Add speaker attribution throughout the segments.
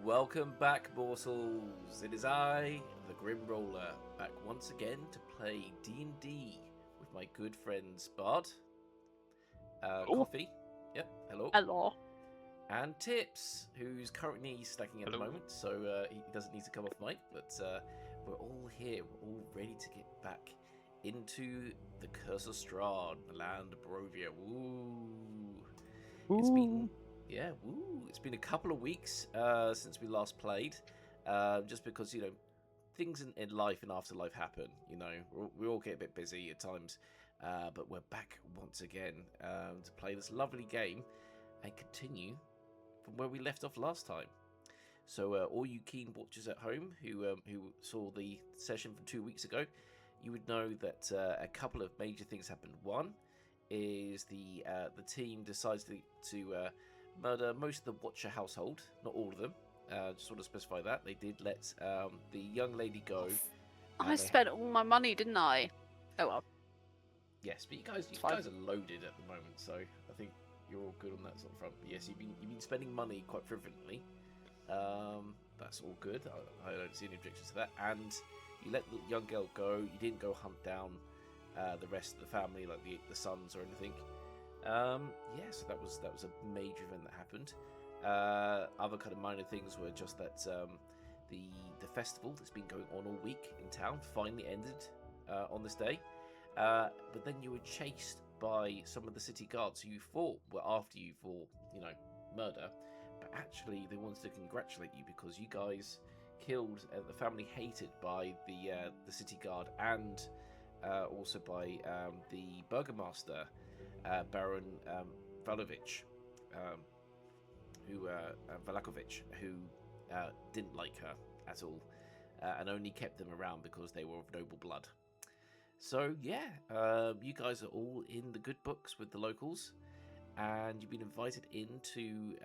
Speaker 1: Welcome back, morsels. It is I, the Grim Roller, back once again to play D&D with my good friends Bard, Coffee, yep, hello,
Speaker 2: Hello.
Speaker 1: and Tips, who's currently stacking at the moment, so he doesn't need to come off mic, but we're all here, we're all ready to get back into the Curse of Strahd, the land of Barovia. Woo! It's been... Yeah, woo! It's been a couple of weeks since we last played, just because, things in life and afterlife happen, we all get a bit busy at times, but we're back once again to play this lovely game and continue from where we left off last time. So all you keen watchers at home who saw the session from 2 weeks ago, you would know that a couple of major things happened. One is the team decides to murder most of the Watcher household, not all of them. Just sort of specify that. They did let the young lady go.
Speaker 2: I spent all my money, didn't I? Oh well.
Speaker 1: Yes, but you guys are loaded at the moment, so I think you're all good on that sort of front. But yes, you've been spending money quite frivolently. That's all good. I don't see any objections to that. And you let the young girl go. You didn't go hunt down the rest of the family, like the sons or anything. So that was a major event that happened. Other kind of minor things were just that the festival that's been going on all week in town finally ended on this day. But then you were chased by some of the city guards who you thought were after you for murder, but actually they wanted to congratulate you because you guys killed the family hated by the city guard and also by the burgomaster. Baron Valovich, Valakovich, who didn't like her at all, and only kept them around because they were of noble blood. So yeah, you guys are all in the good books with the locals, and you've been invited into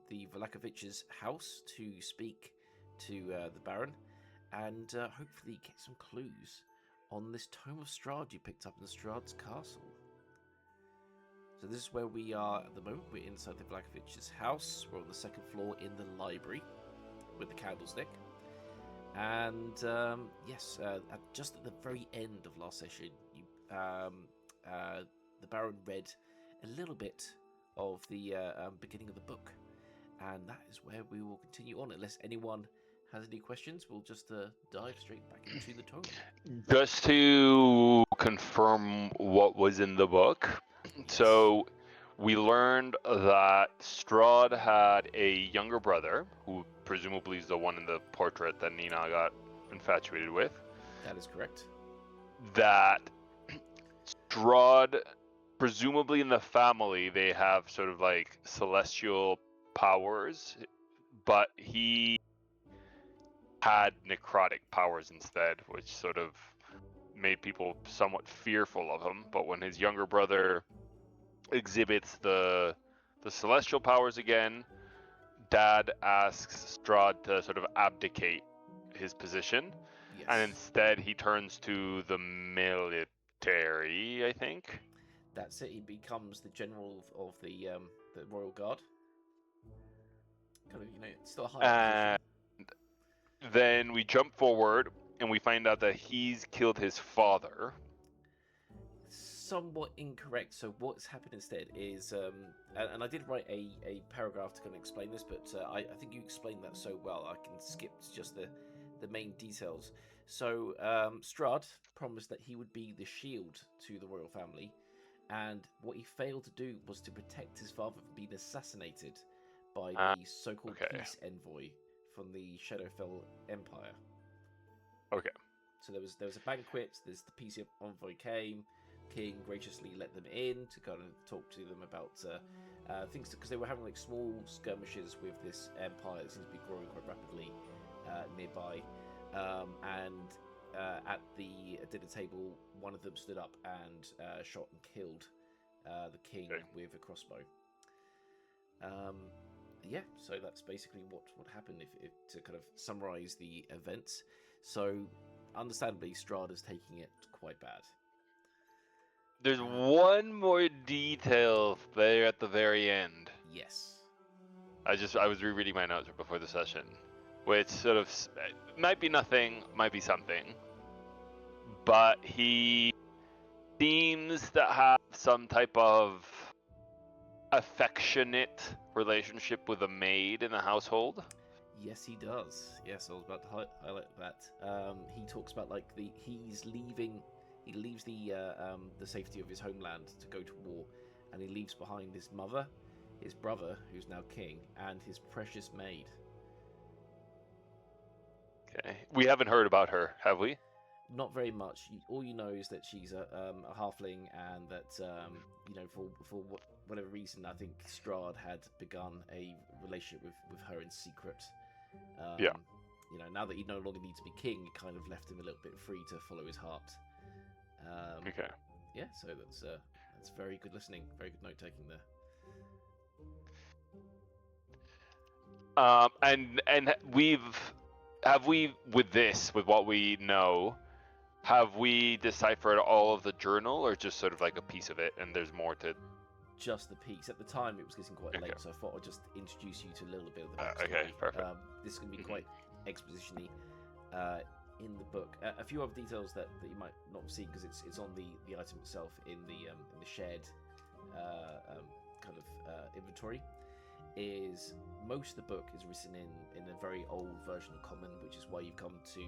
Speaker 1: the Valakovich's house to speak to the Baron, and hopefully get some clues on this Tome of Strahd you picked up in Strahd's castle. So this is where we are at the moment. We're inside the Vlakovich's house. We're on the second floor in the library with the candlestick. And just at the very end of last session, the Baron read a little bit of the beginning of the book. And that is where we will continue on. Unless anyone has any questions, we'll just dive straight back into the tome.
Speaker 3: Just to confirm what was in the book. So we learned that Strahd had a younger brother, who presumably is the one in the portrait that Nina got infatuated with.
Speaker 1: That is correct.
Speaker 3: That Strahd, presumably in the family, they have sort of like celestial powers, but he had necrotic powers instead, which sort of made people somewhat fearful of him. But when his younger brother exhibits the celestial powers again, Dad asks Strahd to sort of abdicate his position, and instead he turns to the military, I think.
Speaker 1: That's it. He becomes the general of the Royal Guard. Kind of, it's still a high position.
Speaker 3: Then we jump forward and we find out that he's killed his father.
Speaker 1: Somewhat incorrect. So what's happened instead is, and I did write a paragraph to kind of explain this, but I think you explained that so well, I can skip just the main details. So Strahd promised that he would be the shield to the royal family, and what he failed to do was to protect his father from being assassinated by the so-called peace envoy from the Shadowfell Empire.
Speaker 3: Okay.
Speaker 1: So there was a banquet. There's the peace envoy came. King graciously let them in to kind of talk to them about things, because they were having like small skirmishes with this empire that seems to be growing quite rapidly nearby. And at the dinner table, one of them stood up and shot and killed the king with a crossbow. So that's basically what happened. If to kind of summarize the events, so understandably, Strahd is taking it quite bad.
Speaker 3: There's one more detail there at the very end.
Speaker 1: Yes.
Speaker 3: I was rereading my notes before the session, which sort of might be nothing, might be something, but he seems to have some type of affectionate relationship with a maid in the household.
Speaker 1: Yes, he does. Yes, I was about to highlight that. He talks about like he leaves the safety of his homeland to go to war, and he leaves behind his mother, his brother, who's now king, and his precious maid.
Speaker 3: Okay, we haven't heard about her, have we?
Speaker 1: Not very much. All you know is that she's a halfling, and that for whatever reason, I think Strahd had begun a relationship with her in secret.
Speaker 3: Yeah.
Speaker 1: Now that he no longer needs to be king, it kind of left him a little bit free to follow his heart.
Speaker 3: Okay.
Speaker 1: Yeah, so that's very good listening, very good note taking there.
Speaker 3: And have we with what we know, have we deciphered all of the journal, or just sort of like a piece of it, and there's more to?
Speaker 1: Just the piece. At the time, it was getting quite late, so I thought I'd just introduce you to a little bit of the backstory.
Speaker 3: Okay, perfect.
Speaker 1: This is going to be quite exposition-y in the book. A few other details that you might not have seen, because it's on the item itself in the shared kind of inventory. Is most of the book is written in a very old version of Common, which is why you've come to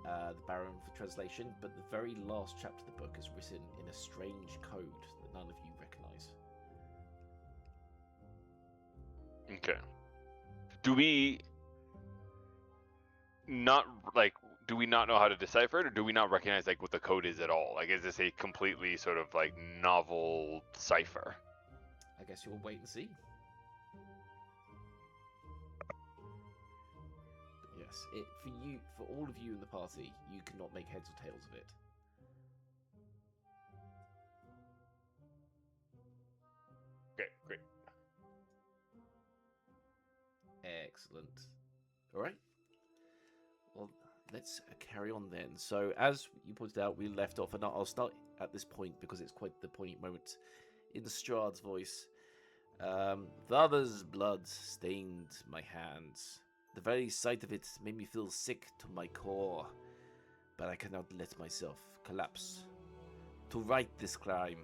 Speaker 1: the Baron for translation. But the very last chapter of the book is written in a strange code that none of you recognise.
Speaker 3: Okay. Do we not know how to decipher it, or do we not recognize like what the code is at all? Like, is this a completely sort of like novel cipher?
Speaker 1: I guess you'll wait and see. Yes, for all of you in the party, you cannot make heads or tails of it.
Speaker 3: Okay, great.
Speaker 1: Excellent. All right. Well, let's carry on then. So, as you pointed out, we left off, and I'll start at this point because it's quite the poignant moment in Strahd's voice. Father's blood stained my hands. The very sight of it made me feel sick to my core, but I cannot let myself collapse. To right this crime,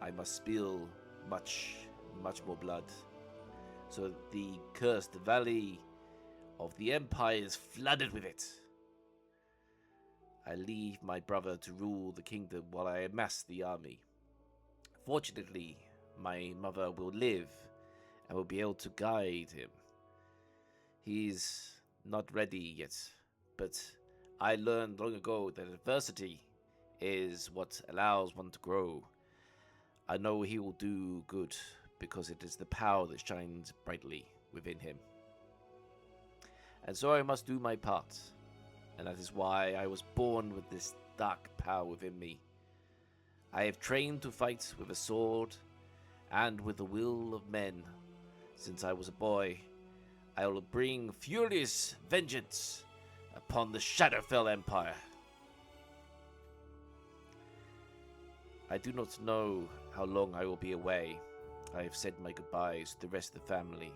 Speaker 1: I must spill much, much more blood, so that the cursed valley of the Empire is flooded with it. I leave my brother to rule the kingdom while I amass the army. Fortunately, my mother will live and will be able to guide him. He's not ready yet, but I learned long ago that adversity is what allows one to grow. I know he will do good because it is the power that shines brightly within him. And so I must do my part, and that is why I was born with this dark power within me. I have trained to fight with a sword and with the will of men since I was a boy. I will bring furious vengeance upon the Shadowfell Empire. I do not know how long I will be away. I have said my goodbyes to the rest of the family,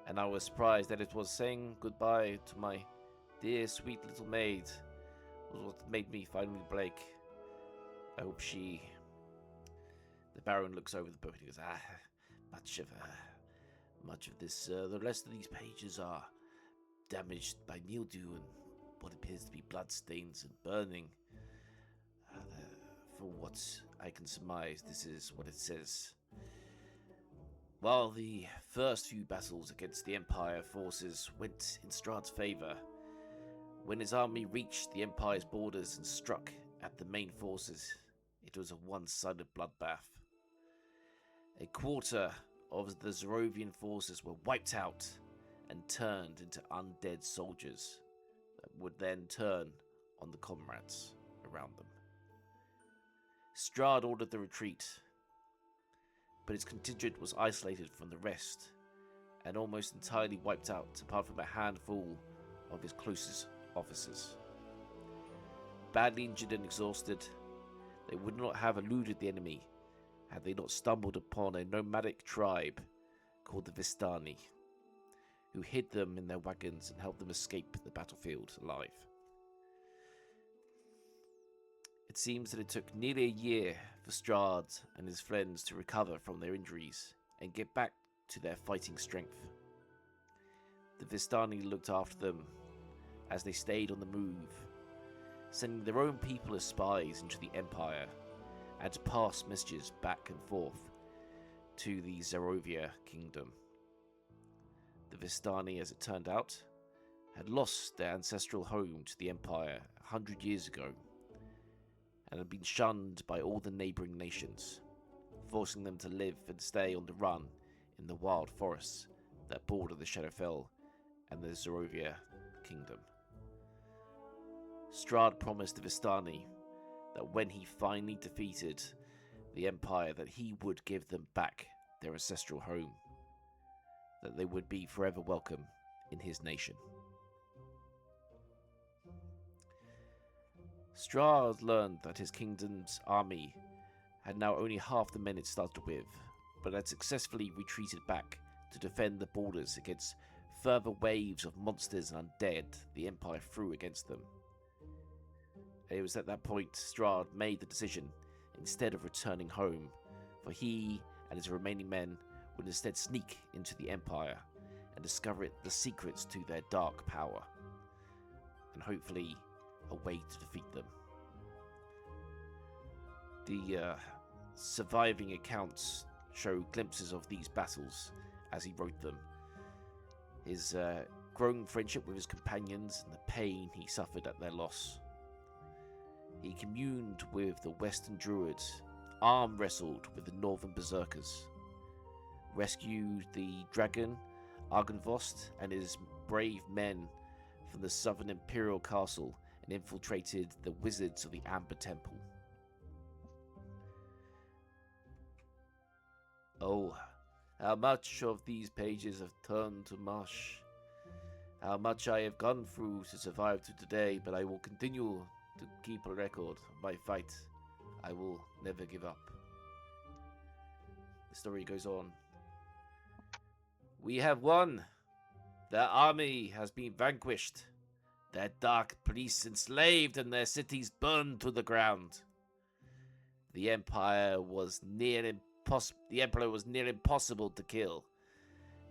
Speaker 1: and I was surprised that it was saying goodbye to my dear sweet little maid was what made me finally break. I hope she... The Baron looks over the book and he goes, much of this, the rest of these pages are damaged by mildew and what appears to be bloodstains and burning. For what I can surmise, this is what it says. While the first few battles against the Empire forces went in Strahd's favor, when his army reached the Empire's borders and struck at the main forces, it was a one-sided bloodbath. A quarter of the Zarovian forces were wiped out and turned into undead soldiers that would then turn on the comrades around them. Strahd ordered the retreat, but his contingent was isolated from the rest and almost entirely wiped out, apart from a handful of his closest officers. Badly injured and exhausted, they would not have eluded the enemy had they not stumbled upon a nomadic tribe called the Vistani, who hid them in their wagons and helped them escape the battlefield alive. It seems that it took nearly a year for Strahd and his friends to recover from their injuries and get back to their fighting strength. The Vistani looked after them as they stayed on the move, sending their own people as spies into the Empire and to pass messages back and forth to the Zarovia kingdom. The Vistani, as it turned out, had lost their ancestral home to the Empire 100 years ago and had been shunned by all the neighbouring nations, forcing them to live and stay on the run in the wild forests that border the Shadowfell and the Zarovia kingdom. Strahd promised the Vistani that when he finally defeated the Empire, that he would give them back their ancestral home, that they would be forever welcome in his nation. Strahd learned that his kingdom's army had now only half the men it started with, but had successfully retreated back to defend the borders against further waves of monsters and undead the Empire threw against them. And it was at that point Strahd made the decision, instead of returning home, for he and his remaining men would instead sneak into the Empire and discover the secrets to their dark power, and hopefully a way to defeat them. The surviving accounts show glimpses of these battles as he wrote them, his growing friendship with his companions and the pain he suffered at their loss. He communed with the Western Druids, arm wrestled with the Northern Berserkers, rescued the dragon Argenvost and his brave men from the Southern Imperial Castle, and infiltrated the wizards of the Amber Temple. Oh, how much of these pages have turned to mush. How much I have gone through to survive to today, but I will continue to keep a record of my fight. I will never give up. The story goes on. We have won. Their army has been vanquished. Their dark priests enslaved and their cities burned to the ground. The Emperor was near impossible to kill,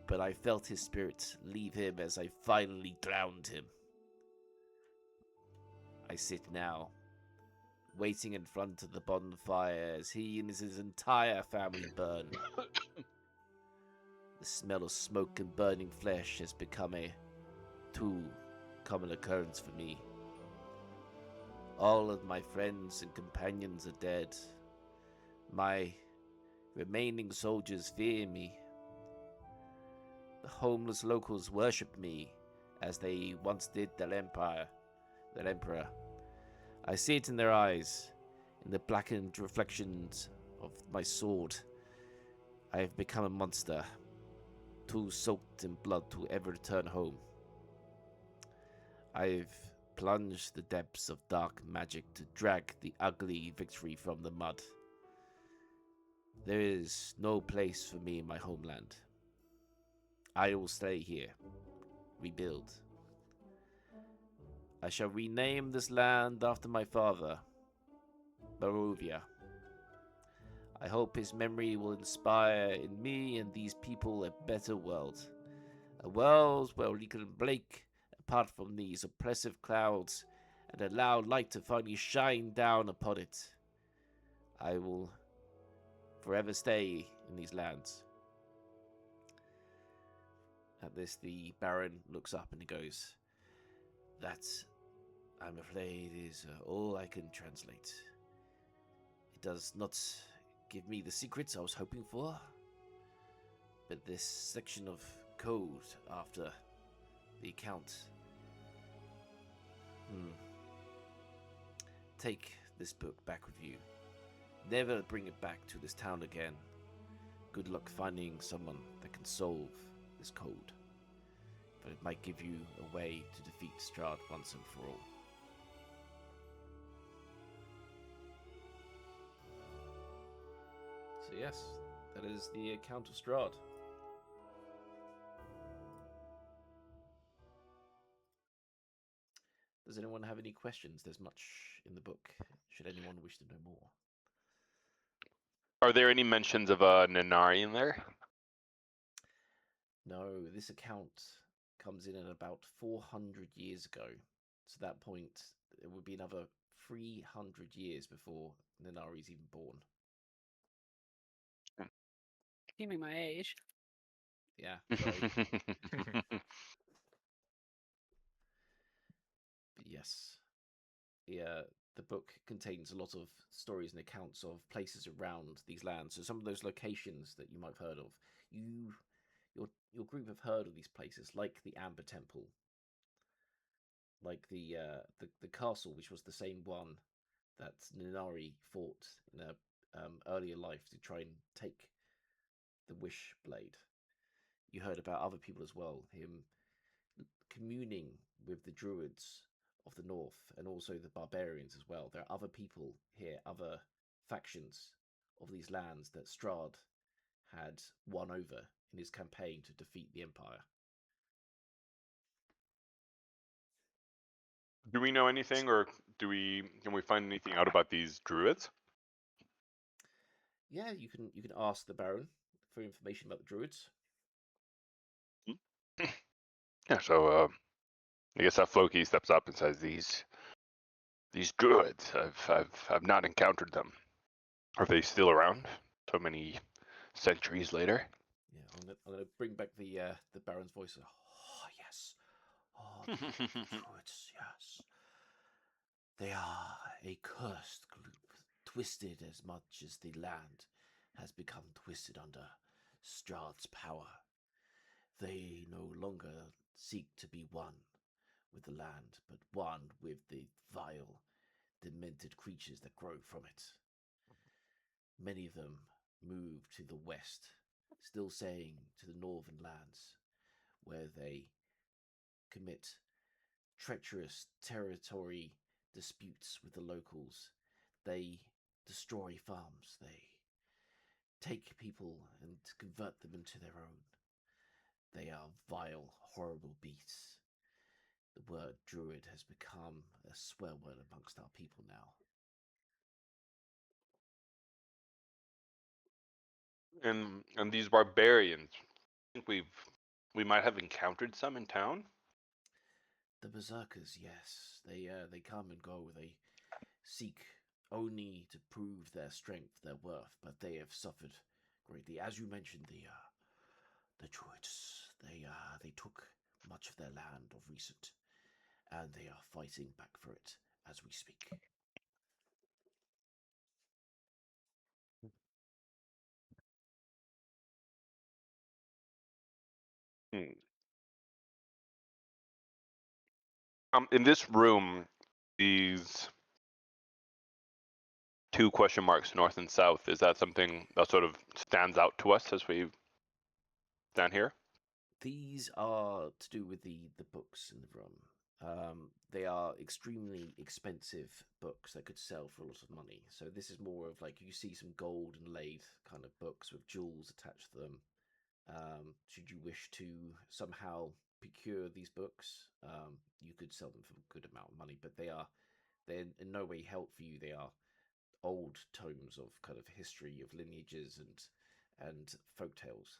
Speaker 1: but I felt his spirit leave him as I finally drowned him. I sit now, waiting in front of the bonfire as he and his entire family burn. The smell of smoke and burning flesh has become a too common occurrence for me. All of my friends and companions are dead. My remaining soldiers fear me. The homeless locals worship me as they once did their emperor. I see it in their eyes, in the blackened reflections of my sword. I have become a monster, too soaked in blood to ever return home. I've plunged the depths of dark magic to drag the ugly victory from the mud. There is no place for me in my homeland. I will stay here, rebuild. I shall rename this land after my father, Barovia. I hope his memory will inspire in me and these people a better world. A world where we can break apart from these oppressive clouds and allow light to finally shine down upon it. I will forever stay in these lands. At this, the Baron looks up and he goes, "That, I'm afraid, is all I can translate. It does not give me the secrets I was hoping for, but this section of code after the account. Take this book back with you. Never bring it back to this town again. Good luck finding someone that can solve this code, but it might give you a way to defeat Strahd once and for all." So yes, that is the account of Strahd. Does anyone have any questions? There's much in the book. Should anyone wish to know more?
Speaker 3: Are there any mentions of Nanari in there?
Speaker 1: No, this account comes in at about 400 years ago. So at that point, it would be another 300 years before Nanari's even born.
Speaker 2: Assuming my age.
Speaker 1: Yeah, sorry. But yes. The book contains a lot of stories and accounts of places around these lands. So some of those locations that you might have heard of, your group have heard of these places, like the Amber Temple, like the castle, which was the same one that Ninari fought in a earlier life to try and take the Wish Blade. You heard about other people as well, him communing with the druids of the north and also the barbarians as well. There are other people here, other factions of these lands that Strahd had won over in his campaign to defeat the Empire.
Speaker 3: Do we know anything, or can we find anything out about these druids?
Speaker 1: Yeah, you can ask the Baron for information about the druids.
Speaker 3: Yeah, so I guess that Floki steps up and says, "These druids, I've not encountered them. Are they still around? So many centuries later?"
Speaker 1: Yeah, I'm gonna bring back the Baron's voice. Oh yes, oh the druids, yes. They are a cursed group, twisted as much as the land has become twisted under Strahd's power. They no longer seek to be one with the land, but one with the vile, demented creatures that grow from it. Many of them move to the west, still saying to the northern lands, where they commit treacherous territory disputes with the locals. They destroy farms. They take people and convert them into their own. They are vile, horrible beasts. The word druid has become a swear word amongst our people now.
Speaker 3: And these barbarians, I think we might have encountered some in town.
Speaker 1: The berserkers, yes, they come and go. They seek only to prove their strength, their worth, but they have suffered greatly. As you mentioned, the druids, they took much of their land of recent, and they are fighting back for it as we speak.
Speaker 3: Hmm. In this room, these two question marks, north and south, is that something that sort of stands out to us as we stand here?
Speaker 1: These are to do with the books in the room. They are extremely expensive books that could sell for a lot of money. So this is more of like you see some gold inlaid kind of books with jewels attached to them. Should you wish to somehow procure these books, you could sell them for a good amount of money. But they're in no way help for you. They are old tomes of kind of history of lineages and folk tales.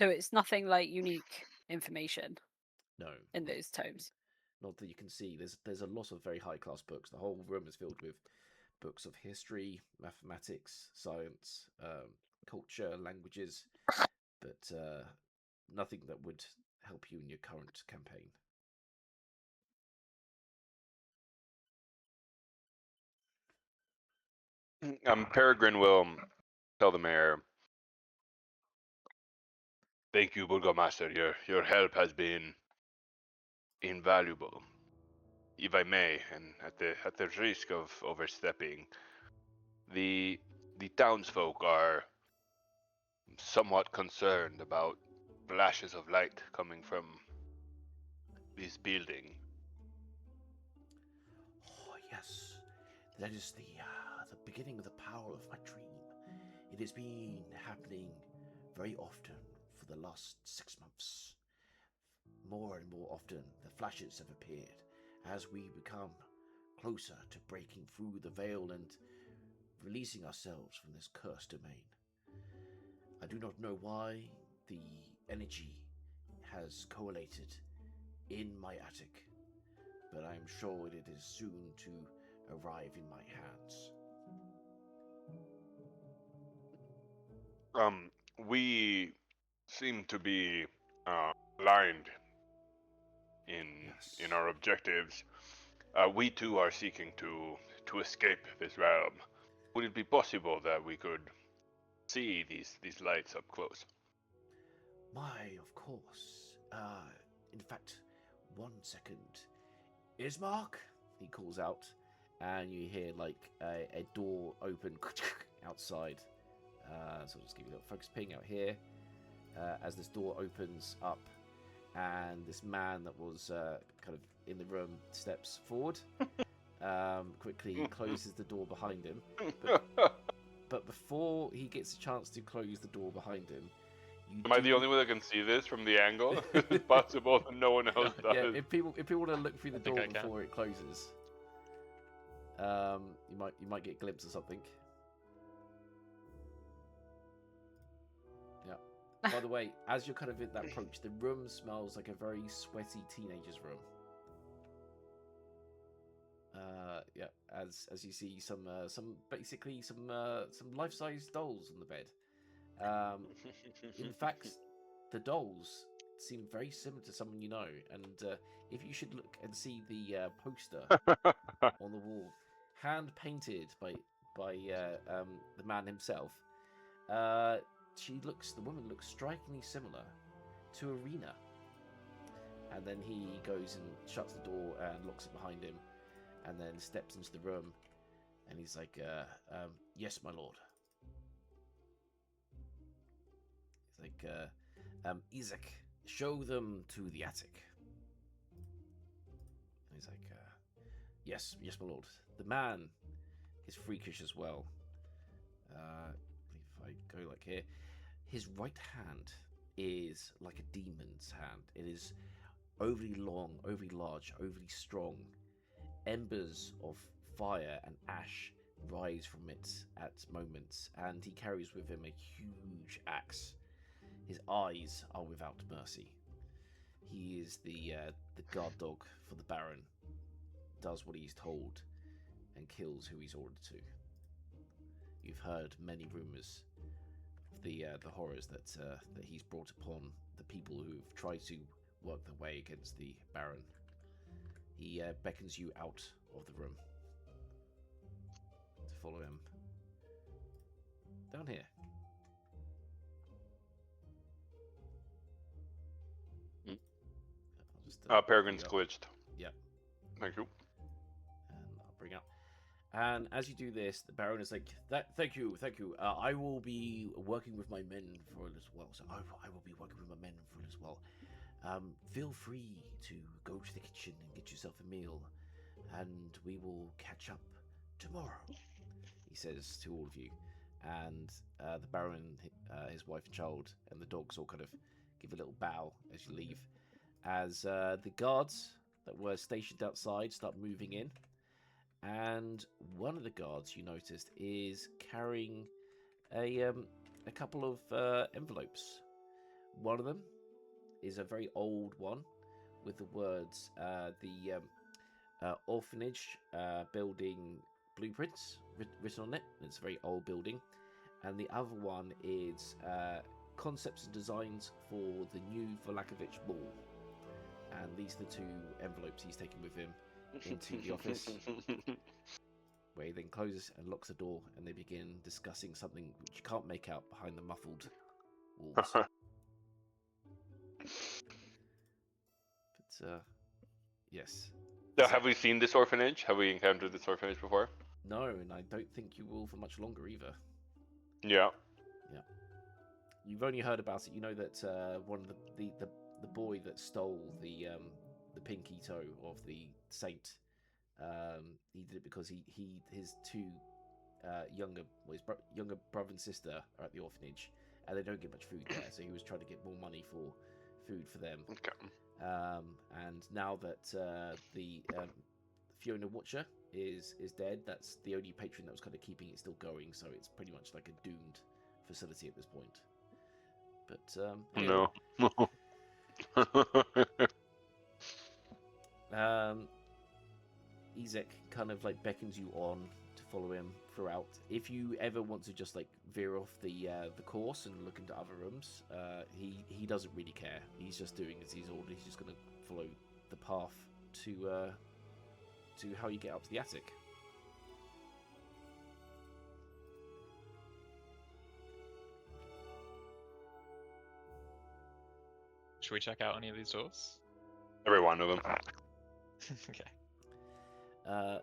Speaker 2: So it's nothing like unique information
Speaker 1: No,
Speaker 2: in those tomes.
Speaker 1: not that you can see. There's a lot of very high class books. The whole room is filled with books of history, mathematics, science, culture, languages, but nothing that would help you in your current campaign.
Speaker 3: Peregrine will tell the mayor, "Thank you, Burgomaster. Your help has been invaluable. If I may, and at the risk of overstepping, the townsfolk are somewhat concerned about flashes of light coming from this building."
Speaker 1: Oh yes, that is the beginning of the power of my dream. It has been happening very often for for the last 6 months. More and more often, the flashes have appeared as we become closer to breaking through the veil and releasing ourselves from this cursed domain. I do not know why the energy has collated in my attic, but I am sure it is soon to arrive in my hands.
Speaker 3: We seem to be aligned in our objectives. We too are seeking to escape this realm. Would it be possible that we could see these lights up close?
Speaker 1: Why, of course. In fact, 1 second. Ismark? He calls out, and you hear like a door open outside. So I'll just give you a little focus ping out here as this door opens up, and this man that was kind of in the room steps forward. Quickly closes the door behind him. But before he gets a chance to close the door behind him,
Speaker 3: Am I the only one that can see this from the angle? Is it possible that no one else does?
Speaker 1: Yeah, if people want to look through the door before it closes, you might get a glimpse of something. Yeah. By the way, as you're kind of in that approach, the room smells like a very sweaty teenager's room. Yeah, as you see some life-size dolls on the bed. In fact, the dolls seem very similar to someone you know, and if you should look and see the poster on the wall, hand painted by the man himself, the woman looks strikingly similar to Arena. And then he goes and shuts the door and locks it behind him, and then steps into the room, and he's like, yes, my lord. He's like, Isaac, show them to the attic. And he's like, yes, my lord. The man is freakish as well. If I go like here, his right hand is like a demon's hand. It is overly long, overly large, overly strong. Embers of fire and ash rise from it at moments, and he carries with him a huge axe. His eyes are without mercy. He is the guard dog for the Baron, does what he's told, and kills who he's ordered to. You've heard many rumours of the horrors that he's brought upon the people who've tried to work their way against the Baron. He beckons you out of the room to follow him down here.
Speaker 3: Peregrine's glitched.
Speaker 1: Yeah.
Speaker 3: Thank you.
Speaker 1: And I'll bring up. And as you do this, the Baron is like, thank you. I will be working with my men for a little while. So I will be working with my men for a little while. Feel free to go to the kitchen and get yourself a meal, and we will catch up tomorrow, he says to all of you. And the Baron, his wife and child, and the dogs all kind of give a little bow as you leave. As the guards that were stationed outside start moving in, and one of the guards you noticed is carrying a couple of envelopes. One of them is a very old one with the words the orphanage building blueprints written on it. It's a very old building. And the other one is concepts and designs for the new Vlakovic Mall. And these are the two envelopes he's taken with him into the office, where he then closes and locks the door, and they begin discussing something which you can't make out behind the muffled walls. But yes.
Speaker 3: Have we seen this orphanage? Have we encountered this orphanage before?
Speaker 1: No, and I don't think you will for much longer either.
Speaker 3: Yeah.
Speaker 1: Yeah. You've only heard about it. You know that one of the boy that stole the pinky toe of the saint, he did it because his two younger brother and sister are at the orphanage, and they don't get much food there. So he was trying to get more money for food for them.
Speaker 3: Okay.
Speaker 1: And now that the Fiona Watcher is dead, that's the only patron that was kind of keeping it still going. So it's pretty much like a doomed facility at this point. But
Speaker 3: No.
Speaker 1: Ezek kind of like beckons you on to follow him throughout. If you ever want to just like veer off the course and look into other rooms, he doesn't really care. He's just doing as he's ordered. He's just going to follow the path to how you get up to the attic.
Speaker 4: Should we check out any of these doors?
Speaker 3: Every one of them.
Speaker 4: Okay.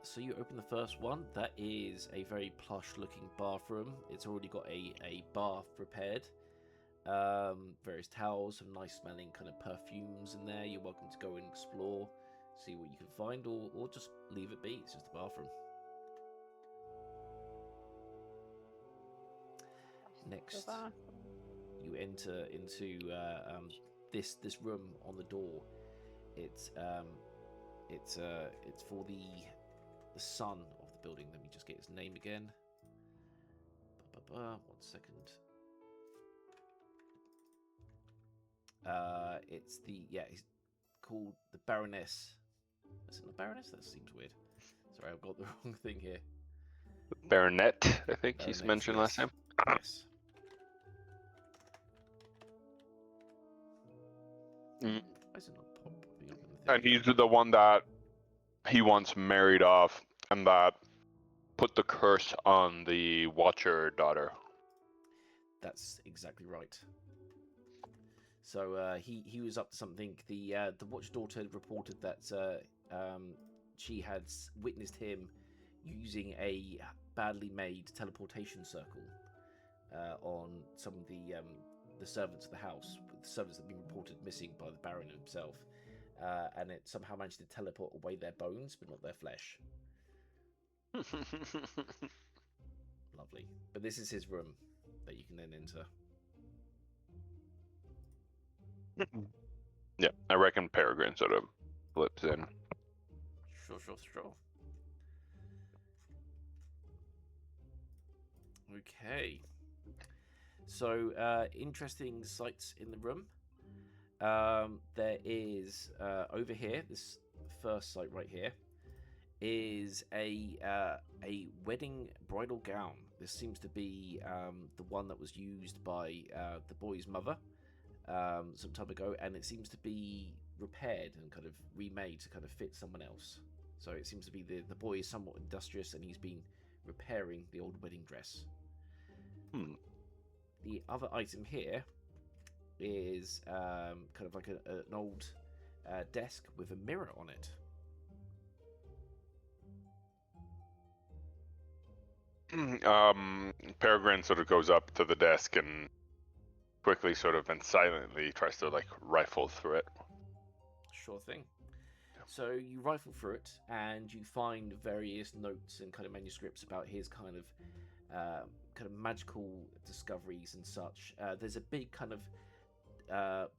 Speaker 1: So you open the first one. That is a very plush-looking bathroom. It's already got a bath prepared. Various towels, some nice-smelling kind of perfumes in there. You're welcome to go and explore, see what you can find, or just leave it be. It's just a bathroom. Next, you enter into this room on the door. It's for the son of the building. Let me just get his name again. 1 second. He's called the Baroness. Is it the Baroness? That seems weird. Sorry, I've got the wrong thing here.
Speaker 3: Baronet, I think he's
Speaker 1: Baronet,
Speaker 3: mentioned last time.
Speaker 1: Yes.
Speaker 3: Mm.
Speaker 1: Why is it not popping up in the thing?
Speaker 3: And he's the one that he once married off, and that put the curse on the Watcher daughter.
Speaker 1: That's exactly right. So he was up to something. The Watch daughter had reported that she had witnessed him using a badly made teleportation circle on some of the servants of the house. The servants that had been reported missing by the Baron himself, and it somehow managed to teleport away their bones, but not their flesh. Lovely. But this is his room that you can then enter.
Speaker 3: Yeah, I reckon Peregrine sort of flips in.
Speaker 1: Sure. Okay. So, interesting sights in the room. There is over here, this first sight right here, is a wedding bridal gown. This seems to be the one that was used by the boy's mother some time ago, and it seems to be repaired and kind of remade to kind of fit someone else. So it seems to be the boy is somewhat industrious, and he's been repairing the old wedding dress. The other item here is kind of like an old desk with a mirror on it.
Speaker 3: Peregrine sort of goes up to the desk and quickly sort of and silently tries to like rifle through it.
Speaker 1: Sure thing. So you rifle through it and you find various notes and kind of manuscripts about his kind of magical discoveries and such. There's a big kind of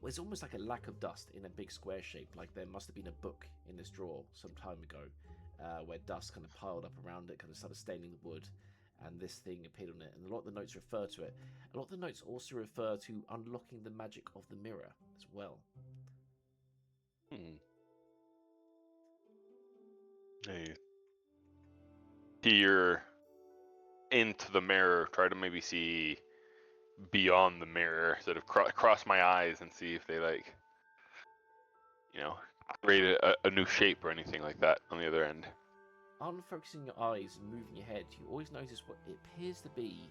Speaker 1: it's almost like a lack of dust in a big square shape. Like there must have been a book in this drawer some time ago where dust kind of piled up around it, kind of started staining the wood, and this thing appeared on it. And a lot of the notes refer to it. A lot of the notes also refer to unlocking the magic of the mirror as well.
Speaker 3: Hey. Peer into the mirror, try to maybe see beyond the mirror, sort of cross my eyes and see if they like, create a new shape or anything like that on the other end.
Speaker 1: On focusing your eyes and moving your head, you always notice what it appears to be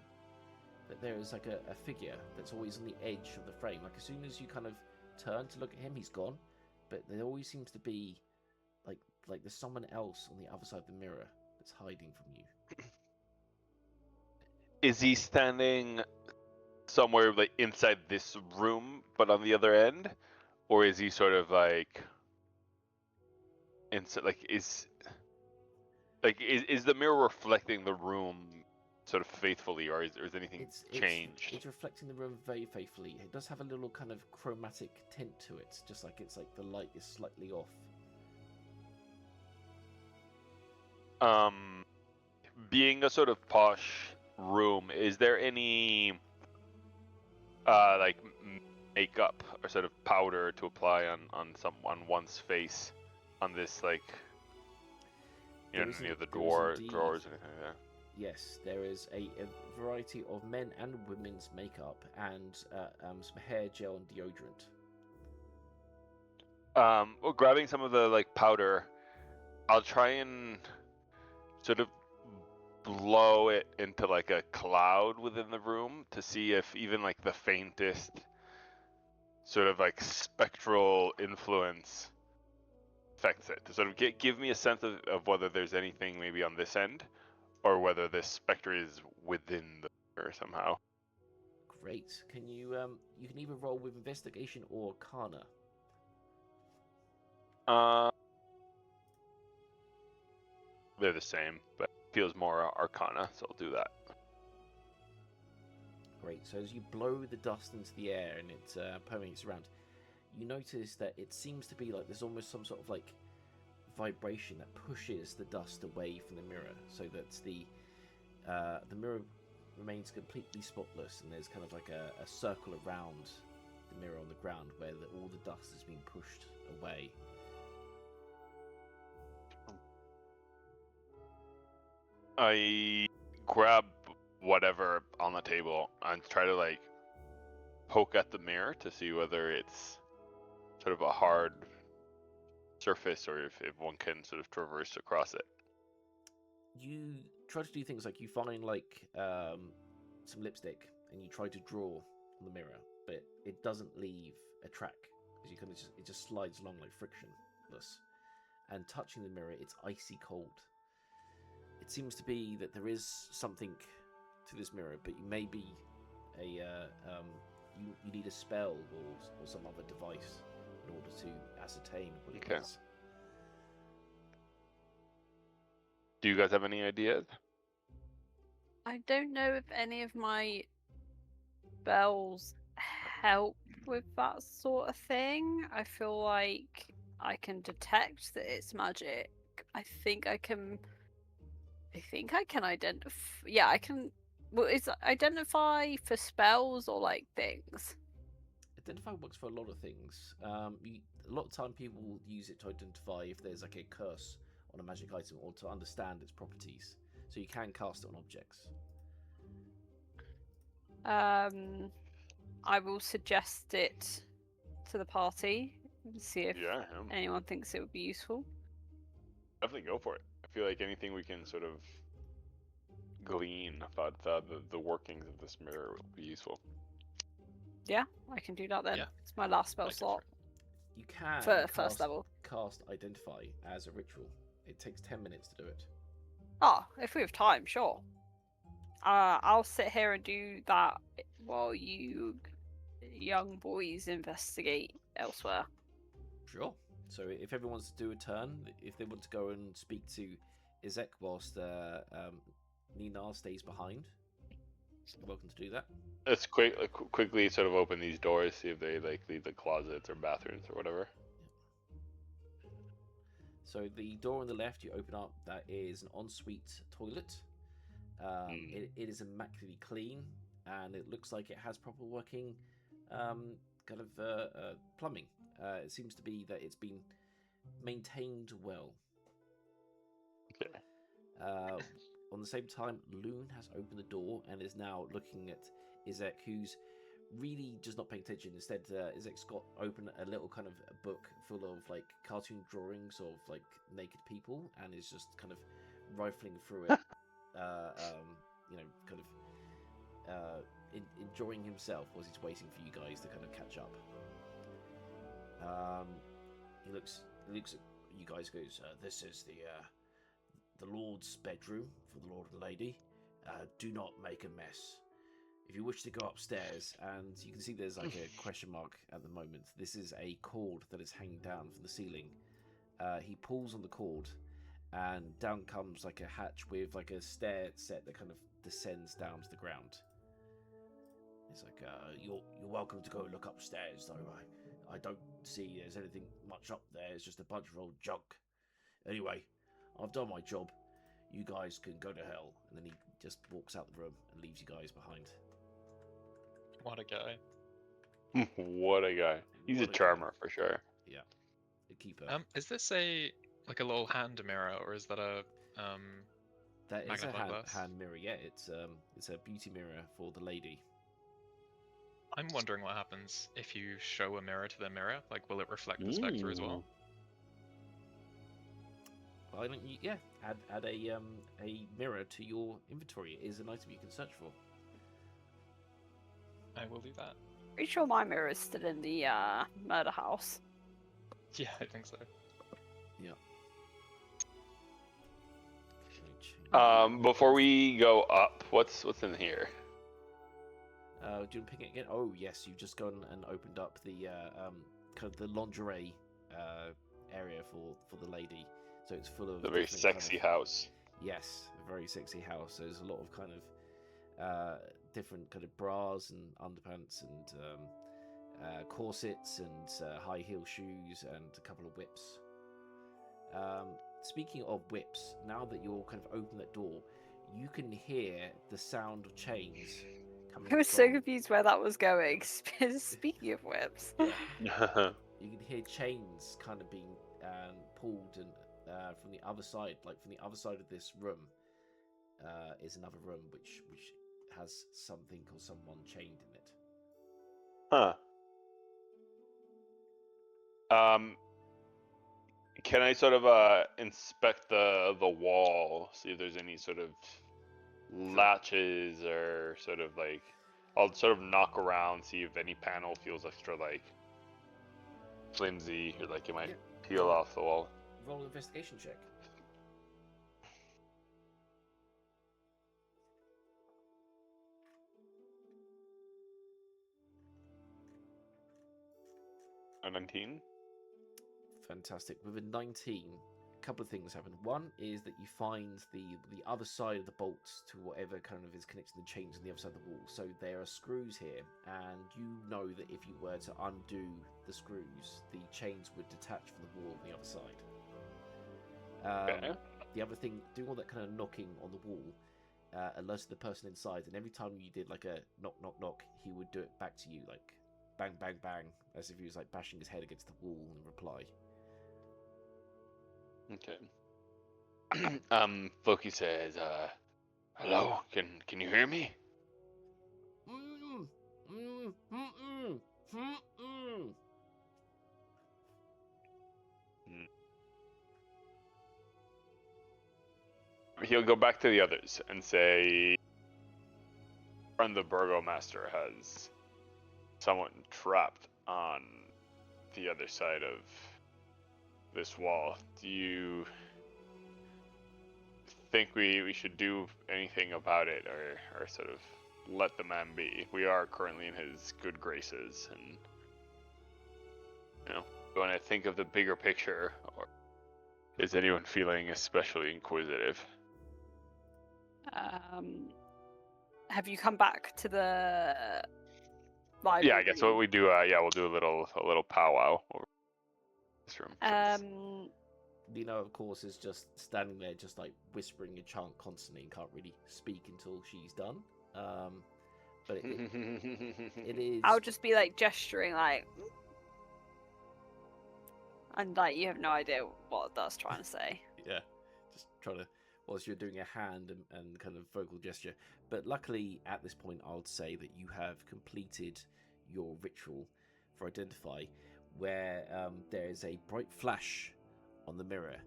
Speaker 1: that there is like a figure that's always on the edge of the frame. Like as soon as you kind of turn to look at him, he's gone. But there always seems to be like there's someone else on the other side of the mirror that's hiding from you.
Speaker 3: Is he standing somewhere like inside this room, but on the other end, or is he sort of like inside? Is the mirror reflecting the room sort of faithfully, or is anything changed?
Speaker 1: It's reflecting the room very faithfully. It does have a little kind of chromatic tint to it, just like it's like the light is slightly off.
Speaker 3: Being a sort of posh room, is there any like makeup or sort of powder to apply on one's face on this, like, you know, any of the drawers or anything like that?
Speaker 1: Yes, there is a variety of men and women's makeup and some hair gel and deodorant.
Speaker 3: Well, grabbing some of the like powder, I'll try and sort of blow it into like a cloud within the room to see if even like the faintest sort of like spectral influence affects it, to sort of give me a sense of whether there's anything maybe on this end, or whether this spectre is within the mirror somehow.
Speaker 1: Great. Can you you can either roll with investigation or arcana.
Speaker 3: They're the same, but it feels more arcana, so I'll do that.
Speaker 1: Great. So as you blow the dust into the air and it permeates around, you notice that it seems to be like there's almost some sort of like vibration that pushes the dust away from the mirror, so that the mirror remains completely spotless, and there's kind of like a circle around the mirror on the ground where all the dust is being pushed away.
Speaker 3: I grab whatever on the table and try to like poke at the mirror to see whether it's sort of a hard surface, or if one can sort of traverse across it.
Speaker 1: You try to do things like you find like some lipstick and you try to draw on the mirror, but it doesn't leave a track, because you kind of it just slides along like frictionless. And touching the mirror, it's icy cold. It seems to be that there is something to this mirror, but you may be you need a spell or some other device in order to ascertain what it is.
Speaker 3: Do you guys have any ideas?
Speaker 2: I don't know if any of my spells help with that sort of thing. I feel like I can detect that it's magic. I think I can identify. Yeah, I can. Well, is identify for spells or like things?
Speaker 1: Identify works for a lot of things. A lot of time people will use it to identify if there's like a curse on a magic item, or to understand its properties. So you can cast it on objects.
Speaker 2: I will suggest it to the party and see if anyone thinks it would be useful.
Speaker 3: Definitely go for it. I feel like anything we can sort of glean about the workings of this mirror will be useful.
Speaker 2: Yeah, I can do that then.
Speaker 4: Yeah.
Speaker 2: It's my last spell slot.
Speaker 1: You can
Speaker 2: for first level.
Speaker 1: Cast Identify as a ritual. It takes 10 minutes to do it.
Speaker 2: Oh, if we have time, sure. I'll sit here and do that while you young boys investigate elsewhere.
Speaker 1: Sure. So if everyone wants to do a turn, if they want to go and speak to Izek whilst Nina stays behind, you're welcome to do that.
Speaker 3: Let's quickly sort of open these doors, see if they like lead the closets or bathrooms or whatever.
Speaker 1: So the door on the left you open up, that is an ensuite toilet. It is immaculately clean, and it looks like it has proper working kind of plumbing. It seems to be that it's been maintained well.
Speaker 3: Okay.
Speaker 1: On the same time, Loon has opened the door and is now looking at Izek, who's really just not paying attention. Instead, Izek's got open a little kind of a book full of like cartoon drawings of like naked people, and is just kind of rifling through it. Kind of enjoying himself while he's waiting for you guys to kind of catch up. He looks at you guys, goes, "This is the Lord's bedroom for the Lord and Lady. Do not make a mess. If you wish to go upstairs," and you can see there's like a question mark at the moment. This is a cord that is hanging down from the ceiling. He pulls on the cord, and down comes like a hatch with like a stair set that kind of descends down to the ground. It's like, you're welcome to go look upstairs, though. I don't see there's anything much up there. It's just a bunch of old junk. Anyway, I've done my job. You guys can go to hell. And then he just walks out the room and leaves you guys behind.
Speaker 4: What a guy.
Speaker 3: What a guy. He's
Speaker 1: What
Speaker 3: a
Speaker 1: a
Speaker 3: charmer for sure.
Speaker 1: Yeah, the keeper.
Speaker 4: Is this a little hand mirror, or is that a
Speaker 1: That is a
Speaker 4: magnifying glass?
Speaker 1: hand mirror. Yeah, it's a beauty mirror for the lady.
Speaker 4: I'm wondering what happens if you show a mirror to the mirror. Like, will it reflect the spectre as well?
Speaker 1: Why don't you? Yeah, add a mirror to your inventory. It is an item you can search for.
Speaker 4: I will do that.
Speaker 2: Pretty sure my mirror is still in the murder house.
Speaker 4: Yeah, I think so.
Speaker 3: Before we go up, what's in here?
Speaker 1: Do you want to pick it again? Oh yes, you've just gone and opened up the kind of the lingerie area for the lady. So it's full of
Speaker 3: The very sexy house.
Speaker 1: Yes, a very sexy house. There's a lot of kind of different kind of bras and underpants and corsets and high heel shoes and a couple of whips. Speaking of whips, now that you're kind of open that door, you can hear the sound of chains coming.
Speaker 2: I was so confused where that was going. Speaking of whips.
Speaker 1: You can hear chains kind of being pulled and from the other side, like from the other side of this room, is another room which has something or someone chained in it.
Speaker 3: Huh. Can I sort of inspect the wall, see if there's any sort of latches or sort of like, I'll sort of knock around, see if any panel feels extra like flimsy or like it might peel off the wall.
Speaker 1: Roll an investigation check.
Speaker 3: A 19.
Speaker 1: Fantastic. With a 19, a couple of things happen. One is that you find the other side of the bolts to whatever kind of is connecting the chains on the other side of the wall. So there are screws here, and you know that if you were to undo the screws, the chains would detach from the wall on the other side. The other thing, doing all that kind of knocking on the wall, alerted the person inside, and every time you did like a knock, knock, knock, he would do it back to you, like bang, bang, bang, as if he was like bashing his head against the wall in reply.
Speaker 3: Okay. Floki says, hello, can you hear me? He'll go back to the others and say, the burgomaster has someone trapped on the other side of this wall. Do you think we should do anything about it, or sort of let the man be? We are currently in his good graces, and we want to think of the bigger picture, or is anyone feeling especially inquisitive?
Speaker 2: Have you come back to the library?
Speaker 3: Yeah, I guess what we do, we'll do a little powwow over this room.
Speaker 1: Lena, of course, is just standing there, just like whispering a chant constantly and can't really speak until she's done. But it is.
Speaker 2: I'll just be like gesturing, like, and like you have no idea what that's trying to say.
Speaker 1: Yeah, just trying to, whilst you're doing a hand and kind of vocal gesture. But luckily, at this point, I would say that you have completed your ritual for Identify, where there is a bright flash on the mirror,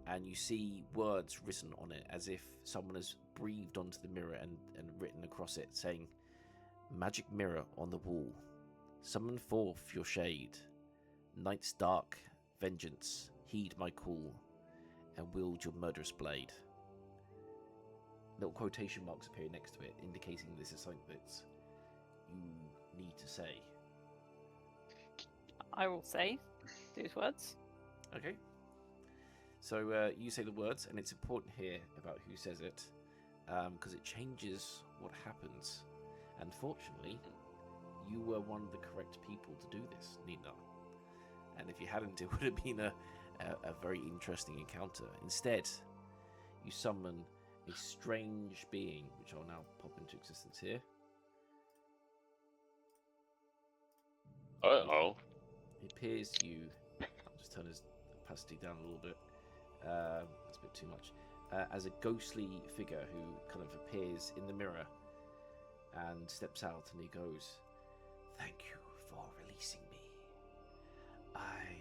Speaker 1: and you see words written on it as if someone has breathed onto the mirror and written across it, saying, "Magic mirror on the wall, summon forth your shade. Night's dark vengeance, heed my call, and wield your murderous blade." Little quotation marks appear next to it, indicating this is something that you need to say.
Speaker 2: I will say those words.
Speaker 1: Okay. So you say the words, and it's important here about who says it, because it changes what happens. And fortunately, you were one of the correct people to do this, Nina. And if you hadn't, it would have been a very interesting encounter. Instead, you summon a strange being, which I'll now pop into existence here.
Speaker 5: Uh-oh.
Speaker 1: It appears to you. I'll just turn his opacity down a little bit. That's a bit too much. As a ghostly figure who kind of appears in the mirror and steps out, and he goes, "Thank you for releasing me. I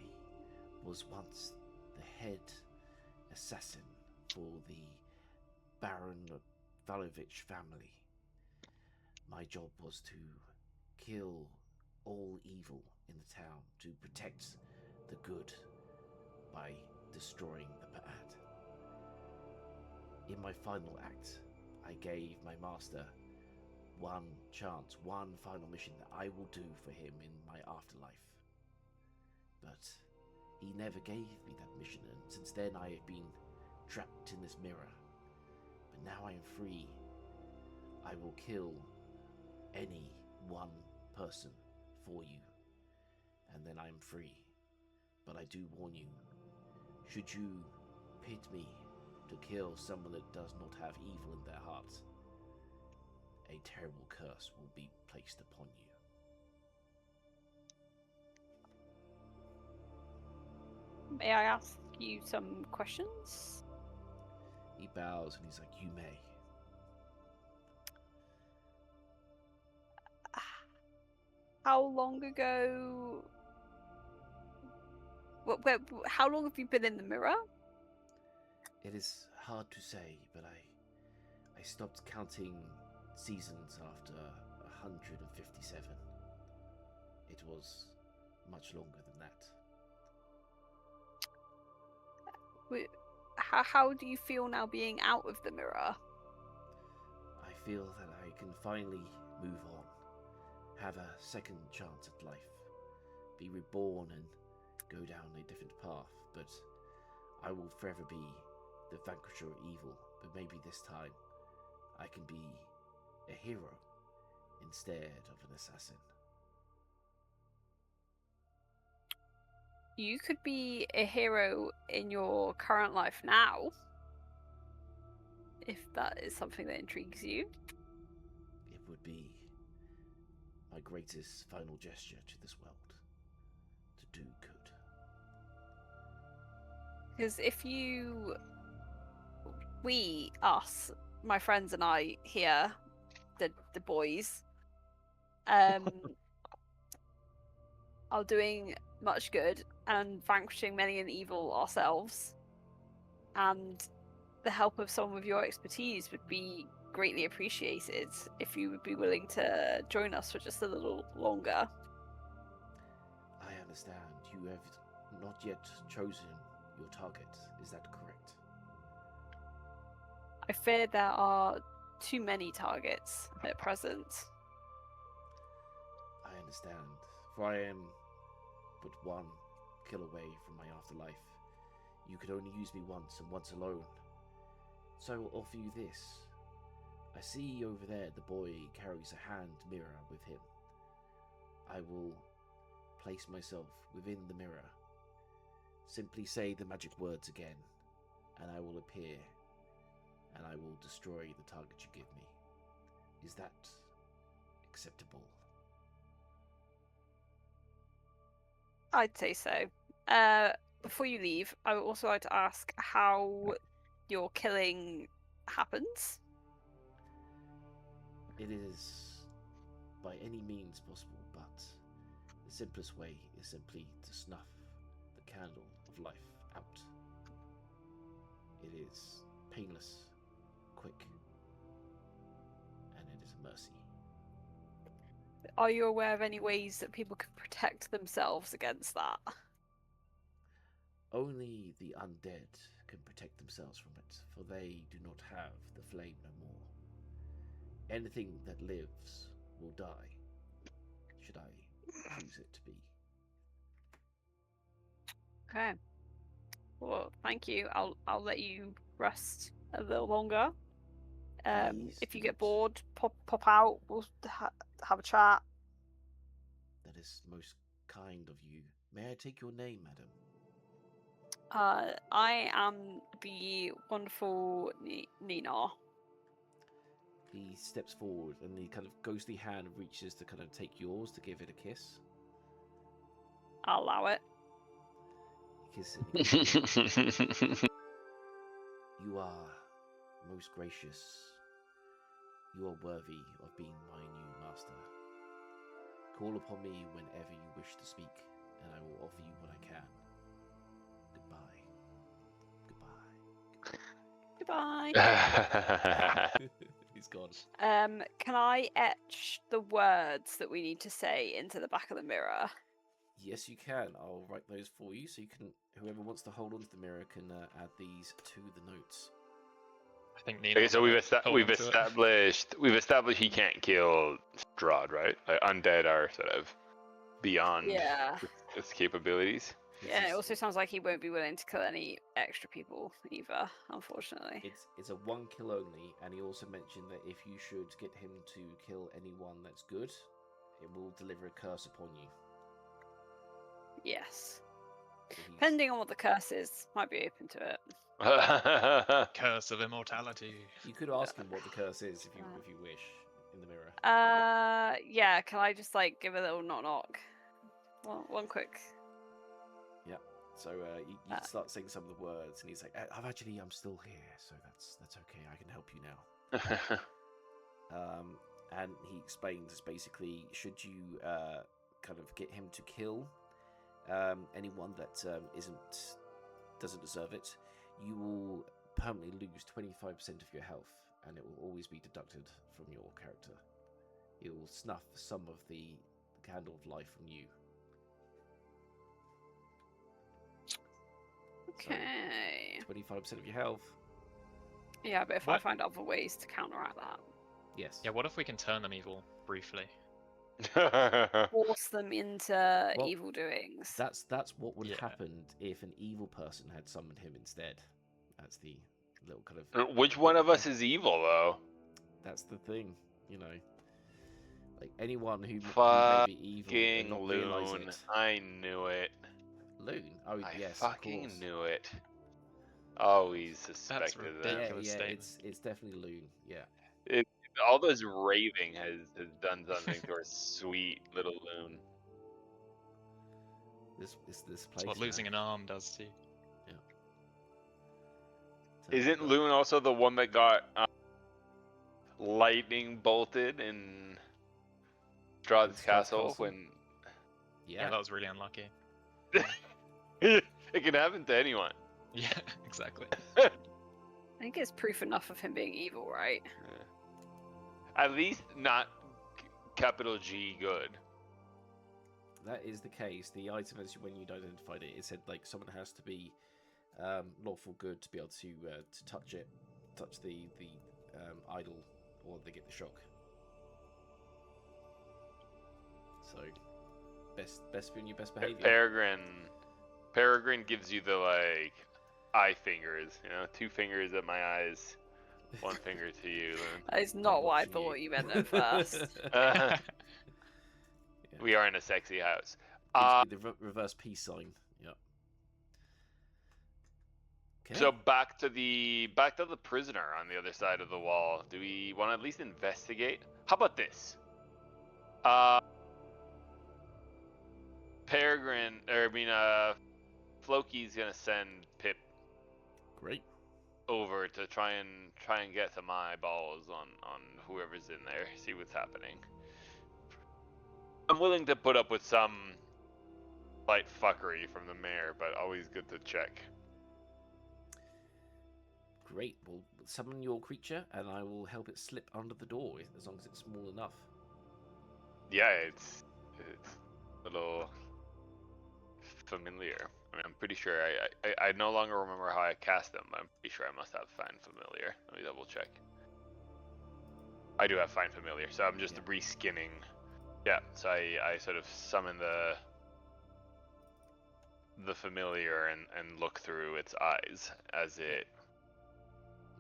Speaker 1: was once the head assassin for the Baron Zarovich family. My job was to kill all evil in the town, to protect the good by destroying the bad. In my final act, I gave my master one chance, one final mission that I will do for him in my afterlife. But he never gave me that mission, and since then I have been trapped in this mirror. But now I am free. I will kill any one person for you, and then I am free. But I do warn you, should you pit me to kill someone that does not have evil in their heart, a terrible curse will be placed upon you."
Speaker 2: May I ask you some questions?
Speaker 1: He bows and he's like, "You may."
Speaker 2: How long ago? How long have you been in the mirror?
Speaker 1: It is hard to say, but I stopped counting seasons after 157. It was much longer than that.
Speaker 2: How do you feel now being out of the mirror?
Speaker 1: I feel that I can finally move on, have a second chance at life, be reborn and go down a different path, but I will forever be the vanquisher of evil. But maybe this time I can be a hero instead of an assassin.
Speaker 2: You could be a hero in your current life now, if that is something that intrigues you.
Speaker 1: It would be my greatest final gesture to this world, to do good.
Speaker 2: Because if us, my friends and I here, the boys, are doing much good and vanquishing many an evil ourselves, and the help of someone with your expertise would be greatly appreciated if you would be willing to join us for just a little longer.
Speaker 1: I understand. You have not yet chosen your target. Is that correct?
Speaker 2: I fear there are too many targets at present.
Speaker 1: I understand. For I am but one kill away from my afterlife. You could only use me once, and once alone. So I will offer you this. I see over there the boy carries a hand mirror with him. I will place myself within the mirror. Simply say the magic words again, and I will appear, and I will destroy the target you give me. Is that acceptable?
Speaker 2: I'd say so. Before you leave, I would also like to ask how your killing happens.
Speaker 1: It is by any means possible, but the simplest way is simply to snuff the candle of life out. It is painless, quick, and it is a mercy.
Speaker 2: Are you aware of any ways that people can protect themselves against that?
Speaker 1: Only the undead can protect themselves from it, for they do not have the flame no more. Anything that lives will die, should I choose it to be.
Speaker 2: Okay. Well, thank you. I'll let you rest a little longer.
Speaker 1: Please
Speaker 2: If you
Speaker 1: do
Speaker 2: get
Speaker 1: not.
Speaker 2: bored, pop out. We'll have a chat.
Speaker 1: That is most kind of you. May I take your name, madam?
Speaker 2: I am the wonderful Nina.
Speaker 1: He steps forward and the kind of ghostly hand reaches to kind of take yours to give it a kiss.
Speaker 2: I'll allow it.
Speaker 1: You kiss it. And he goes, you are most gracious. You are worthy of being my new master. Call upon me whenever you wish to speak, and I will offer you what I can. Goodbye.
Speaker 2: Goodbye.
Speaker 1: He's gone.
Speaker 2: Can I etch the words that we need to say into the back of the mirror?
Speaker 1: Yes, you can. I'll write those for you, so you can. Whoever wants to hold on to the mirror can add these to the notes.
Speaker 4: I think Nina.
Speaker 3: Okay, so
Speaker 4: will
Speaker 3: we've
Speaker 4: hold on to it.
Speaker 3: established he can't kill Strahd, right? Like, undead are sort of beyond
Speaker 2: Yeah.
Speaker 3: his capabilities.
Speaker 2: Yeah, it also sounds like he won't be willing to kill any extra people either, unfortunately.
Speaker 1: It's a 1 kill only, and he also mentioned that if you should get him to kill anyone that's good, it will deliver a curse upon you.
Speaker 2: Yes.
Speaker 1: So he's-
Speaker 2: Depending on what the curse is, might be open to it.
Speaker 4: Curse of immortality.
Speaker 1: You could ask him what the curse is if you wish in the mirror.
Speaker 2: Yeah, can I just like give a little knock? One quick.
Speaker 1: Yeah. So you start saying some of the words, and he's like, I'm still here, so that's okay. I can help you now." And he explains it's basically, should you kind of get him to kill anyone that doesn't deserve it, you will permanently lose 25% of your health, and it will always be deducted from your character. It will snuff some of the candle of life from you.
Speaker 2: Okay.
Speaker 1: 25% of your health.
Speaker 2: Yeah, but if I
Speaker 4: What?
Speaker 2: find other ways to counteract that,
Speaker 1: Yes.
Speaker 4: Yeah, what if we can turn them evil briefly?
Speaker 2: force them into
Speaker 1: Well,
Speaker 2: evil doings.
Speaker 1: That's what would
Speaker 4: Yeah.
Speaker 1: happen if an evil person had summoned him instead. That's the little kind of.
Speaker 3: Which one of us is evil, though?
Speaker 1: That's the thing, you know. Like anyone who may be evil and
Speaker 3: Fucking
Speaker 1: not realize
Speaker 3: Loon.
Speaker 1: it.
Speaker 3: I knew it.
Speaker 1: Loon. Oh
Speaker 3: I
Speaker 1: yes,
Speaker 3: fucking
Speaker 1: of course.
Speaker 3: knew it. Always suspected that.
Speaker 4: ridiculous.
Speaker 1: Yeah,
Speaker 4: statement.
Speaker 1: it's definitely Loon. Yeah.
Speaker 3: All this raving has done something to our sweet little Loon.
Speaker 1: This place.
Speaker 4: That's what losing an arm does to you.
Speaker 3: Isn't Loon also the one that got lightning bolted in Strahd's castle when?
Speaker 4: Yeah, that was really unlucky.
Speaker 3: It can happen to anyone.
Speaker 4: Yeah, exactly.
Speaker 2: I think it's proof enough of him being evil, right?
Speaker 3: At least not capital G good.
Speaker 1: That is the case. The item, as when you'd identified it, it said like someone has to be lawful good to be able to touch the idol, or they get the shock. So best be on your best behavior.
Speaker 3: Peregrine gives you the like eye fingers, 2 fingers at my eyes, 1 finger to you.
Speaker 2: That is not what I thought you meant at first.
Speaker 1: Yeah.
Speaker 3: We are in a sexy house.
Speaker 1: Gives you the reverse peace sign. Yeah. Okay.
Speaker 3: So back to the prisoner on the other side of the wall. Do we want to at least investigate? How about this? Floki's gonna send Pip
Speaker 1: Great.
Speaker 3: over to try and get some eyeballs on whoever's in there, see what's happening. I'm willing to put up with some light fuckery from the mayor, but always good to check.
Speaker 1: Great. Well, summon your creature, and I will help it slip under the door as long as it's small enough.
Speaker 3: Yeah, it's a little familiar. I mean, I'm pretty sure I no longer remember how I cast them, but I'm pretty sure I must have Find Familiar. Let me double check. I do have Find Familiar, so I'm just reskinning. Yeah, so I sort of summon the familiar and look through its eyes as it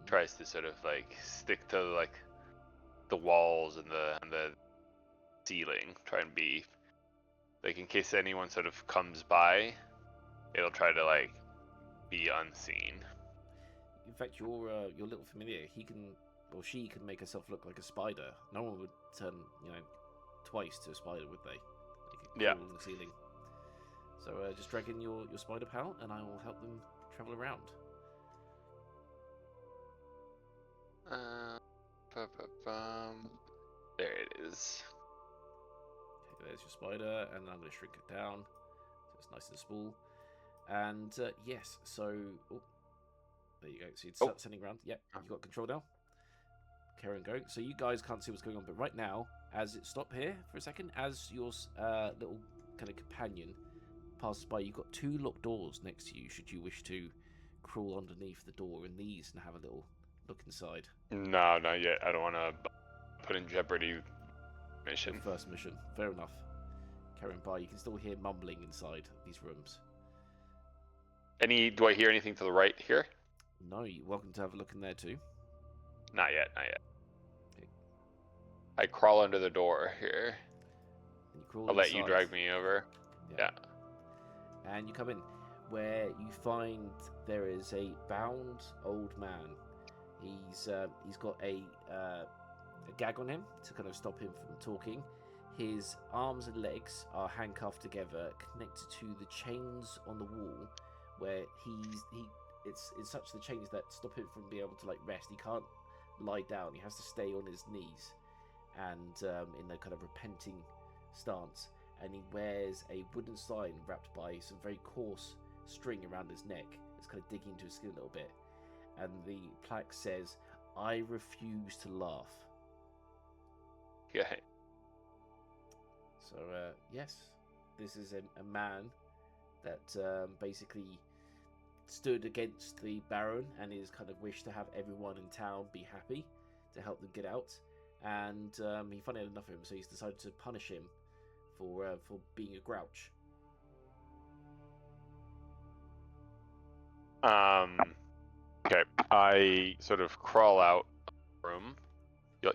Speaker 3: tries to sort of like stick to like the walls and the ceiling, try and be like, in case anyone sort of comes by, it'll try to like be unseen.
Speaker 1: In fact, your little familiar, he can or she can make herself look like a spider. No one would turn twice to a spider, would they? They could crawl on the ceiling. So just drag in your spider pal, and I will help them travel around.
Speaker 3: There it is.
Speaker 1: Okay, there's your spider, and I'm going to shrink it down so it's nice and small. And yes, so there you go. So you'd start sending around. Yep, you've got control now. Carry on going. So you guys can't see what's going on, but right now, as it stop here for a second, as your little kind of companion passes by, you've got 2 locked doors next to you. Should you wish to crawl underneath the door in these and have a little look inside?
Speaker 3: No, not yet. I don't want to put in jeopardy mission.
Speaker 1: Your first mission. Fair enough. Carrying by, you can still hear mumbling inside these rooms.
Speaker 3: Do I hear anything to the right here?
Speaker 1: No, you're welcome to have a look in there too.
Speaker 3: Not yet, not yet.
Speaker 1: Okay.
Speaker 3: I crawl under the door here.
Speaker 1: And you crawl
Speaker 3: I'll let
Speaker 1: inside.
Speaker 3: you drag me over. Yeah.
Speaker 1: And you come in, where you find there is a bound old man. He's got a gag on him to kind of stop him from talking. His arms and legs are handcuffed together, connected to the chains on the wall, where it's such the chains that stop him from being able to like rest. He can't lie down. He has to stay on his knees, and in a kind of repenting stance. And he wears a wooden sign wrapped by some very coarse string around his neck. It's kind of digging into his skin a little bit. And the plaque says, "I refuse to laugh."
Speaker 3: Yeah.
Speaker 1: So, yes, this is a man that basically stood against the Baron and his kind of wish to have everyone in town be happy, to help them get out. And he finally had enough of him, so he's decided to punish him for being a grouch.
Speaker 3: Okay. I sort of crawl out of the room.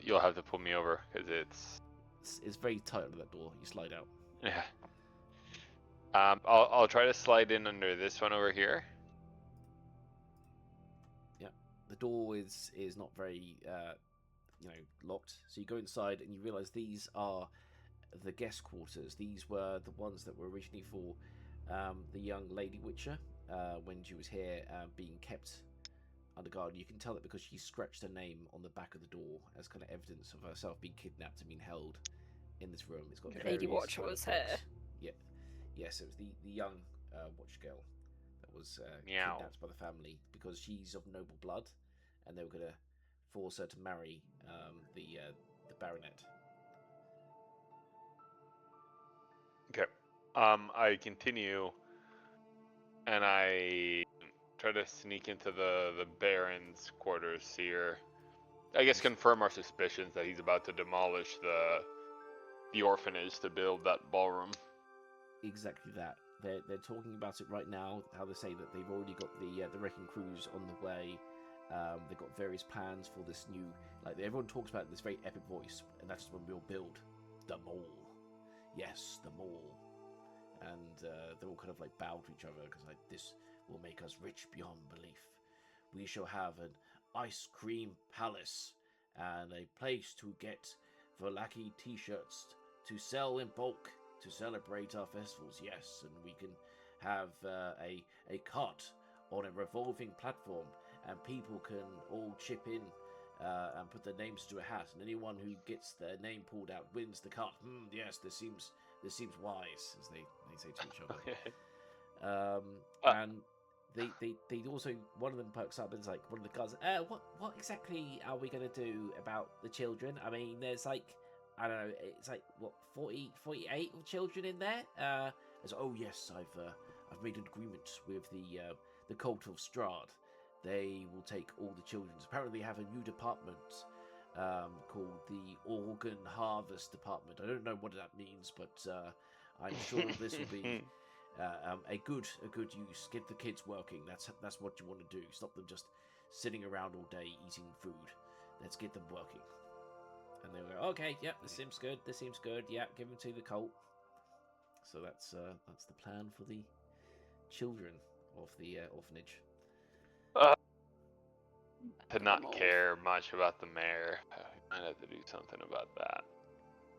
Speaker 3: You'll have to pull me over because
Speaker 1: It's very tight under that door. You slide out.
Speaker 3: yeah. I'll try to slide in under this one over here.
Speaker 1: Yeah, the door is not very locked. So you go inside and you realise these are the guest quarters. These were the ones that were originally for the young Lady Witcher when she was here being kept under guard. You can tell it because she scratched her name on the back of the door as kind of evidence of herself being kidnapped and being held in this room. It's got
Speaker 2: Lady Watcher was here.
Speaker 1: Yeah, yes, it was the young watch girl that was kidnapped by the family because she's of noble blood, and they were going to force her to marry the baronet.
Speaker 3: Okay. I continue, and I try to sneak into the Baron's quarters here. I guess confirm our suspicions that he's about to demolish the orphanage to build that ballroom.
Speaker 1: Exactly that. They're talking about it right now. How they say that they've already got the wrecking crews on the way. They've got various plans for this new. Everyone talks about it in this very epic voice, and that's when we'll build the mall. Yes, the mall. And they're all kind of bow to each other because this will make us rich beyond belief. We shall have an ice cream palace and a place to get Verlaki t-shirts to sell in bulk to celebrate our festivals. Yes, and we can have a cart on a revolving platform, and people can all chip in and put their names to a hat, and anyone who gets their name pulled out wins the cart. Yes, this seems wise, as they say to each other. And they also, one of them perks up and is like, one of the guys, what exactly are we going to do about the children? I mean, there's I don't know, it's 48 children in there. Oh yes, I've made an agreement with the cult of Strahd. They will take all the children. Apparently they have a new department called the Organ Harvest Department. I don't know what that means, but I'm sure this will be a good use. Get the kids working. That's what you want to do. Stop them just sitting around all day eating food. Let's get them working. And they'll go, okay, yep, this seems good. Yeah, give them to the cult. So that's the plan for the children of the orphanage.
Speaker 3: To not care much about the mayor, I might have to do something about that.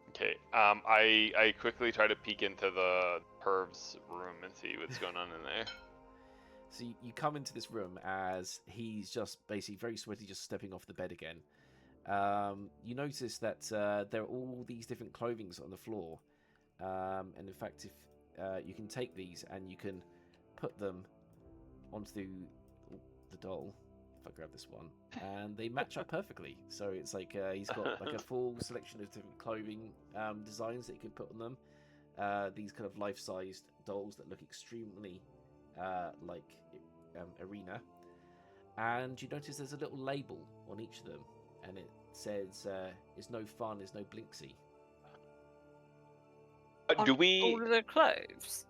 Speaker 3: Okay, I quickly try to peek into the perv's room and see what's going on in there.
Speaker 1: So you come into this room as he's just basically very sweaty, just stepping off the bed again. You notice that there are all these different clothings on the floor. And in fact, if you can take these and you can put them onto the doll, if I grab this one, and they match up perfectly. So it's like he's got like a full selection of different clothing designs that you can put on them. These kind of life-sized dolls that look extremely like Arena. And you notice there's a little label on each of them, and it says, "It's no fun, it's no blinksy."
Speaker 3: Do we
Speaker 2: all of the clothes?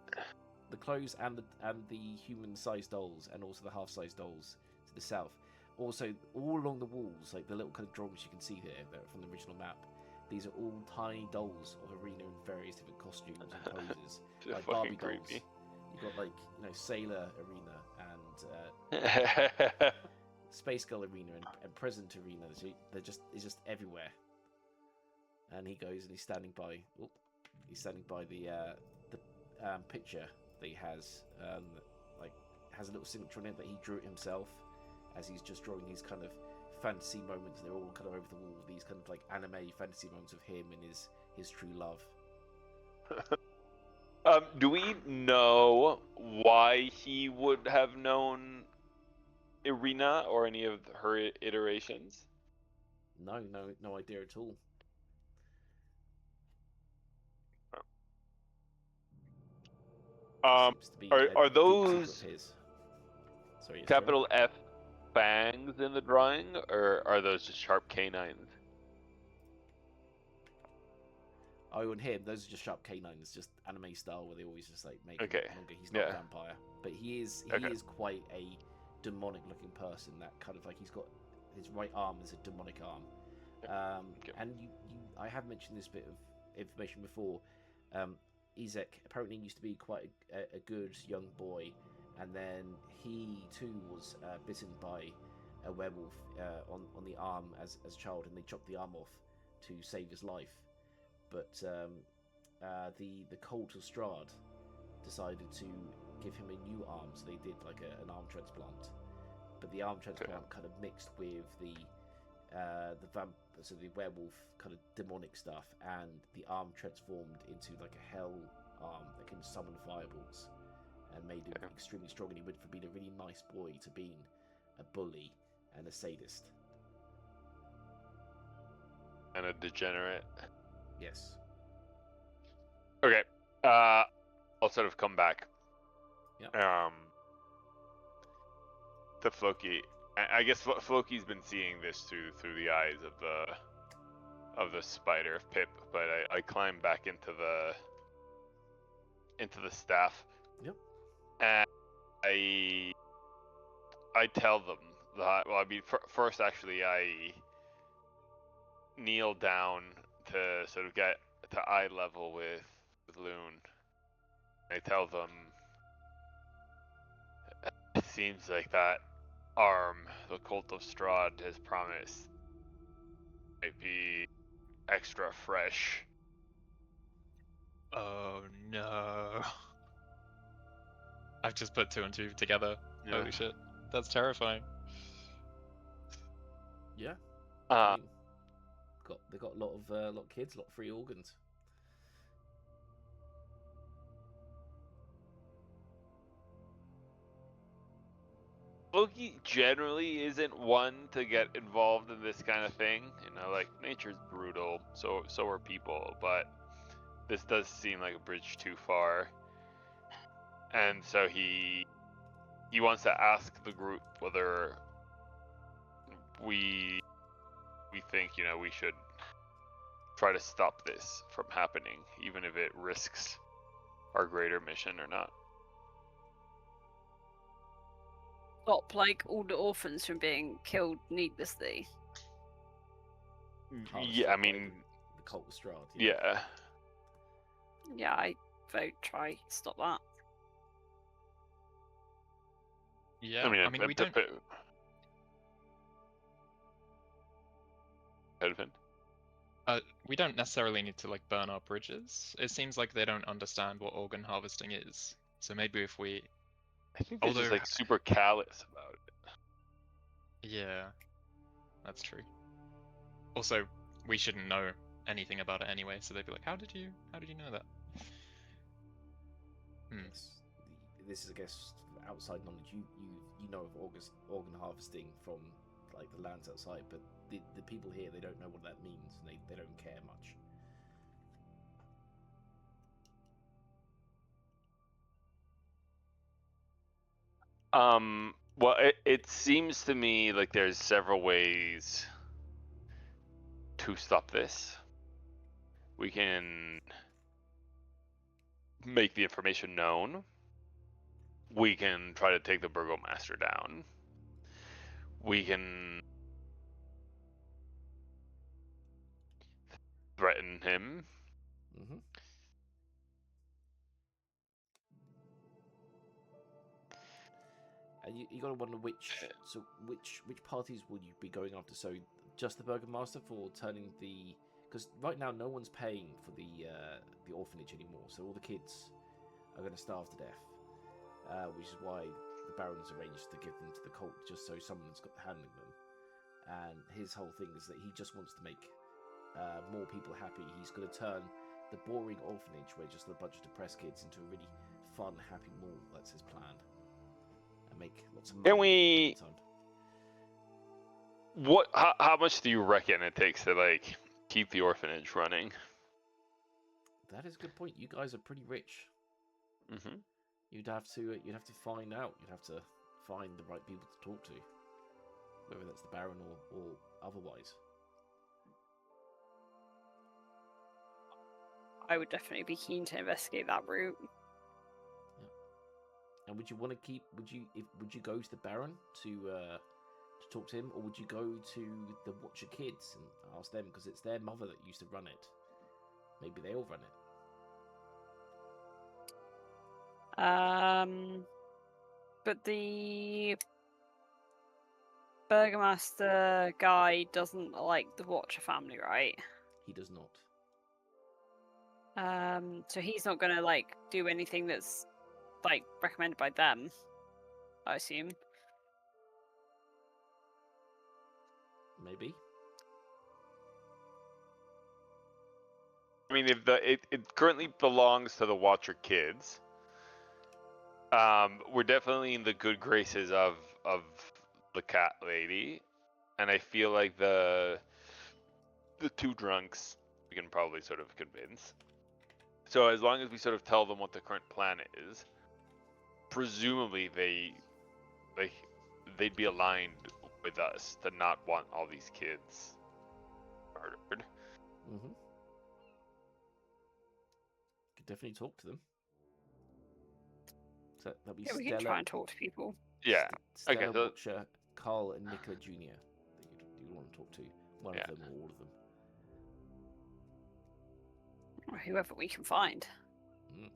Speaker 1: The clothes and the human-sized dolls, and also the half-sized dolls to the south. Also, all along the walls, like the little kind of drawings you can see here, that are from the original map. These are all tiny dolls of Arena in various different costumes and poses, like Barbie dolls.
Speaker 3: creepy.
Speaker 1: You've got like Sailor Arena and Space Girl Arena and Present Arena. It's just everywhere. And he goes and he's standing by. He's standing by the picture that he has, has a little signature on it that he drew it himself, as he's just drawing these kind of fantasy moments. They're all kind of over the wall. These kind of like anime fantasy moments of him and his true love.
Speaker 3: Do we know why he would have known Irina or any of her iterations?
Speaker 1: No idea at all.
Speaker 3: Are those
Speaker 1: Sorry,
Speaker 3: capital F fangs in the drawing, or are those just sharp canines?
Speaker 1: Oh, and him, those are just sharp canines, just anime style, where they always just like make him longer. He's not a vampire, but he is quite a demonic looking person. That kind of like he's got his right arm is a demonic arm. And I have mentioned this bit of information before. Izek apparently used to be quite a good young boy, and then he too was bitten by a werewolf on the arm as a child, and they chopped the arm off to save his life. But the cult of Strahd decided to give him a new arm, so they did like an arm transplant. But the arm transplant kind of mixed with the werewolf kind of demonic stuff, and the arm transformed into like a hell arm that can summon fireballs, and made him extremely strong. And he went from being a really nice boy to being a bully and a sadist.
Speaker 3: And a degenerate.
Speaker 1: Yes.
Speaker 3: Okay. I'll sort of come back.
Speaker 1: Yeah.
Speaker 3: To Floki. I guess Floki's been seeing this through the eyes of the spider of Pip, but I climb back into the staff.
Speaker 1: Yep.
Speaker 3: And I tell them that. Well, I mean, first actually, I kneel down to sort of get to eye level with Loon. I tell them it seems like that arm the cult of Strahd has promised might be extra fresh.
Speaker 4: Oh no. I've just put two and two together.
Speaker 3: Yeah.
Speaker 4: Holy shit. That's terrifying.
Speaker 1: Yeah. They got a lot of kids, a lot of free organs.
Speaker 3: Loki generally isn't one to get involved in this kind of thing. You know, like nature's brutal, so are people, but this does seem like a bridge too far. And so he wants to ask the group whether we think, you know, we should try to stop this from happening, even if it risks our greater mission or not.
Speaker 2: stop like all the orphans from being killed needlessly.
Speaker 3: Yeah, I mean,
Speaker 1: the cult of Strahd.
Speaker 3: yeah.
Speaker 2: Yeah, I vote try stop that.
Speaker 4: Yeah, I mean we don't. We don't necessarily need to like burn our bridges. It seems like they don't understand what organ harvesting is. So maybe if we,
Speaker 3: I think they're just like super callous about it.
Speaker 4: yeah, that's true. Also, we shouldn't know anything about it anyway, so they'd be like, "How did you know that?"
Speaker 1: Yes. This is, I guess, outside knowledge. You know of organ harvesting from like the lands outside, but the people here, they don't know what that means, and they don't care much.
Speaker 3: Well, it seems to me like there's several ways to stop this. We can make the information known. We can try to take the burgomaster down. We can threaten him.
Speaker 1: Mm-hmm. And you got to wonder which parties will you be going after? So just the burgomaster for turning the, because right now no one's paying for the orphanage anymore, so all the kids are going to starve to death, which is why the Baron has arranged to give them to the cult just so someone's got handling them. And his whole thing is that he just wants to make more people happy. He's going to turn the boring orphanage where just a bunch of depressed kids into a really fun, happy mall. That's his plan. And make lots of money.
Speaker 3: Can we? What? How much do you reckon it takes to like keep the orphanage running?
Speaker 1: That is a good point. You guys are pretty rich.
Speaker 3: Mm-hmm.
Speaker 1: You'd have to find out. You'd have to find the right people to talk to, whether that's the Baron or otherwise.
Speaker 2: I would definitely be keen to investigate that route.
Speaker 1: Yeah. And would you want to keep? Would you go to the Baron to talk to him, or would you go to the Watcher kids and ask them, because it's their mother that used to run it? Maybe they all run it.
Speaker 2: But the burgomaster guy doesn't like the Watcher family, right?
Speaker 1: He does not.
Speaker 2: So he's not gonna like do anything that's like recommended by them, I assume.
Speaker 1: Maybe.
Speaker 3: I mean, if it currently belongs to the Watcher kids, we're definitely in the good graces of the cat lady, and I feel like the two drunks we can probably sort of convince. So as long as we sort of tell them what the current plan is, presumably they'd be aligned with us to not want all these kids murdered.
Speaker 1: Mm-hmm. Could definitely talk to them. So that'd be
Speaker 2: Yeah, we
Speaker 1: Stella,
Speaker 2: can try and talk to people.
Speaker 3: Yeah.
Speaker 1: Stella,
Speaker 3: Okay. So,
Speaker 1: Watcher, Carl, and Nicola Jr. that you want to talk to. One
Speaker 3: Yeah.
Speaker 1: of them or all of them.
Speaker 2: Or whoever we can find.
Speaker 1: Mm.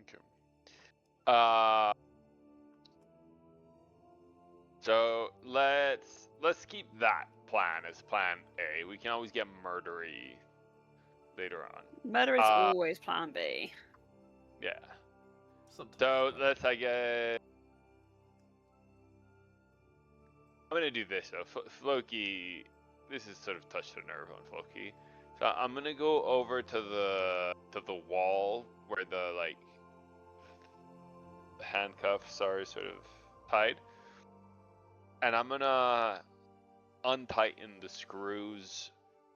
Speaker 3: okay. So let's keep that plan as plan A. We can always get murdery later on.
Speaker 2: Murder is always plan B.
Speaker 3: Yeah.
Speaker 1: Sometimes.
Speaker 3: So let's, I guess, I'm gonna do this though. Floki, this has sort of touched a nerve on Floki. So I'm gonna go over to the wall where the like handcuffs are sort of tied, and I'm gonna untighten the screws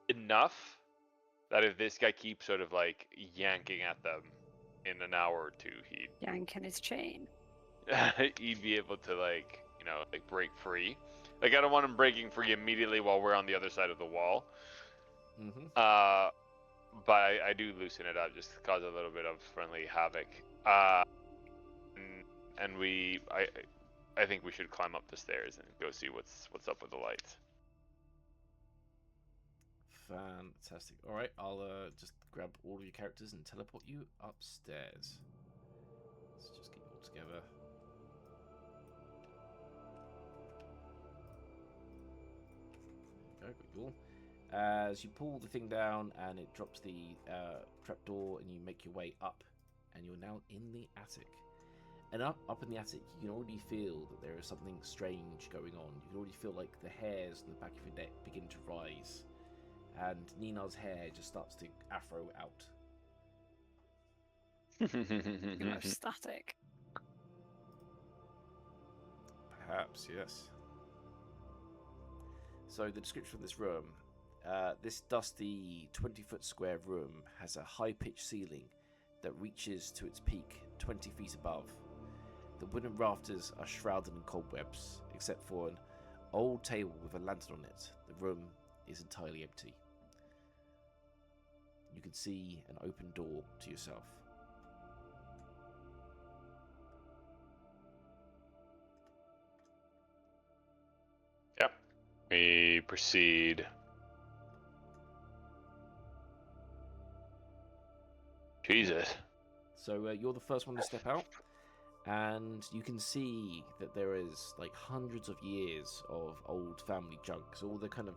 Speaker 3: enough that if this guy keeps sort of like yanking at them in an hour or two,
Speaker 2: yanking his chain.
Speaker 3: he'd be able to like break free. Like I don't want him breaking free immediately while we're on the other side of the wall.
Speaker 1: Mm-hmm.
Speaker 3: but I do loosen it up just to cause a little bit of friendly havoc. And I think we should climb up the stairs and go see what's up with the lights.
Speaker 1: Fantastic. All right, I'll just grab all of your characters and teleport you upstairs. Let's just get you all together. There we go, got you all. As you pull the thing down and it drops the trapdoor and you make your way up, and you're now in the attic. And up in the attic, you can already feel that there is something strange going on. You can already feel like the hairs on the back of your neck begin to rise. And Nina's hair just starts to afro out.
Speaker 2: Static.
Speaker 1: Perhaps, yes. So the description of this room. This dusty 20-foot square room has a high-pitched ceiling that reaches to its peak 20 feet above. The wooden rafters are shrouded in cobwebs, except for an old table with a lantern on it. The room is entirely empty. You can see an open door to yourself.
Speaker 3: Yep. We proceed. Jesus.
Speaker 1: So you're the first one to step out, and you can see that there is like hundreds of years of old family junk. So all the kind of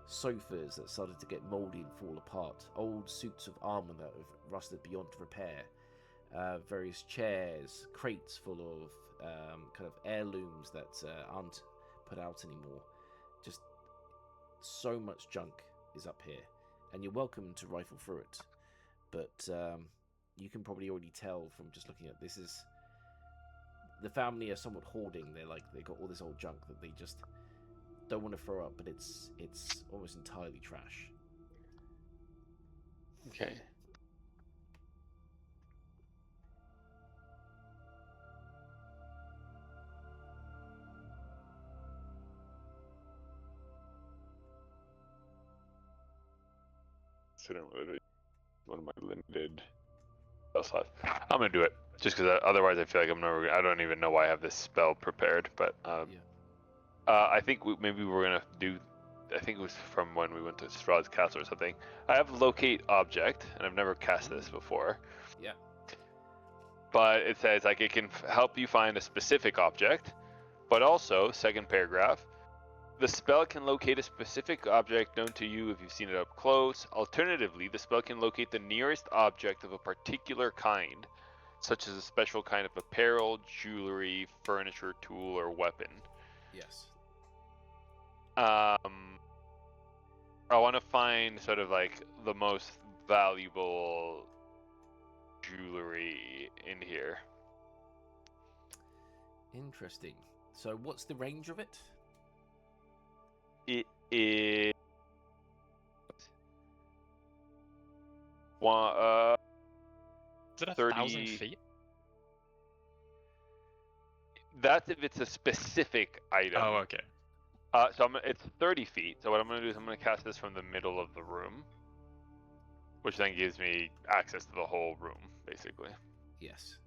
Speaker 1: sofas that started to get mouldy and fall apart, old suits of armor that have rusted beyond repair, various chairs, crates full of kind of heirlooms that aren't put out anymore. Just so much junk is up here, and you're welcome to rifle through it. But you can probably already tell from just looking at this is the family are somewhat hoarding. They got all this old junk that they just don't want to throw up, but it's almost entirely trash.
Speaker 3: Okay. Considering one of my limited spell slots, I'm gonna do it just because otherwise I feel like I don't even know why I have this spell prepared. But I think maybe we're gonna do. I think it was from when we went to Strahd's castle or something. I have locate object, and I've never cast this before.
Speaker 1: Yeah.
Speaker 3: But it says like it can help you find a specific object, but also second paragraph. The spell can locate a specific object known to you if you've seen it up close. Alternatively, the spell can locate the nearest object of a particular kind, such as a special kind of apparel, jewelry, furniture, tool, or weapon.
Speaker 1: Yes.
Speaker 3: I want to find sort of like the most valuable jewelry in here.
Speaker 1: Interesting. So what's the range of it?
Speaker 3: It is one,
Speaker 4: Is it
Speaker 3: 30
Speaker 4: 1,000 feet?
Speaker 3: That's if it's a specific item.
Speaker 4: Oh, okay.
Speaker 3: So it's 30 feet. So what I'm going to do is I'm going to cast this from the middle of the room, which then gives me access to the whole room, basically.
Speaker 1: Yes.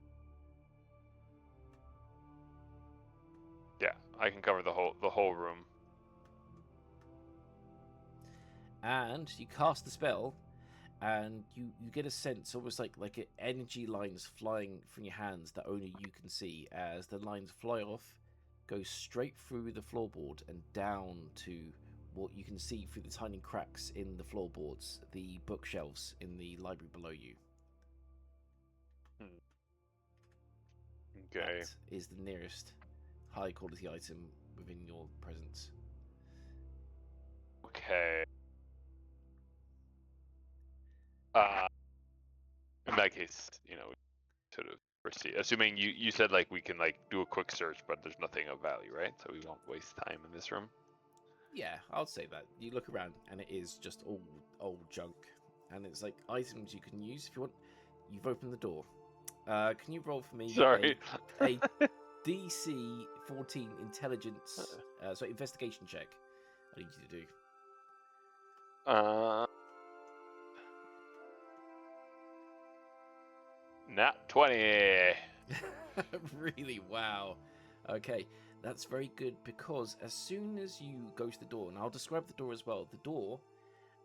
Speaker 3: Yeah, I can cover the whole room.
Speaker 1: And you cast the spell, and you get a sense, almost like energy lines flying from your hands that only you can see. As the lines fly off, go straight through the floorboard and down to what you can see through the tiny cracks in the floorboards, the bookshelves in the library below you.
Speaker 3: Okay.
Speaker 1: That is the nearest high quality item within your presence.
Speaker 3: Okay. In that case, we sort of proceed. Assuming you said like we can like do a quick search, but there's nothing of value, right? So we won't waste time in this room.
Speaker 1: Yeah, I'll say that. You look around and it is just all old junk, and it's like items you can use if you want. You've opened the door. Can you roll for me?
Speaker 3: Sorry.
Speaker 1: A DC 14 intelligence, investigation check. I need you to do.
Speaker 3: Nat 20.
Speaker 1: Really? Wow. Okay, that's very good because as soon as you go to the door, and I'll describe the door as well, the door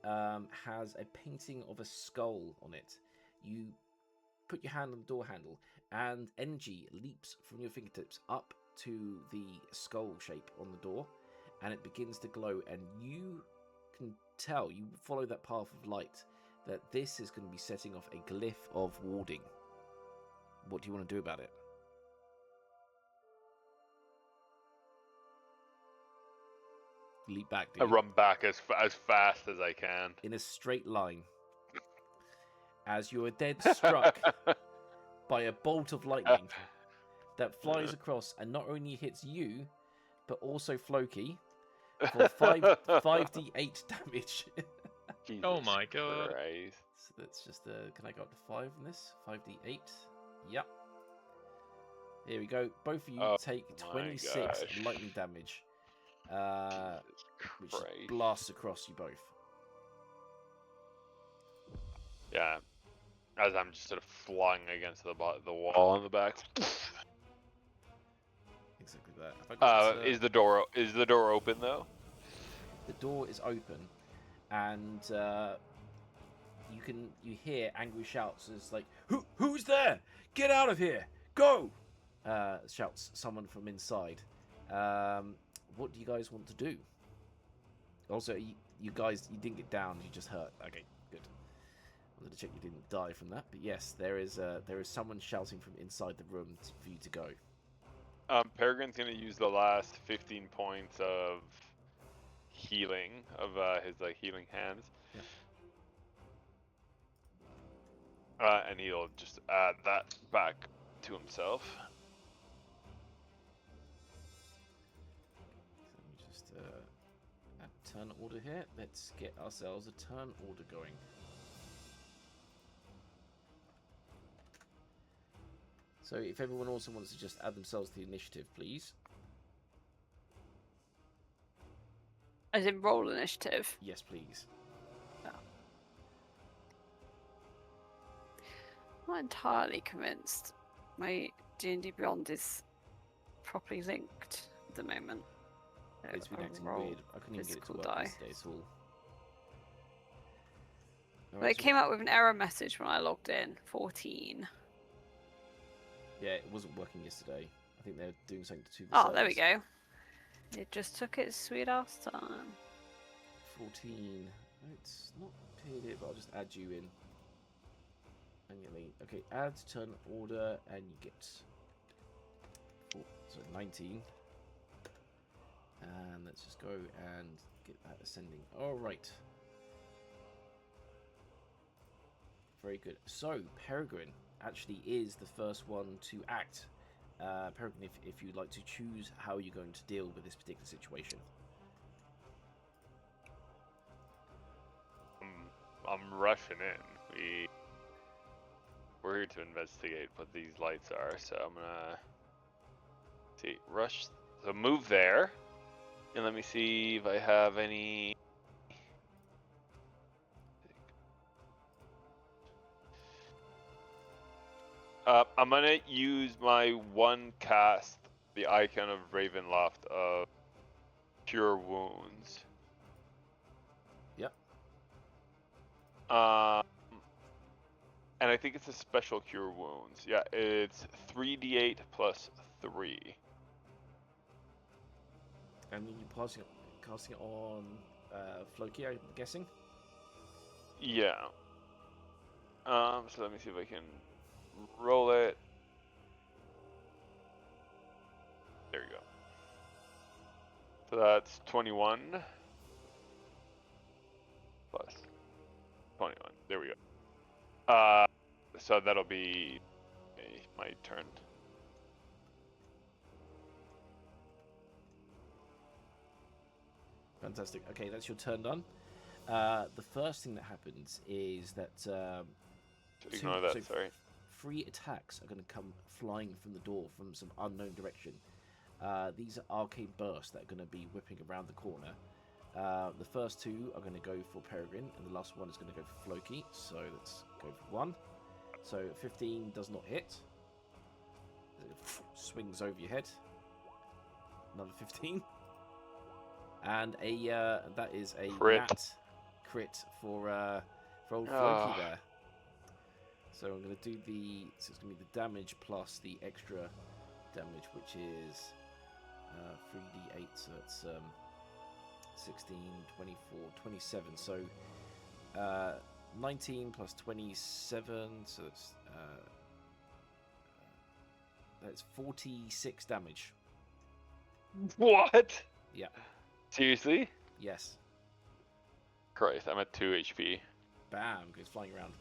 Speaker 1: has a painting of a skull on it. You put your hand on the door handle, and energy leaps from your fingertips up to the skull shape on the door, and it begins to glow, and you can tell, you follow that path of light, that this is going to be setting off a glyph of warding. What do you want to do about it? Leap back,
Speaker 3: I run back as fast as I can.
Speaker 1: in a straight line. As you are dead struck by a bolt of lightning that flies across and not only hits you, but also Floki for 5d8 damage.
Speaker 3: Jesus
Speaker 4: Oh my god.
Speaker 3: Christ.
Speaker 1: So that's just, can I go up to 5 on this? 5d8. Yep. Here we go. Both of you take 26
Speaker 3: gosh.
Speaker 1: lightning damage, which
Speaker 3: Christ.
Speaker 1: blasts across you both.
Speaker 3: Yeah. As I'm just sort of flung against the wall on the back.
Speaker 1: Exactly that. Have I got this,
Speaker 3: Is the door open though?
Speaker 1: The door is open, and you hear angry shouts. It's like, who's there? Get out of here! Go! Shouts someone from inside. What do you guys want to do? Also, you guys, you didn't get down. You just hurt. Okay, good. I wanted to check you didn't die from that. But yes, there is someone shouting from inside the room for you to go.
Speaker 3: Peregrine's gonna use the last 15 points of healing of his healing hands.
Speaker 1: Yeah.
Speaker 3: And he'll just add that back to himself.
Speaker 1: So let me just add turn order here. Let's get ourselves a turn order going. So if everyone also wants to just add themselves to the initiative, please.
Speaker 2: As in roll initiative.
Speaker 1: Yes, please.
Speaker 2: I'm not entirely convinced my D&D Beyond is properly linked at the moment.
Speaker 1: It's been
Speaker 2: I
Speaker 1: acting
Speaker 2: roll
Speaker 1: weird. I couldn't even get it to
Speaker 2: physical
Speaker 1: work
Speaker 2: die.
Speaker 1: yesterday at all.
Speaker 2: But it came up with an error message when I logged in. 14.
Speaker 1: Yeah, it wasn't working yesterday. I think they're doing something to the
Speaker 2: Oh, there we
Speaker 1: servers.
Speaker 2: go. It just took its sweet ass time.
Speaker 1: 14. It's not paid it, but I'll just add you in. Manually. Okay, add turn order, and you get 19. And let's just go and get that ascending. Alright. Very good. So, Peregrine actually is the first one to act. Peregrine, if you'd like to choose how you're going to deal with this particular situation.
Speaker 3: I'm rushing in. We're here to investigate what these lights are, so I'm gonna rush. So move there, and let me see if I have any. I'm gonna use my one cast, the icon of Ravenloft of Cure Wounds.
Speaker 1: Yep.
Speaker 3: And I think it's a special Cure Wounds. Yeah, it's 3d8 plus 3.
Speaker 1: And you're casting it on Floki, I'm guessing?
Speaker 3: Yeah. So let me see if I can roll it. There you go. So that's 21 plus 21. There we go. So that'll be my turn.
Speaker 1: Fantastic. Okay, that's your turn done. The first thing that happens is that
Speaker 3: Ignore that, sorry.
Speaker 1: 3 attacks are going to come flying from the door from some unknown direction. These are arcane bursts that are going to be whipping around the corner. The first 2 are going to go for Peregrine, and the last one is going to go for Floki. So let's go for 1. So 15 does not hit. It swings over your head. Another 15. And that is a nat crit for old Floki there. So I'm going to do so it's going to be the damage plus the extra damage, which is 3d8, so it's 16, 24, 27. So 19 plus 27, so that's 46 damage.
Speaker 3: What?
Speaker 1: Yeah.
Speaker 3: Seriously?
Speaker 1: Yes.
Speaker 3: Christ, I'm at 2 HP.
Speaker 1: Bam, goes flying around.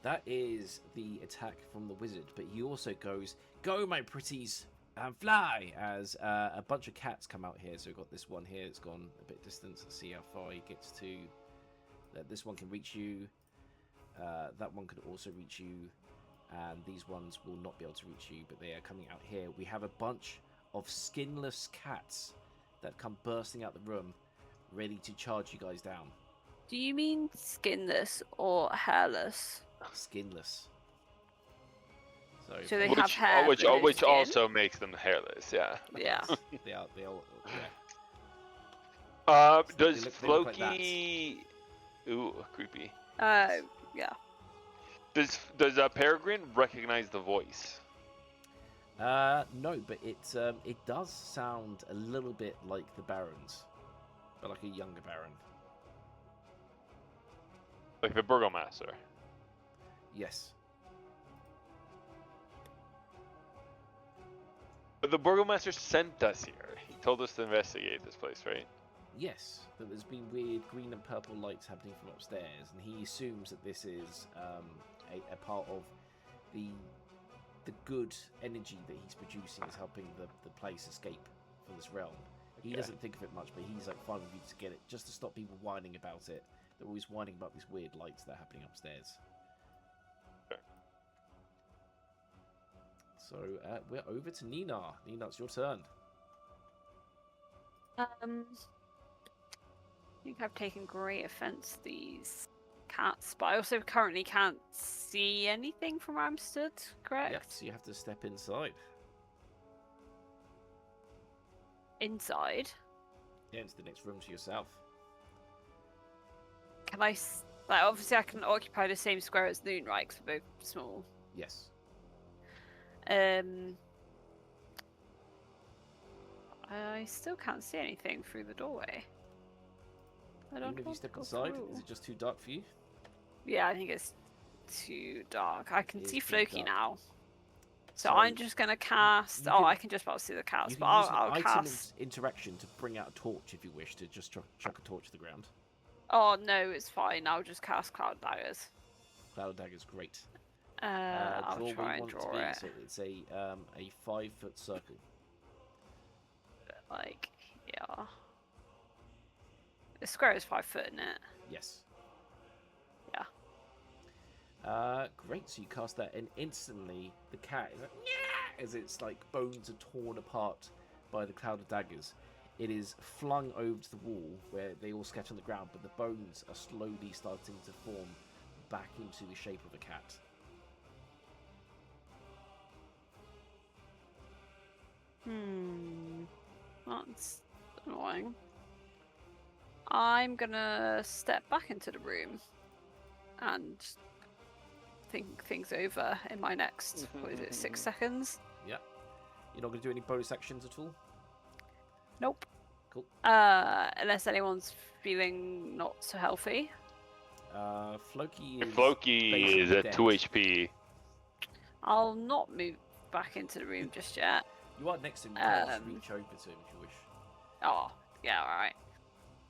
Speaker 1: That is the attack from the wizard, but he also goes, "Go, my pretties, and fly!" As a bunch of cats come out here. So we've got this one here. It's gone a bit distance. Let's see how far he gets to. This one can reach you. That one could also reach you. And these ones will not be able to reach you, but they are coming out here. We have a bunch of skinless cats that come bursting out the room, ready to charge you guys down.
Speaker 2: Do you mean skinless or hairless?
Speaker 1: Skinless.
Speaker 2: So they have hair,
Speaker 3: which
Speaker 2: but no
Speaker 3: which
Speaker 2: skin?
Speaker 3: also makes them hairless. Yeah.
Speaker 2: Yeah.
Speaker 1: They all,
Speaker 3: Does
Speaker 1: they look like
Speaker 3: Floki? Ooh, creepy.
Speaker 2: Yeah.
Speaker 3: Does Peregrine recognize the voice?
Speaker 1: No, but it does sound a little bit like the Baron's, but like a younger Baron.
Speaker 3: Like the Burgomaster?
Speaker 1: Yes.
Speaker 3: But the Burgomaster sent us here. He told us to investigate this place, right?
Speaker 1: Yes, but there's been weird green and purple lights happening from upstairs, and he assumes that this is a part of the good energy that he's producing is helping the place escape from this realm. He
Speaker 3: Okay.
Speaker 1: doesn't think of it much, but he's like fine with you to get it, just to stop people whining about it. They're always whining about these weird lights that are happening upstairs.
Speaker 3: Okay.
Speaker 1: So we're over to Nina. Nina, it's your turn.
Speaker 2: I think I've taken great offense to these cats, but I also currently can't see anything from where I'm stood, correct?
Speaker 1: Yes, you have to step inside.
Speaker 2: Inside?
Speaker 1: Yeah, into the next room to yourself.
Speaker 2: Can I, like, obviously I can occupy the same square as Noon, right, 'cause we're both small.
Speaker 1: Yes.
Speaker 2: I still can't see anything through the doorway. I don't
Speaker 1: Even if you
Speaker 2: want
Speaker 1: step
Speaker 2: to go
Speaker 1: inside,
Speaker 2: through.
Speaker 1: is it just too dark for you?
Speaker 2: Yeah, I think it's too dark. I can
Speaker 1: It
Speaker 2: see
Speaker 1: is too
Speaker 2: Floki
Speaker 1: dark.
Speaker 2: now. So
Speaker 1: So
Speaker 2: I'm just gonna cast.
Speaker 1: you
Speaker 2: Oh,
Speaker 1: can-
Speaker 2: I can just about see the cats,
Speaker 1: You
Speaker 2: but
Speaker 1: can use
Speaker 2: I'll
Speaker 1: an item
Speaker 2: cast.
Speaker 1: interaction to bring out a torch if you wish to just chuck a torch to the ground.
Speaker 2: Oh no, it's fine. I'll just cast Cloud Daggers.
Speaker 1: Cloud dagger's great.
Speaker 2: I'll
Speaker 1: Draw where
Speaker 2: try
Speaker 1: you
Speaker 2: and
Speaker 1: want it to
Speaker 2: draw
Speaker 1: be.
Speaker 2: it.
Speaker 1: So it's a 5-foot circle.
Speaker 2: Like, yeah. The square is 5 foot, isn't it?
Speaker 1: Yes.
Speaker 2: Yeah.
Speaker 1: Great. So you cast that, and instantly the cat is like, "Nyah!" as its like bones are torn apart by the cloud of daggers. It is flung over to the wall where they all scatter on the ground, but the bones are slowly starting to form back into the shape of a cat.
Speaker 2: That's annoying. I'm gonna step back into the room and think things over in my next, what is it, 6 seconds?
Speaker 1: Yeah. You're not going to do any bonus actions at all?
Speaker 2: Nope.
Speaker 1: Cool.
Speaker 2: Unless anyone's feeling not so healthy.
Speaker 1: Floki is
Speaker 3: Floki is
Speaker 1: basically
Speaker 3: at
Speaker 1: dead.
Speaker 3: 2 HP.
Speaker 2: I'll not move back into the room just yet.
Speaker 1: You are next to him. You can just reach over to him if you wish.
Speaker 2: Oh, yeah, alright.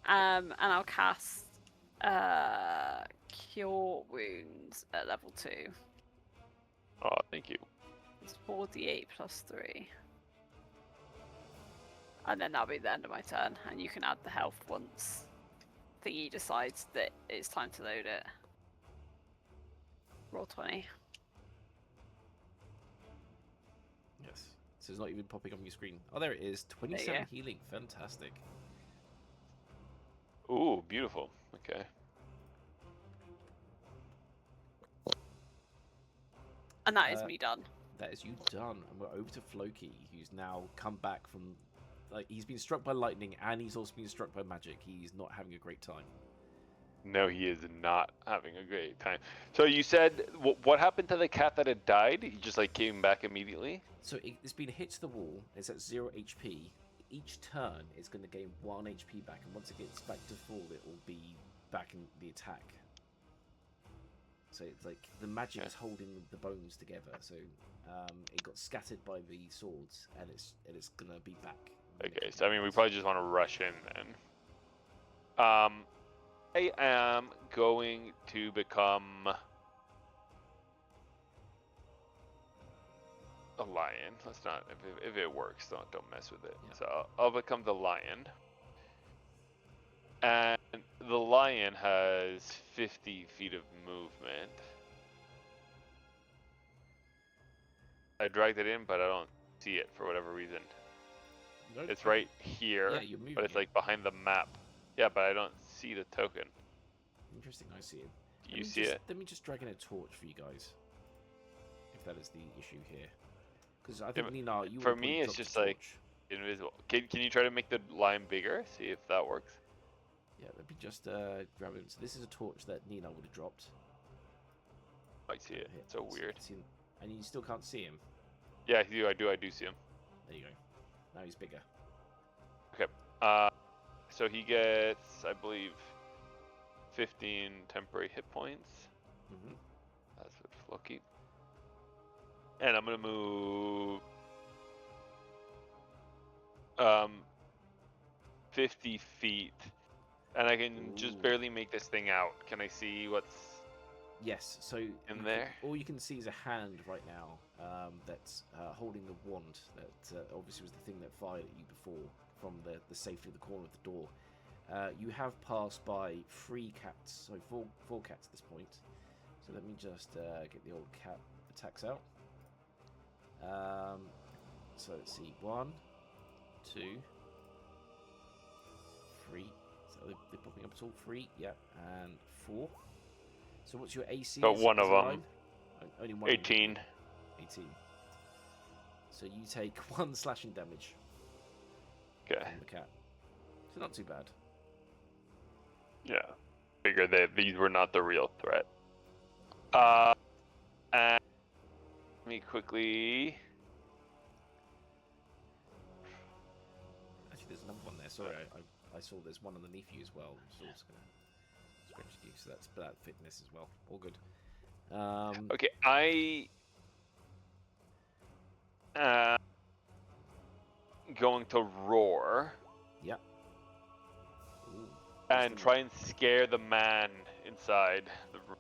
Speaker 2: And I'll cast Cure Wounds at level 2.
Speaker 3: Oh, thank you.
Speaker 2: It's 4d8 plus 3. And then that'll be the end of my turn, and you can add the health once Thingy decides that it's time to load it. Roll 20.
Speaker 1: Yes. So it's not even popping on your screen. Oh, there it is. 27 healing. Fantastic.
Speaker 3: Ooh, beautiful. Okay.
Speaker 2: And that is me done.
Speaker 1: That is you done, and we're over to Floki, who's now come back from. Like, he's been struck by lightning, and he's also been struck by magic. He's not having a great time.
Speaker 3: No, he is not having a great time. So you said, what happened to the cat that had died? He just like came back immediately?
Speaker 1: So it's been hit to the wall. It's at 0 HP. Each turn, it's going to gain 1 HP back, and once it gets back to full, it will be back in the attack. So it's like the magic is holding the bones together. So it got scattered by the swords, and it's going to be back.
Speaker 3: Okay, so I mean, we probably just want to rush in then. I am going to become a lion. Let's not, if it works, don't mess with it. Yeah. So I'll become the lion. And the lion has 50 feet of movement. I dragged it in, but I don't see it for whatever reason. Nope. It's right here, but it's like behind the map. Yeah, but I don't see the token.
Speaker 1: Interesting, I see it.
Speaker 3: Do you see it?
Speaker 1: Let me just drag in a torch for you guys. If that is the issue here. Because I think, Nina, you
Speaker 3: for me, it's just like invisible. Can you try to make the line bigger? See if that works.
Speaker 1: Yeah, let me just grab him. So this is a torch that Nina would have dropped.
Speaker 3: I see it. It's so weird.
Speaker 1: And you still can't see him?
Speaker 3: Yeah, I do see him.
Speaker 1: There you go. Now he's bigger.
Speaker 3: Okay. So he gets, I believe, 15 temporary hit points.
Speaker 1: Mm-hmm.
Speaker 3: That's with Floki. And I'm gonna move 50 feet, and I can just barely make this thing out. Can I see what's?
Speaker 1: Yes. So
Speaker 3: in there,
Speaker 1: all you can see is a hand right now that's holding the wand that obviously was the thing that fired at you before from the safety of the corner of the door. You have passed by 3 cats, so four cats at this point. So let me just get the old cat attacks out. So let's see, 1, 2, 3. So they're popping up at all 3, yeah, and 4. So what's your AC?
Speaker 3: But one of them.
Speaker 1: Only one.
Speaker 3: 18.
Speaker 1: 18. So you take 1 slashing damage.
Speaker 3: Okay.
Speaker 1: From the cat. So not too bad.
Speaker 3: Yeah. Figure that these were not the real threat. And let me quickly.
Speaker 1: Actually, there's another one there. Sorry, I saw there's one underneath you as well. So it's gonna stretch you. So that's that fitness as well. All good.
Speaker 3: Okay, I going to roar.
Speaker 1: Yep. Ooh,
Speaker 3: and try and scare the man inside the room.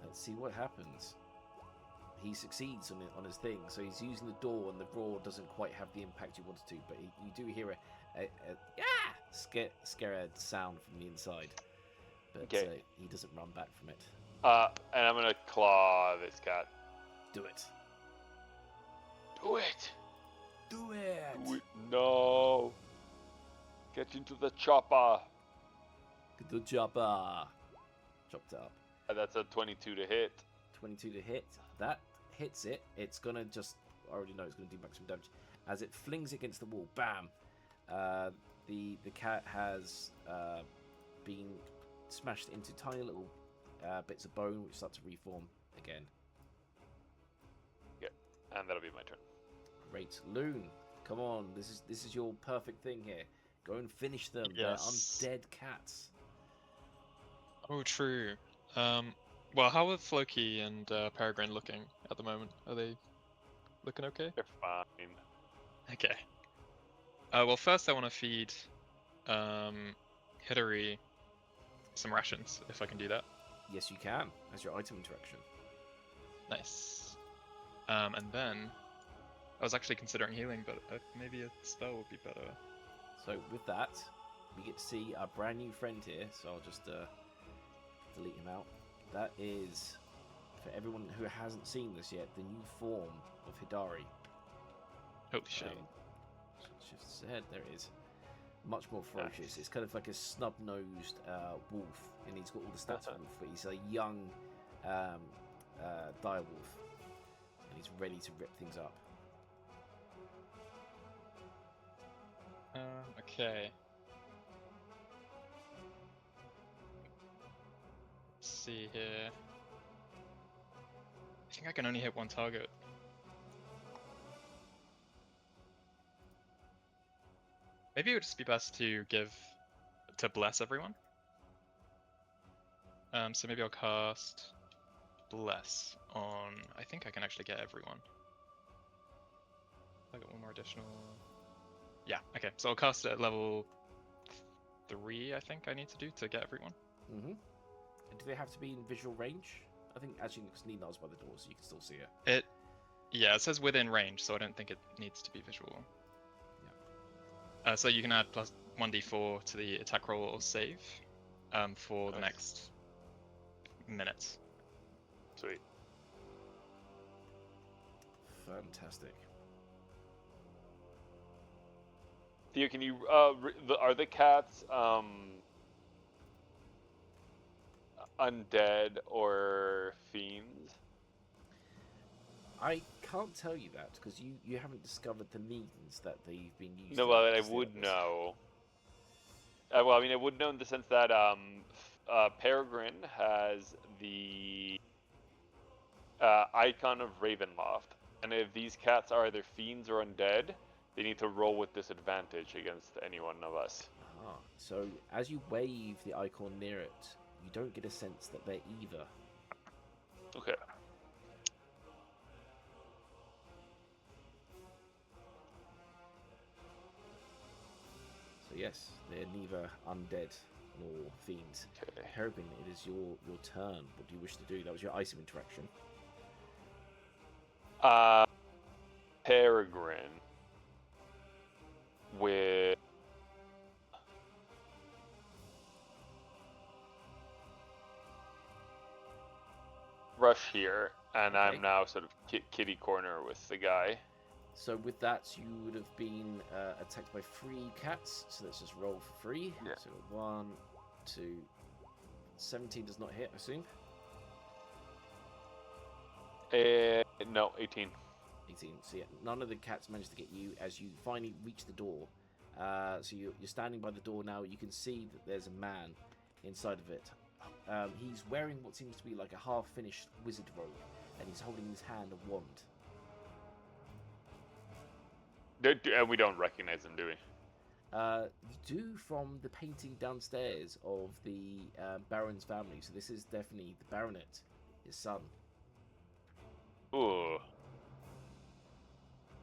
Speaker 1: Let's see what happens. He succeeds on his thing, so he's using the door, and the roar doesn't quite have the impact you wanted to. But you do hear a scared sound from the inside. But he doesn't run back from it.
Speaker 3: And I'm gonna claw this cat.
Speaker 1: Do it.
Speaker 3: Do it.
Speaker 1: Do it.
Speaker 3: Do it. No. Get into the chopper.
Speaker 1: Get the chopper. Chopped up.
Speaker 3: That's a 22 to hit.
Speaker 1: 22 to hit. That hits it. It's gonna just. I already know it's gonna do maximum damage as it flings against the wall. Bam. The cat has been smashed into tiny little bits of bone, which start to reform again.
Speaker 3: Yeah, and that'll be my turn.
Speaker 1: Great, Loon. Come on, this is your perfect thing here. Go and finish them.
Speaker 4: Yes.
Speaker 1: They're undead cats.
Speaker 4: Oh, true. Well, how are Floki and Peregrine looking at the moment? Are they looking okay?
Speaker 3: They're fine.
Speaker 4: Okay. Well, first I want to feed Hidari some rations, if I can do that.
Speaker 1: Yes, you can, as your item interaction.
Speaker 4: Nice. And then I was actually considering healing, but maybe a spell would be better.
Speaker 1: So with that, we get to see our brand new friend here. So I'll just delete him out. That is, for everyone who hasn't seen this yet, the new form of Hidari.
Speaker 4: Holy shit.
Speaker 1: Shifts ahead, there it is. Much more ferocious. Nice. It's kind of like a snub-nosed wolf, and he's got all the stats of wolf, but he's a young direwolf, and he's ready to rip things up.
Speaker 4: Okay. Let's see here. I think I can only hit one target. Maybe it would just be best to bless everyone. So maybe I'll cast bless on. I think I can actually get everyone. I got one more additional. Yeah. Okay. So I'll cast it at level 3. I think I need to do to get everyone.
Speaker 1: Mm-hmm. And do they have to be in visual range? I think actually because Nina's by the door, so you can still see it.
Speaker 4: Yeah, it says within range, so I don't think it needs to be visual. Yeah. So you can add plus 1d4 to the attack roll or save for the next minutes.
Speaker 3: Sweet.
Speaker 1: Fantastic.
Speaker 3: Theo, can you are the cats undead or fiends?
Speaker 1: I can't tell you that because you haven't discovered the means that they've been used.
Speaker 3: No, well, I would know. Well, I mean, I would know in the sense that Peregrine has the icon of Ravenloft, and if these cats are either fiends or undead, they need to roll with disadvantage against any one of us.
Speaker 1: Ah, so as you wave the icon near it, you don't get a sense that they're either.
Speaker 3: Okay.
Speaker 1: So yes, they're neither undead nor fiends.
Speaker 3: Okay.
Speaker 1: Peregrine, it is your turn. What do you wish to do? That was your item interaction.
Speaker 3: Peregrine with rush here, and
Speaker 1: Okay.
Speaker 3: I'm now sort of kitty corner with the guy.
Speaker 1: So with that, you would have been attacked by 3 cats. So let's just roll for 3.
Speaker 3: Yeah.
Speaker 1: So 1, 2, 17 does not hit, I assume.
Speaker 3: No, 18.
Speaker 1: 18. So yeah, none of the cats managed to get you as you finally reach the door. So you're standing by the door now. You can see that there's a man inside of it. He's wearing what seems to be like a half-finished wizard robe, and he's holding in his hand a wand.
Speaker 3: And we don't recognize him, do we?
Speaker 1: You do from the painting downstairs of the Baron's family. So this is definitely the Baronet, his son.
Speaker 3: Ooh.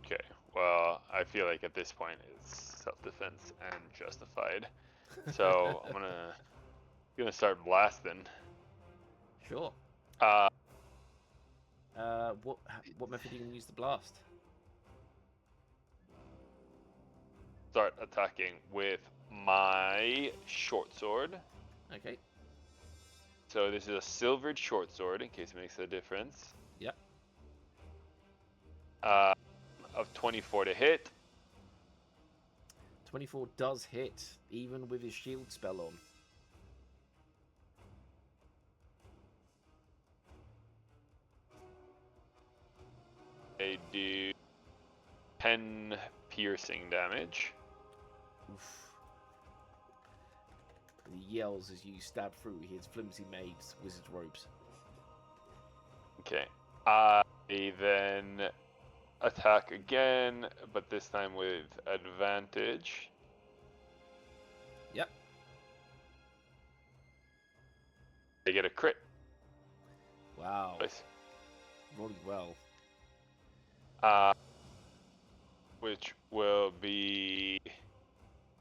Speaker 3: Okay. Well, I feel like at this point it's self-defense and justified. So I'm gonna start blasting.
Speaker 1: Sure. What method are you gonna use to blast?
Speaker 3: Start attacking with my short sword.
Speaker 1: Okay.
Speaker 3: So this is a silvered short sword, in case it makes a difference.
Speaker 1: Yep.
Speaker 3: Of 24 to hit.
Speaker 1: 24 does hit, even with his shield spell on.
Speaker 3: I do 10 piercing damage.
Speaker 1: Oof. He yells as you stab through his flimsy made wizard robes.
Speaker 3: Okay. I then attack again, but this time with advantage.
Speaker 1: Yep.
Speaker 3: I get a crit.
Speaker 1: Wow.
Speaker 3: Nice.
Speaker 1: Rolling well.
Speaker 3: Which will be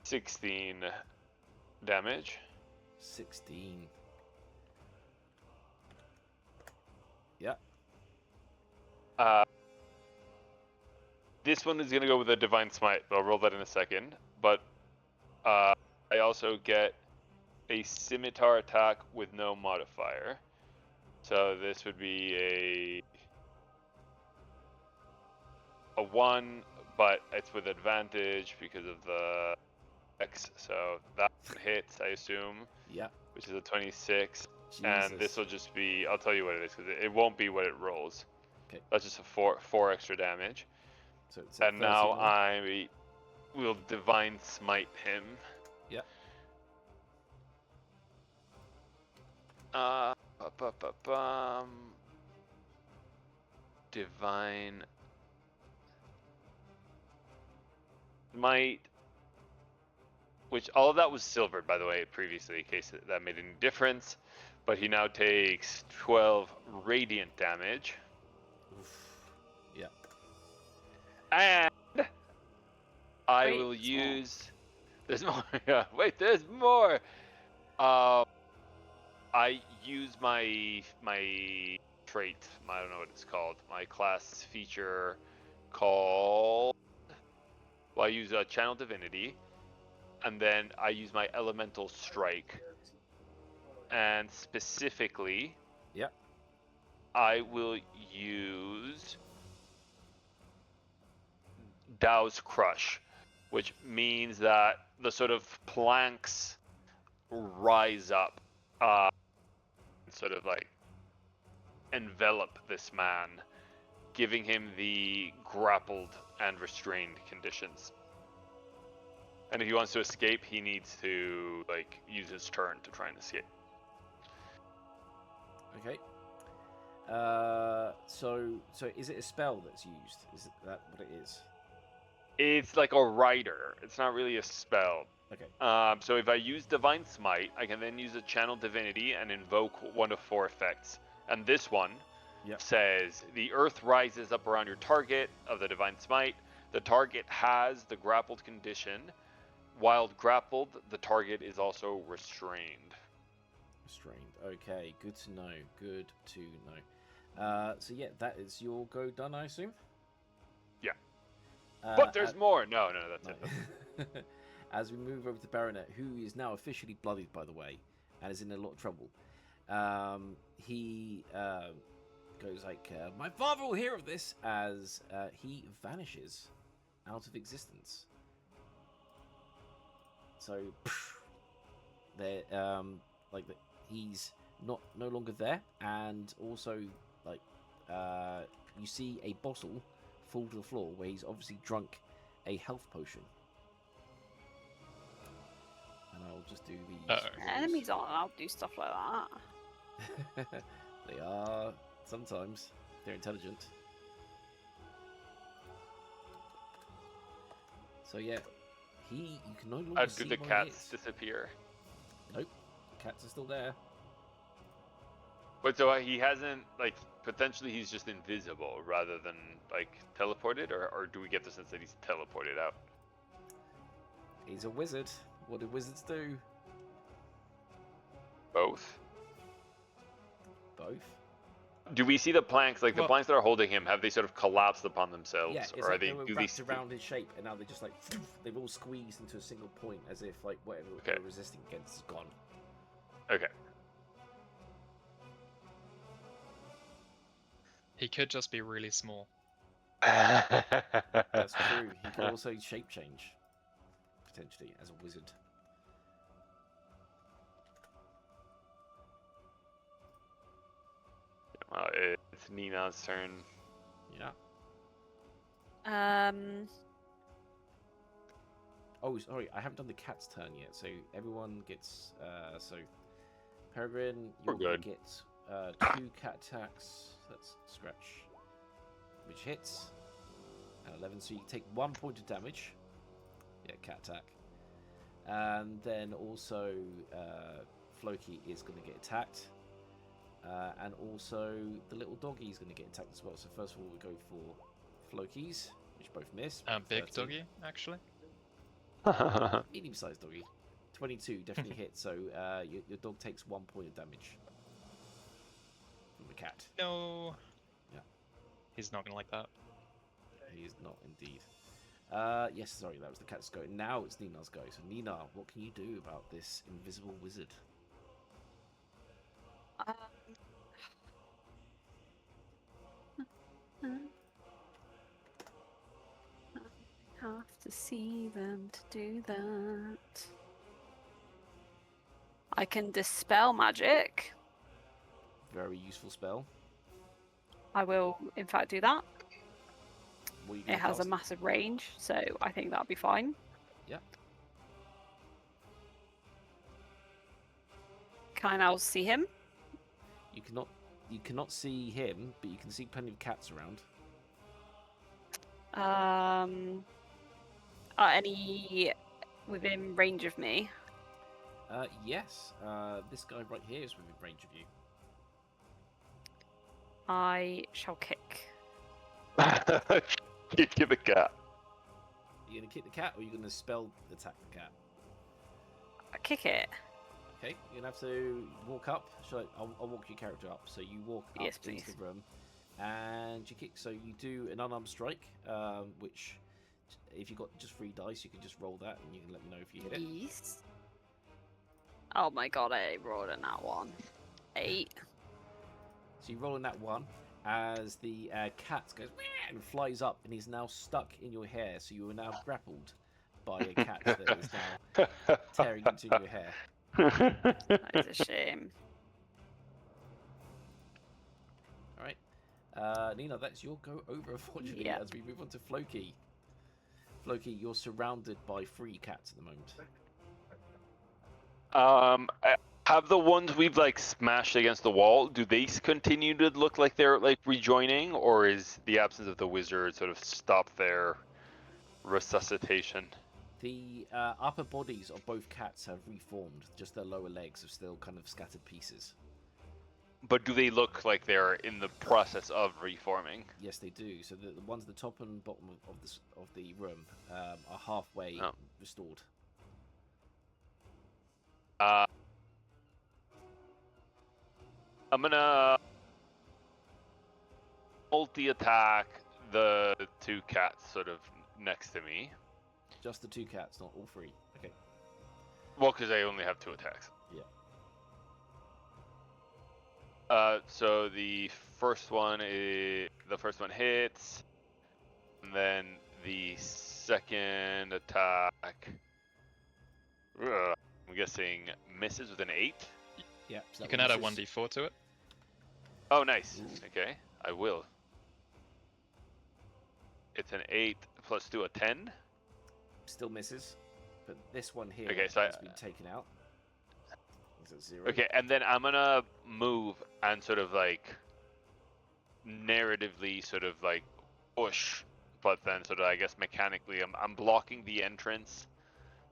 Speaker 3: 16 damage.
Speaker 1: 16. Yep.
Speaker 3: This one is going to go with a Divine Smite. I'll roll that in a second. But I also get a Scimitar attack with no modifier. So this would be a 1, but it's with advantage because of the X. So that hits, I assume.
Speaker 1: Yep.
Speaker 3: Which is a 26. And this
Speaker 1: Jesus.
Speaker 3: will just be, I'll tell you what it is, because it won't be what it rolls.
Speaker 1: Okay.
Speaker 3: That's just a four extra damage.
Speaker 1: So it's a
Speaker 3: And now
Speaker 1: 13
Speaker 3: I will Divine Smite him.
Speaker 1: Yep.
Speaker 3: Divine Smite, which all of that was silvered, by the way, previously, in case that made any difference. But he now takes 12 radiant damage.
Speaker 1: Oof. Yeah.
Speaker 3: And I
Speaker 2: Wait,
Speaker 3: will
Speaker 2: there's more.
Speaker 3: use. There's more. Yeah, wait, there's more. I use my trait. I don't know what it's called. My class feature called. Well, I use a Channel Divinity, and then I use my Elemental Strike. And specifically,
Speaker 1: Yep.
Speaker 3: I will use Dow's Crush, which means that the sort of planks rise up, sort of like envelop this man, giving him the grappled and restrained conditions. And if he wants to escape, he needs to like use his turn to try and escape.
Speaker 1: Okay. So is it a spell that's used? Is that what it is?
Speaker 3: It's like a rider. It's not really a spell.
Speaker 1: Okay.
Speaker 3: So if I use Divine Smite, I can then use a Channel Divinity and invoke one of 4 effects. And this one says, the earth rises up around your target of the Divine Smite. The target has the grappled condition. While grappled, the target is also restrained.
Speaker 1: Restrained. Okay, good to know. Good to know. So yeah, that is your go done, I assume?
Speaker 3: Yeah. But there's
Speaker 1: and-
Speaker 3: more. No, that's it.
Speaker 1: As we move over to Baronet, who is now officially bloodied, by the way, and is in a lot of trouble. He goes like, my father will hear of this, as he vanishes out of existence. So, there, he's no longer there, and also, like, you see a bottle fall to the floor where he's obviously drunk a health potion. And I'll just do these.
Speaker 2: Enemies aren't allowed to do stuff like that.
Speaker 1: They are sometimes. They're intelligent. So yeah, you can no longer see
Speaker 3: Do the
Speaker 1: where he
Speaker 3: cats
Speaker 1: is.
Speaker 3: disappear?
Speaker 1: Nope, the cats are still there.
Speaker 3: But so he hasn't, like, potentially he's just invisible rather than, like, teleported? Or do we get the sense that he's teleported out?
Speaker 1: He's a wizard. What do wizards do?
Speaker 3: Both?
Speaker 1: Both.
Speaker 3: Do we see the planks, like, the
Speaker 4: Well-
Speaker 3: planks that are holding him, have they sort of collapsed upon themselves?
Speaker 1: Yeah, it's
Speaker 3: or are
Speaker 1: like
Speaker 3: they,
Speaker 1: were
Speaker 3: do
Speaker 1: wrapped
Speaker 3: these...
Speaker 1: around his shape, and now they're just like they've all squeezed into a single point, as if like whatever they were resisting against is gone.
Speaker 3: Okay.
Speaker 4: He could just be really small.
Speaker 1: That's true. He could also shape change, potentially, as a wizard.
Speaker 3: Well, it's Nina's turn.
Speaker 1: Yeah. Oh, sorry, I haven't done the cat's turn yet. So everyone gets. So Peregrine,
Speaker 3: We're
Speaker 1: you're gonna
Speaker 3: good.
Speaker 1: get 2 cat attacks. Let's scratch, which hits, and 11. So you take 1 point of damage. Yeah, cat attack. And then also Floki is going to get attacked. And also the little doggy is going to get attacked as well. So first of all, we go for Floki's, which both miss.
Speaker 4: Big
Speaker 1: 13.
Speaker 4: doggy, actually.
Speaker 1: Medium-sized doggy. 22 definitely hits. So your dog takes 1 point of damage from the cat.
Speaker 4: No.
Speaker 1: Yeah.
Speaker 4: He's not gonna like that.
Speaker 1: He is not indeed. Yes, sorry, that was the cat's go. Now it's Nina's go. So Nina, what can you do about this invisible wizard?
Speaker 2: I have to see them to do that. I can dispel magic.
Speaker 1: Very useful spell.
Speaker 2: I will, in fact, do that.
Speaker 1: What are you
Speaker 2: It
Speaker 1: gonna
Speaker 2: has a
Speaker 1: cast?
Speaker 2: massive range, so I think that'll be fine.
Speaker 1: Yeah.
Speaker 2: Can I now see him?
Speaker 1: You cannot see him, but you can see plenty of cats around.
Speaker 2: Are any within range of me?
Speaker 1: Yes. This guy right here is within range of you.
Speaker 2: I shall kick.
Speaker 3: Kick the cat.
Speaker 1: Are you gonna kick the cat, or are you gonna spell attack the cat?
Speaker 2: I kick it.
Speaker 1: Okay, you're gonna have to walk up. I'll walk your character up. So you walk up
Speaker 2: Yes,
Speaker 1: into
Speaker 2: please.
Speaker 1: the room, and you kick. So you do an unarmed strike, which, if you got just 3 dice, you can just roll that, and you can let me know if you hit it.
Speaker 2: Yes. Oh my god, I rolled a nat 1. 8.
Speaker 1: So you roll in that 1 as the cat goes "Meow," and flies up, and he's now stuck in your hair. So you are now grappled by a cat that is now tearing into your hair.
Speaker 2: That is a shame.
Speaker 1: All right, Nina, that's your go over. Unfortunately,
Speaker 2: Yep.
Speaker 1: as we move on to Floki. Floki, you're surrounded by 3 cats at the moment.
Speaker 3: Have the ones we've like smashed against the wall? Do they continue to look like they're like rejoining, or is the absence of the wizard sort of stop their resuscitation?
Speaker 1: The upper bodies of both cats have reformed. Just their lower legs are still kind of scattered pieces.
Speaker 3: But do they look like they're in the process of reforming?
Speaker 1: Yes, they do. So the ones at the top and bottom of the room are halfway restored.
Speaker 3: I'm gonna multi-attack the 2 cats sort of next to me.
Speaker 1: Just the 2 cats, not all 3. Okay.
Speaker 3: Well, because I only have 2 attacks.
Speaker 1: Yeah.
Speaker 3: So the first one hits, and then the second attack, I'm guessing misses with an 8.
Speaker 1: Yeah. So
Speaker 4: You
Speaker 1: that
Speaker 4: can
Speaker 1: one
Speaker 4: add a
Speaker 1: misses.
Speaker 4: 1d4 to it.
Speaker 3: Oh, nice.
Speaker 1: Ooh.
Speaker 3: Okay, I will. It's an 8 plus 2, a 10.
Speaker 1: Still misses, but this one here
Speaker 3: Okay, so
Speaker 1: has been taken out. Is at 0.
Speaker 3: Okay, and then I'm gonna move and sort of like narratively sort of like push, but then sort of I guess mechanically I'm blocking the entrance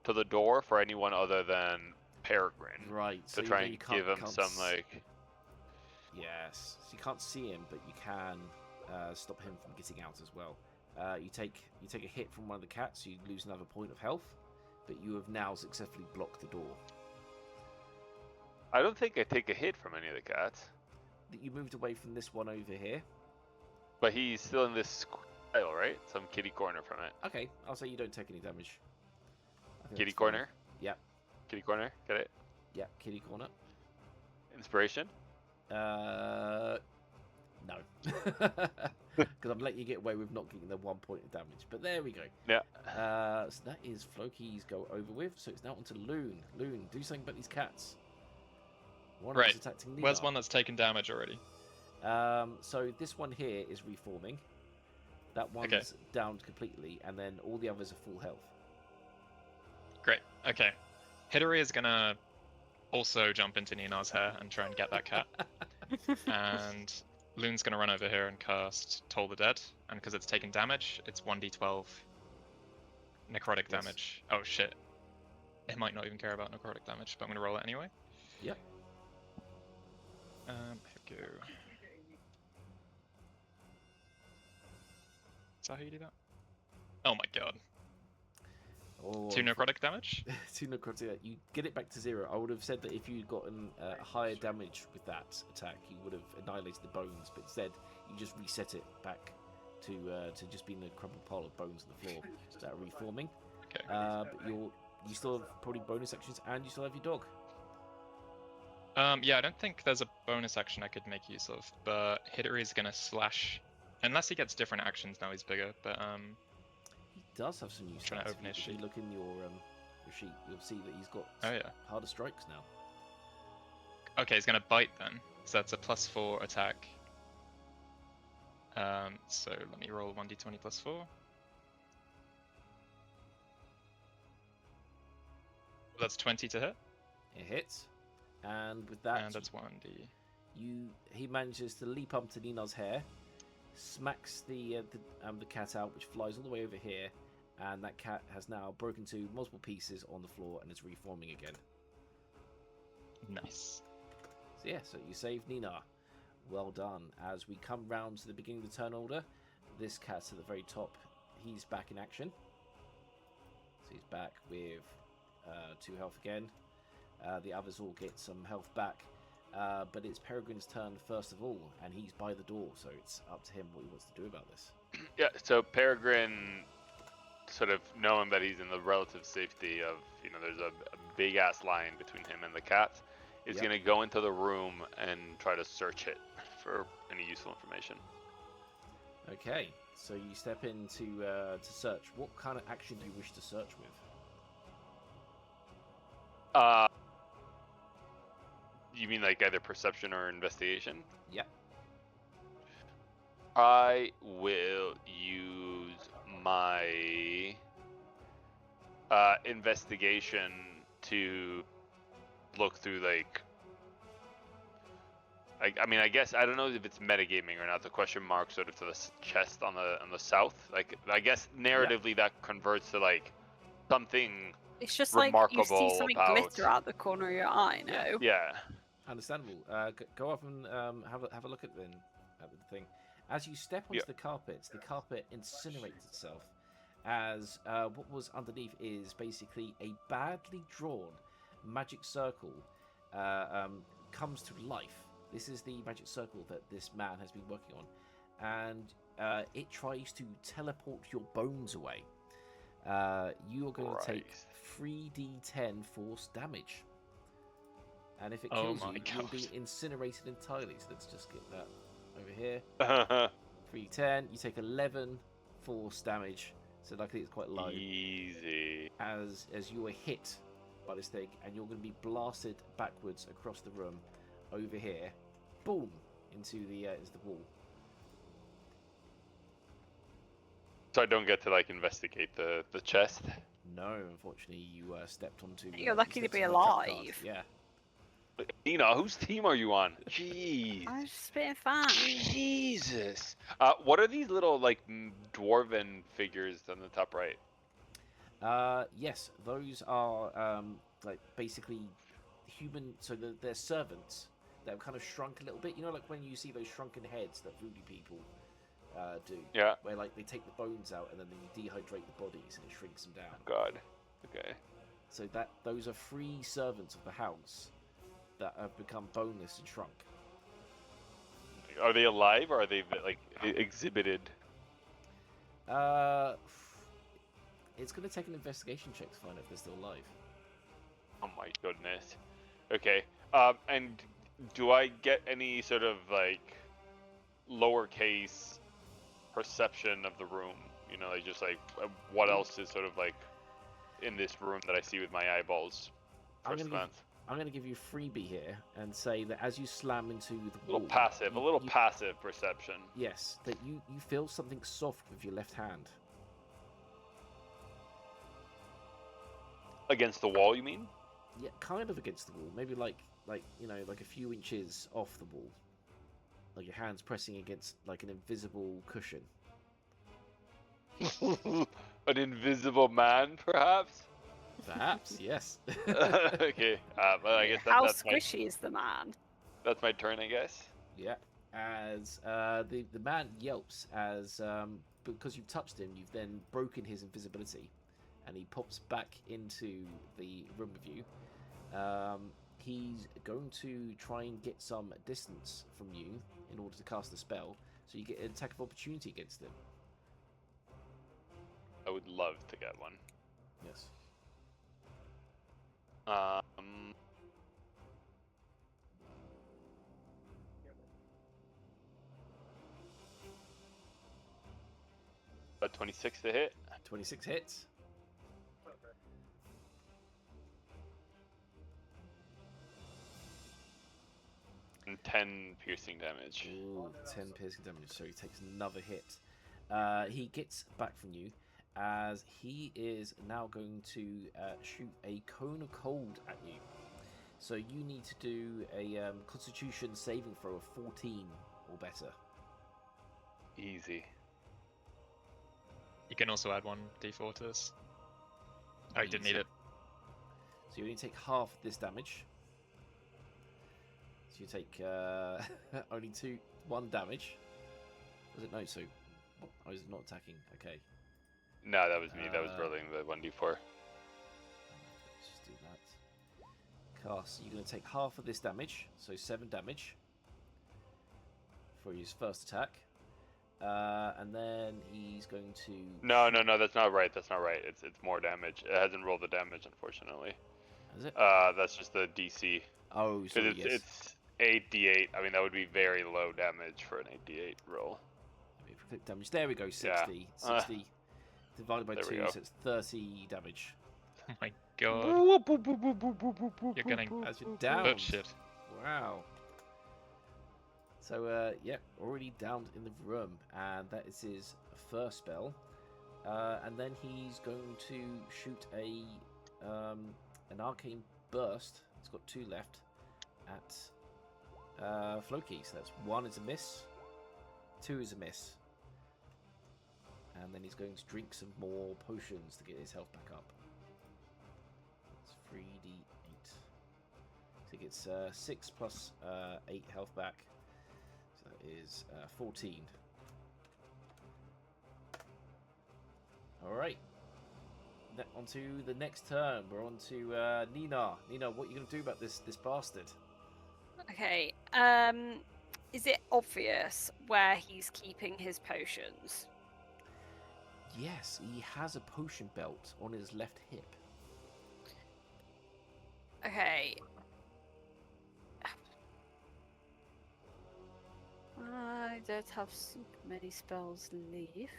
Speaker 3: to the door for anyone other than Peregrine.
Speaker 1: Right.
Speaker 3: To
Speaker 1: So
Speaker 3: try
Speaker 1: you
Speaker 3: and
Speaker 1: can't,
Speaker 3: give him some like.
Speaker 1: Yes. So you can't see him, but you can stop him from getting out as well. You take a hit from one of the cats, so you lose another point of health, but you have now successfully blocked the door.
Speaker 3: I don't think I take a hit from any of the cats,
Speaker 1: You moved away from this one over here.
Speaker 3: but he's still in this aisle, right? Some kitty corner from it.
Speaker 1: Okay, I'll say you don't take any damage. I think
Speaker 3: Kitty
Speaker 1: that's fine.
Speaker 3: corner.
Speaker 1: Yep.
Speaker 3: Kitty corner. Get it?
Speaker 1: Yep. Kitty corner.
Speaker 3: Inspiration.
Speaker 1: No. Because I'm letting you get away with not getting the 1 point of damage. But there we go.
Speaker 3: Yeah.
Speaker 1: So that is Floki's go over with. So it's now on to Loon. Loon, do something about these cats. One
Speaker 4: Right.
Speaker 1: is attacking Nina.
Speaker 4: Where's one that's taken damage already?
Speaker 1: So this one here is reforming. That one's
Speaker 4: Okay.
Speaker 1: down completely, and then all the others are full health.
Speaker 4: Great. Okay. Hidori is gonna also jump into Nina's hair and try and get that cat. And Loon's gonna run over here and cast Toll the Dead. And because it's taken damage, it's 1d12 necrotic
Speaker 1: Yes.
Speaker 4: damage. Oh shit. It might not even care about necrotic damage, but I'm gonna roll it anyway.
Speaker 1: Yep.
Speaker 4: Here we go. Is that how you do that? Oh my god.
Speaker 1: Oh,
Speaker 4: 2 necrotic damage?
Speaker 1: 2 necrotic. You get it back to 0. I would have said that if you'd gotten higher damage with that attack, you would have annihilated the bones. But instead, you just reset it back to just being a crumpled pile of bones on the floor that are reforming.
Speaker 4: Okay.
Speaker 1: But you still have probably bonus actions, and you still have your dog.
Speaker 4: Yeah, I don't think there's a bonus action I could make use of, but Hidori is gonna slash, unless he gets different actions now he's bigger. But
Speaker 1: He does have some new
Speaker 4: Trying to
Speaker 1: stats.
Speaker 4: open his
Speaker 1: If you
Speaker 4: sheet.
Speaker 1: look in your sheet, you'll see that he's got
Speaker 4: oh yeah,
Speaker 1: harder strikes now.
Speaker 4: Okay, it's gonna bite then. So that's a +4 attack. So let me roll 1d20 +4. That's 20 to hit.
Speaker 1: It hits, and with that,
Speaker 4: And that's 1d.
Speaker 1: he manages to leap up to Nina's hair, smacks the cat out, which flies all the way over here, and that cat has now broken to multiple pieces on the floor and is reforming again.
Speaker 4: Nice.
Speaker 1: So yeah, so you saved Nina. Well done. As we come round to the beginning of the turn order, this cat's at the very top. He's back in action. So he's back with 2 health again. The others all get some health back. But it's Peregrine's turn first of all, and he's by the door, so it's up to him what he wants to do about this.
Speaker 3: Yeah, so Peregrine, sort of knowing that he's in the relative safety of, there's a big ass line between him and the cat, is going to go into the room and try to search it for any useful information.
Speaker 1: Okay, so you step in to search. What kind of action do you wish to search with?
Speaker 3: You mean like either perception or investigation?
Speaker 1: Yep.
Speaker 3: I will use my investigation to look through I guess I don't know if it's metagaming or not. The question mark sort of to the chest on the south. I guess narratively that converts to something.
Speaker 2: It's just like you see
Speaker 3: remarkable
Speaker 2: something
Speaker 3: about-
Speaker 2: glitter out the corner of your eye. No.
Speaker 3: Yeah.
Speaker 1: Understandable. Go up and have a look at the thing. As you step onto the carpet incinerates itself. As what was underneath is basically a badly drawn magic circle comes to life. This is the magic circle that this man has been working on, and it tries to teleport your bones away. You are going to take 3d10 force damage, and if it kills you, you'll be incinerated entirely. So let's just get that over here. 3d10. You take 11 force damage. So luckily it's quite low.
Speaker 3: Easy.
Speaker 1: As you are hit by this thing, and you're going to be blasted backwards across the room, over here, boom, into the wall.
Speaker 3: So I don't get to investigate the chest.
Speaker 1: No, unfortunately, you stepped onto.
Speaker 2: You're lucky to
Speaker 1: stepped
Speaker 2: be
Speaker 1: on the trap guard.
Speaker 2: alive.
Speaker 1: Yeah.
Speaker 3: Nina, whose team are you on? Jeez.
Speaker 2: I'm just being fun.
Speaker 3: Jesus. What are these little dwarven figures on the top right?
Speaker 1: Yes, those are basically human. So they're servants that have kind of shrunk a little bit. When you see those shrunken heads that voodoo people do.
Speaker 3: Yeah.
Speaker 1: Where they take the bones out and then they dehydrate the bodies and it shrinks them down.
Speaker 3: God. Okay.
Speaker 1: So those are free servants of the house that have become boneless and shrunk.
Speaker 3: Are they alive or are they exhibited?
Speaker 1: It's going to take an investigation check to find out if they're still alive.
Speaker 3: Oh my goodness. Okay. And do I get any sort of lowercase perception of the room? What else is sort of in this room that I see with my eyeballs? First glance.
Speaker 1: I'm going to give you a freebie here and say that as you slam into the
Speaker 3: A
Speaker 1: wall...
Speaker 3: little passive perception.
Speaker 1: Yes, that you feel something soft with your left hand.
Speaker 3: Against the wall, you mean?
Speaker 1: Yeah, kind of against the wall. Maybe like a few inches off the wall. Like your hand's pressing against an invisible cushion.
Speaker 3: An invisible man, perhaps?
Speaker 1: Perhaps, yes.
Speaker 3: Okay, well, I guess
Speaker 2: How
Speaker 3: that's
Speaker 2: squishy is the man?
Speaker 3: That's my turn, I guess.
Speaker 1: Yeah. As the man yelps as because you've touched him, you've then broken his invisibility, and he pops back into the room with you. He's going to try and get some distance from you in order to cast the spell, so you get an attack of opportunity against him.
Speaker 3: I would love to get one.
Speaker 1: Yes.
Speaker 3: About 26 to hit.
Speaker 1: 26 hits.
Speaker 3: And 10 piercing damage.
Speaker 1: Ooh, 10 piercing damage, so he takes another hit. He gets back from you as he is now going to shoot a cone of cold at you. So you need to do a Constitution saving throw of 14 or better.
Speaker 3: Easy.
Speaker 4: You can also add 1d4 to this. Oh, you didn't need it.
Speaker 1: So you only take half this damage. So you take only 1 damage. Was it no? So I was not attacking. Okay.
Speaker 3: No, that was me. That was rolling the 1d4.
Speaker 1: Let's just do that. Cast. You're going to take half of this damage, so 7 damage for his first attack, and then he's going to.
Speaker 3: No, that's not right. That's not right. It's more damage. It hasn't rolled the damage, unfortunately.
Speaker 1: Is it?
Speaker 3: That's just the DC.
Speaker 1: Oh, sorry,
Speaker 3: Because it's 8d8. I mean, that would be very low damage for an 8d8 roll.
Speaker 1: Click damage. There we go. 60.
Speaker 3: Yeah.
Speaker 1: 60 divided by 2, so it's 30 damage.
Speaker 4: Oh my god. You're getting
Speaker 1: As you're down.
Speaker 4: bullshit.
Speaker 1: Wow. So, yeah, already downed in the room, and that is his first spell. And then he's going to shoot an arcane burst. He's got 2 left at Floki. So that's 1 is a miss, 2 is a miss. And then he's going to drink some more potions to get his health back up. It's 3d8. So he gets 6 plus 8 health back. So that is 14. Alright. On to the next turn. We're on to Nina. Nina, what are you going to do about this bastard?
Speaker 2: Okay. Is it obvious where he's keeping his potions?
Speaker 1: Yes, he has a potion belt on his left hip.
Speaker 2: Okay. I don't have super many spells left.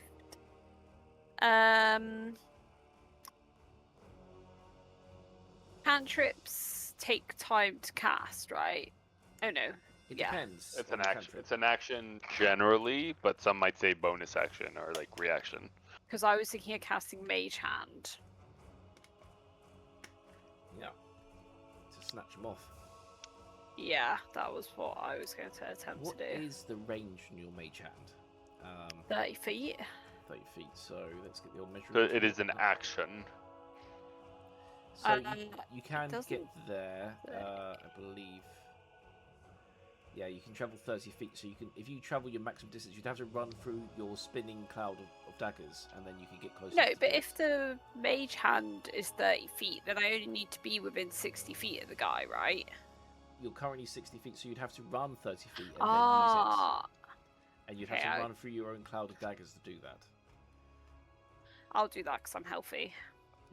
Speaker 2: Cantrips take time to cast, right? Oh no.
Speaker 1: It
Speaker 2: Yeah.
Speaker 1: depends.
Speaker 3: It's
Speaker 1: on
Speaker 3: an
Speaker 1: the
Speaker 3: action.
Speaker 1: cantrip.
Speaker 3: It's an action generally, but some might say bonus action or like reaction.
Speaker 2: Because I was thinking of casting Mage Hand.
Speaker 1: Yeah. To snatch him off.
Speaker 2: Yeah, that was what I was going to attempt
Speaker 1: What
Speaker 2: to do.
Speaker 1: is the range in your mage hand?
Speaker 2: 30 feet.
Speaker 1: 30 feet. So let's get the old
Speaker 3: So
Speaker 1: measurement.
Speaker 3: it is an action.
Speaker 1: So
Speaker 2: Uh,
Speaker 1: you can
Speaker 2: it
Speaker 1: get
Speaker 2: doesn't
Speaker 1: there,
Speaker 2: say.
Speaker 1: I believe. Yeah, you can travel 30 feet. So you can, if you travel your maximum distance, you'd have to run through your spinning cloud of daggers, and then you can get closer.
Speaker 2: No,
Speaker 1: to
Speaker 2: but
Speaker 1: the-
Speaker 2: if the Mage Hand is 30 feet, then I only need to be within 60 feet of the guy, right?
Speaker 1: You're currently 60 feet, so you'd have to run 30 feet and then use
Speaker 2: Ah,
Speaker 1: it. And you'd
Speaker 2: okay,
Speaker 1: have to
Speaker 2: I-
Speaker 1: run through your own cloud of daggers to do that.
Speaker 2: I'll do that because I'm healthy.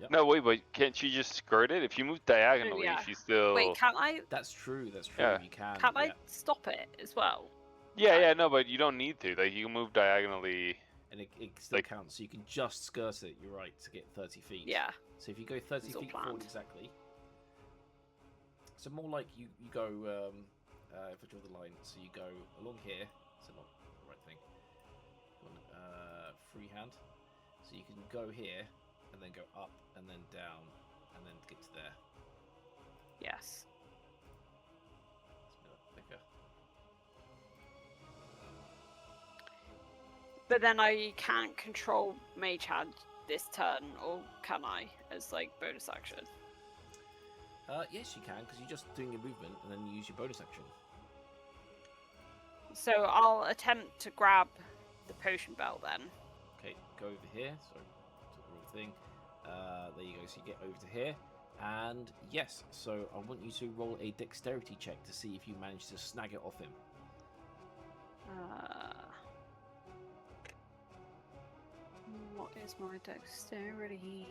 Speaker 1: Yep.
Speaker 3: No, wait, can't you just skirt it? If you move diagonally,
Speaker 2: yeah.
Speaker 3: she's still.
Speaker 2: Wait, can't I?
Speaker 1: That's true. That's true.
Speaker 3: Yeah.
Speaker 1: You can.
Speaker 2: Can't I
Speaker 1: yeah.
Speaker 2: stop it as well?
Speaker 3: Yeah, no, but you don't need to. Like, you can move diagonally.
Speaker 1: And it still
Speaker 3: Like-
Speaker 1: counts. So you can just skirt it. You're right to get 30 feet.
Speaker 2: Yeah.
Speaker 1: So if you go 30
Speaker 2: It's all
Speaker 1: feet forward
Speaker 2: planned.
Speaker 1: exactly. So more like you go. If I draw the line, so you go along here. So not the right thing. Freehand. So you can go here and then go up and then down and then get to there.
Speaker 2: Yes.
Speaker 1: It's a bit thicker.
Speaker 2: But then I can't control Mage Hand this turn, or can I, as like bonus action?
Speaker 1: Yes, you can, because you're just doing your movement and then you use your bonus action.
Speaker 2: So I'll attempt to grab the potion belt then.
Speaker 1: Okay, go over here. Sorry, took the wrong thing. There you go. So you get over to here, and yes. So I want you to roll a dexterity check to see if you manage to snag it off him.
Speaker 2: What is my dexterity?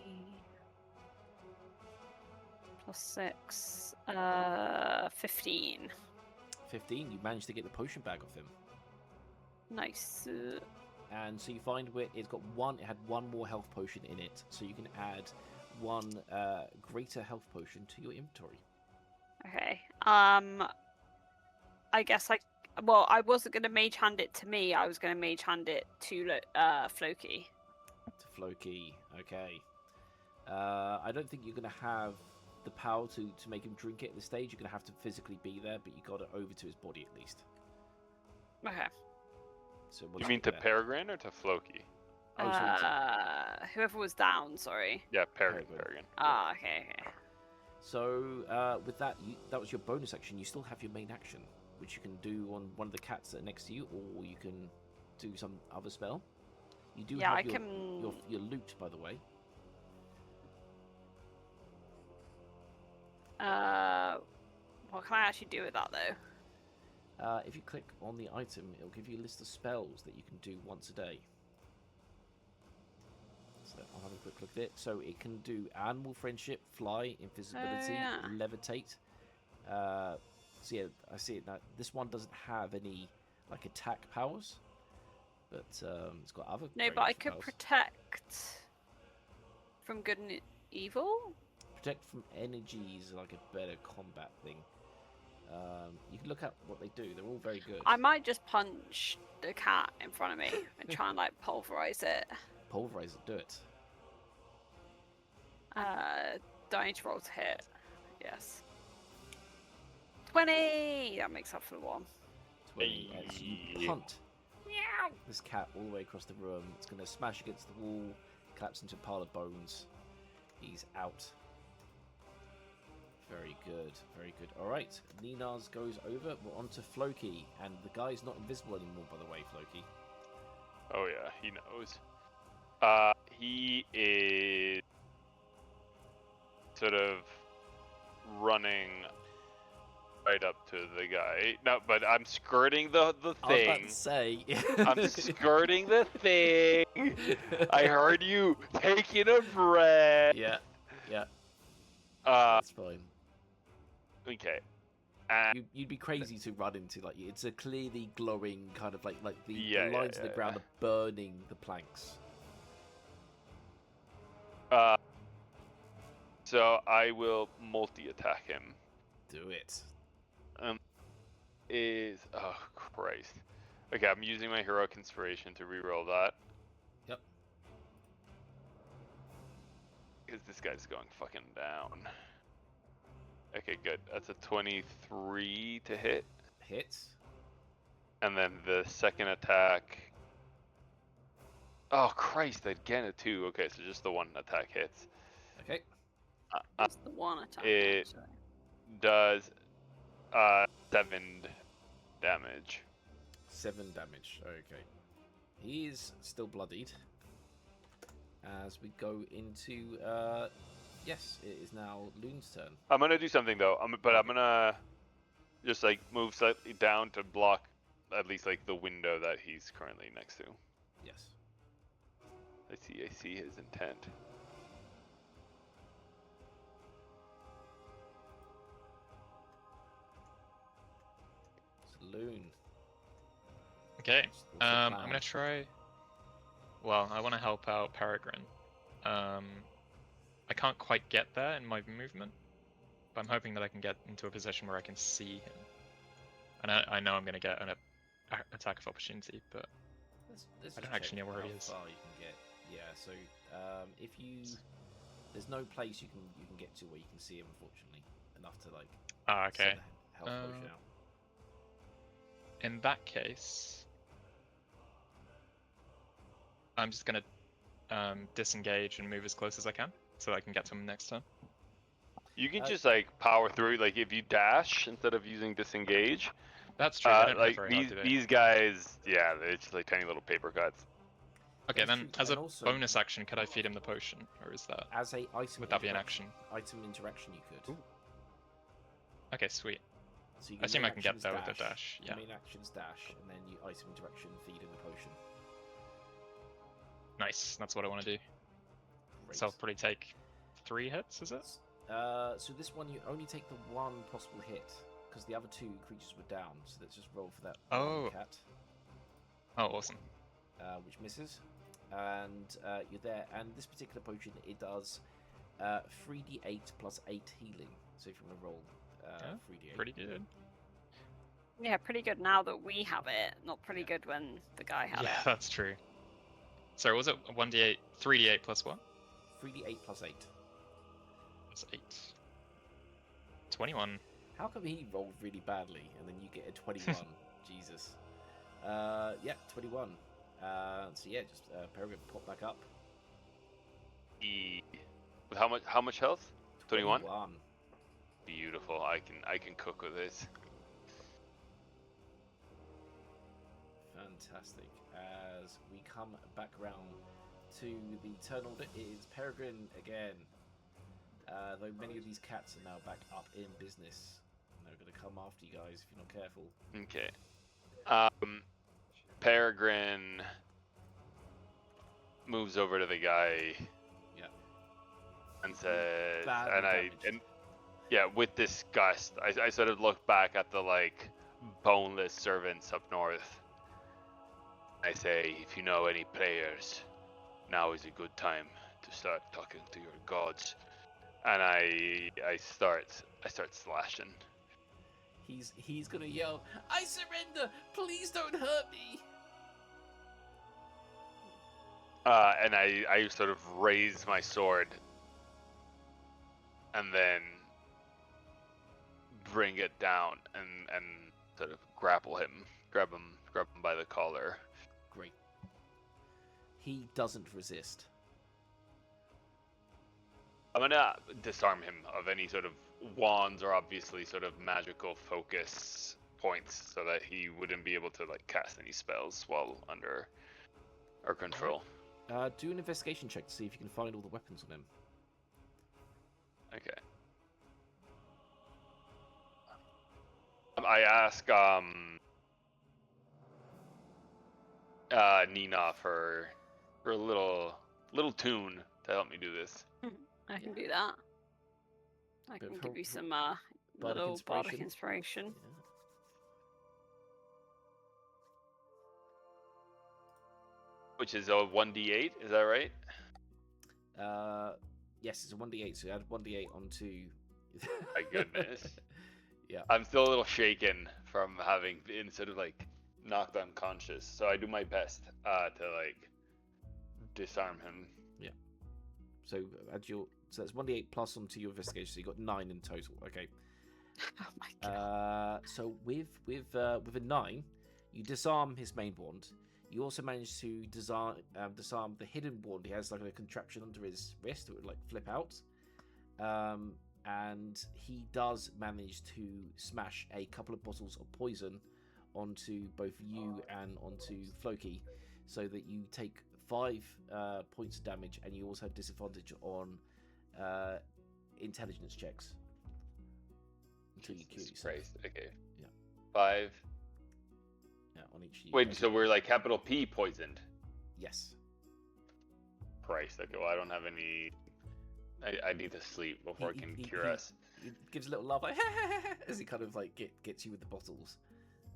Speaker 2: +6. 15.
Speaker 1: 15. You managed to get the potion bag off him,
Speaker 2: Nice.
Speaker 1: and so you find where it's got one. It had one more health potion in it, so you can add one greater health potion to your inventory.
Speaker 2: Okay. I guess well, I wasn't going to mage hand it to me. I was going to mage hand it to Floki.
Speaker 1: To Floki, okay. I don't think you're going to have the power to make him drink it at this stage. You're going to have to physically be there, but you got it over to his body at least.
Speaker 2: Okay.
Speaker 1: So
Speaker 3: You mean to Peregrine or to Floki?
Speaker 1: Oh, sorry,
Speaker 2: whoever was down, sorry.
Speaker 3: Yeah, Peregrine.
Speaker 2: Ah, okay.
Speaker 1: So with that, that was your bonus action. You still have your main action, which you can do on one of the cats that are next to you, or you can do some other spell. You do have your loot, by the way.
Speaker 2: What can I actually do with that, though?
Speaker 1: If you click on the item, it'll give you a list of spells that you can do once a day. So I'll have a quick look at it. So it can do animal friendship, fly, invisibility, levitate. So yeah, I see it now. This one doesn't have any like attack powers, but it's got other.
Speaker 2: No, but I could protect from good and evil.
Speaker 1: Protect from energy is like a better combat thing. You can look at what they do. They're all very good.
Speaker 2: I might just punch the cat in front of me and try and like pulverize it.
Speaker 1: Pulverize it. Do it.
Speaker 2: Do I need to roll to hit? Yes. 20! That makes up for the 1.
Speaker 1: 20. As you punt this cat all the way across the room. It's going to smash against the wall, collapse into a pile of bones. He's out. Very good, very good. All right, Ninaz goes over. We're on to Floki, and the guy's not invisible anymore, by the way, Floki.
Speaker 3: Oh yeah, he knows. He is sort of running right up to the guy. No, but I'm skirting the thing.
Speaker 1: I was about to say.
Speaker 3: I'm skirting the thing. I heard you taking a breath.
Speaker 1: Yeah.
Speaker 3: That's
Speaker 1: fine.
Speaker 3: Okay.
Speaker 1: You'd be crazy to run into it's a clearly glowing kind of like the lines in the ground are burning the planks.
Speaker 3: So I will multi-attack him.
Speaker 1: Do it.
Speaker 3: Oh Christ. Okay, I'm using my heroic inspiration to reroll that.
Speaker 1: Yep.
Speaker 3: Because this guy's going fucking down. Okay, good. That's a 23 to hit.
Speaker 1: Hits.
Speaker 3: And then the second attack. Oh Christ! Again a 2. Okay, so just the one attack hits.
Speaker 1: Okay.
Speaker 2: Just the one attack.
Speaker 3: It does 7 damage.
Speaker 1: 7 damage. Okay. He is still bloodied. As we go into yes, it is now Loon's turn.
Speaker 3: I'm gonna do something though. I'm gonna just move slightly down to block at least the window that he's currently next to.
Speaker 1: Yes.
Speaker 3: I see his intent.
Speaker 1: Loon.
Speaker 4: Okay. I'm gonna try. Well, I want to help out Peregrine. I can't quite get there in my movement, but I'm hoping that I can get into a position where I can see him. And I know I'm gonna get an attack of opportunity, but
Speaker 1: let's
Speaker 4: I don't actually know where he is.
Speaker 1: Far you can get. Yeah. So if there's no place you can get to where you can see him, unfortunately, enough to
Speaker 4: okay.
Speaker 1: send a health potion out.
Speaker 4: In that case, I'm just gonna disengage and move as close as I can, so that I can get to him next turn.
Speaker 3: You can just power through. If you dash instead of using disengage.
Speaker 4: That's true. I don't know very hard to do.
Speaker 3: These guys, yeah, they're just tiny little paper cuts.
Speaker 4: Okay, then as a bonus action, could I feed him the potion, or is that
Speaker 1: as a item?
Speaker 4: Would that be an action?
Speaker 1: Item interaction, you could.
Speaker 4: Ooh. Okay, sweet.
Speaker 1: So
Speaker 4: I assume I can get there with the dash. Yeah.
Speaker 1: Main action's dash, and then you item interaction, feed in the potion.
Speaker 4: Nice. That's what I want to do.
Speaker 1: Great.
Speaker 4: So I'll probably take 3 hits. Is it?
Speaker 1: So this one you only take the one possible hit because the other 2 creatures were down. So let's just roll for that one cat.
Speaker 4: Oh, awesome.
Speaker 1: Which misses, and you're there. And this particular potion, it does 3d8 plus 8 healing. So if you want to roll 3d8,
Speaker 4: pretty good.
Speaker 2: Yeah, pretty good now that we have it. Not pretty good when the guy had
Speaker 4: Yeah,
Speaker 2: it.
Speaker 4: that's true. Sorry, was it 1d8, 3d8 plus what?
Speaker 1: 3d8 plus 8.
Speaker 4: That's 8. 21.
Speaker 1: How come he rolled really badly and then you get a 21? Jesus. Yeah, 21. So yeah, just Peregrine pop back up.
Speaker 3: With how much health? 21?
Speaker 1: 21.
Speaker 3: Beautiful. I can cook with this.
Speaker 1: Fantastic. As we come back round to the turn order, it is Peregrine again. Though many of these cats are now back up in business. They're going to come after you guys if you're not careful.
Speaker 3: Okay. Peregrine moves over to the guy.
Speaker 1: Yeah.
Speaker 3: And says,
Speaker 1: Badly damaged.
Speaker 3: yeah, with disgust, I sort of look back at the like boneless servants up north. I say, if you know any players, now is a good time to start talking to your gods. And I start slashing.
Speaker 1: He's gonna yell, "I surrender! Please don't hurt me!"
Speaker 3: And I sort of raise my sword and then bring it down and sort of grab him by the collar.
Speaker 1: Great. He doesn't resist.
Speaker 3: I'm gonna disarm him of any sort of wands or obviously sort of magical focus points, so that he wouldn't be able to like cast any spells while under our control.
Speaker 1: Do an investigation check to see if you can find all the weapons on him.
Speaker 3: Okay. I ask Nina for a little tune to help me do this.
Speaker 2: I can do that. I can give you some little bardic inspiration.
Speaker 1: Yeah.
Speaker 3: Which is a 1d8, is that right?
Speaker 1: Yes, it's a 1d8, so you add 1d8 onto...
Speaker 3: My goodness.
Speaker 1: Yeah.
Speaker 3: I'm still a little shaken from having been sort of like knocked unconscious, so I do my best to like disarm him.
Speaker 1: Yeah. So that's 1d8 plus onto your investigation, so you got 9 in total. Okay.
Speaker 2: Oh my god.
Speaker 1: So with a 9, you disarm his main wand. You also manage to disarm the hidden wand. He has like a contraption under his wrist that would like flip out. And he does manage to smash a couple of bottles of poison onto both you and onto Floki, so that you take 5 points of damage, and you also have disadvantage on intelligence checks until you cure yourself.
Speaker 3: Christ. Okay.
Speaker 1: Yeah.
Speaker 3: 5.
Speaker 1: Yeah, on each.
Speaker 3: Wait, so we're like capital P poisoned?
Speaker 1: Yes.
Speaker 3: Christ. Okay. Well, I don't have any. I need to sleep before it can cure us.
Speaker 1: He gives a little laugh, like as he kind of like gets you with the bottles.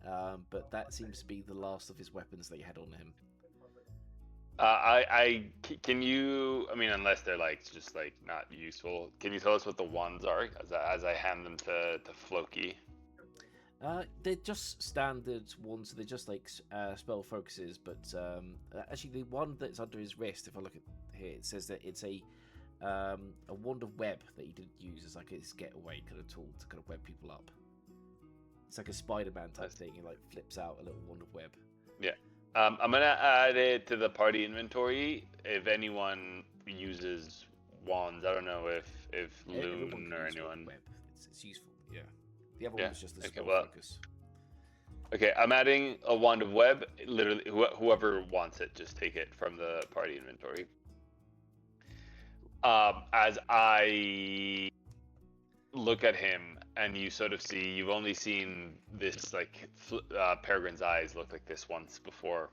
Speaker 1: But that seems to be the last of his weapons that he had on him.
Speaker 3: Can you? I mean, unless they're like just like not useful, can you tell us what the wands are as I hand them to Floki?
Speaker 1: They're just standard wands. So they're just like spell focuses. But actually, the one that's under his wrist, if I look at here, it says that it's a wand of web that he did use as like his getaway kind of tool to kind of web people up. It's like a Spider-Man type thing. He like flips out a little wand of web.
Speaker 3: Yeah. I'm gonna add it to the party inventory. If anyone uses wands, I don't know if Loon or anyone.
Speaker 1: Web. It's useful. Yeah. The other one was just the spell focus.
Speaker 3: Okay, I'm adding a wand of web. Literally, whoever wants it, just take it from the party inventory. As I look at him, and you sort of see, you've only seen this like Peregrine's eyes look like this once before,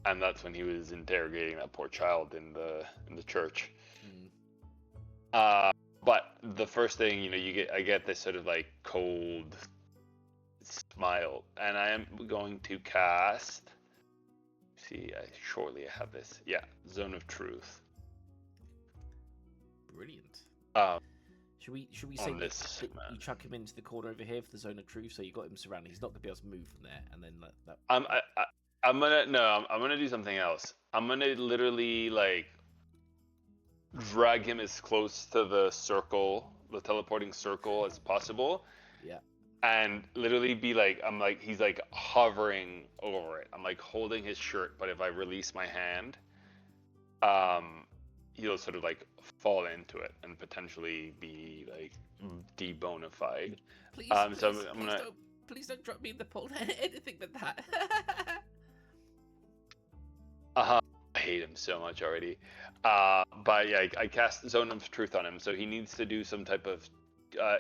Speaker 3: and that's when he was interrogating that poor child in the church. But the first thing I get this sort of like cold smile, and I am going to cast. See, I have this. Yeah, Zone of Truth.
Speaker 1: Brilliant. Should we say
Speaker 3: On this,
Speaker 1: that
Speaker 3: man.
Speaker 1: you chuck him into the corner over here for the zone of truth, so you got him surrounded. He's not gonna be able to move from there, and then that.
Speaker 3: I'm gonna do something else. I'm gonna literally like drag him as close to the circle, the teleporting circle, as possible.
Speaker 1: Yeah.
Speaker 3: And literally be like, he's like hovering over it. I'm like holding his shirt, but if I release my hand, he'll sort of like fall into it and potentially be like debonified.
Speaker 1: Please,
Speaker 3: So I'm gonna.
Speaker 1: Please don't drop me in the pool. Anything but that.
Speaker 3: I hate him so much already. But yeah, I cast Zone of Truth on him, so he needs to do some type of.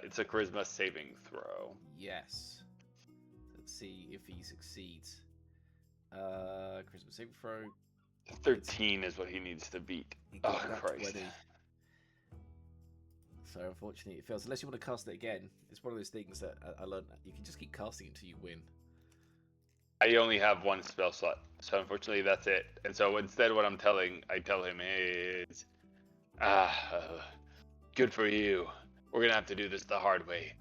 Speaker 3: It's a charisma saving throw.
Speaker 1: Yes. Let's see if he succeeds. Charisma saving throw.
Speaker 3: 13 is what he needs to beat.
Speaker 1: He
Speaker 3: Oh
Speaker 1: got that
Speaker 3: Christ!
Speaker 1: 20. So unfortunately, it fails. Unless you want to cast it again, it's one of those things that I learned. You can just keep casting until you win.
Speaker 3: I only have one spell slot, so unfortunately that's it. And so instead, what I tell him is, good for you. We're gonna have to do this the hard way.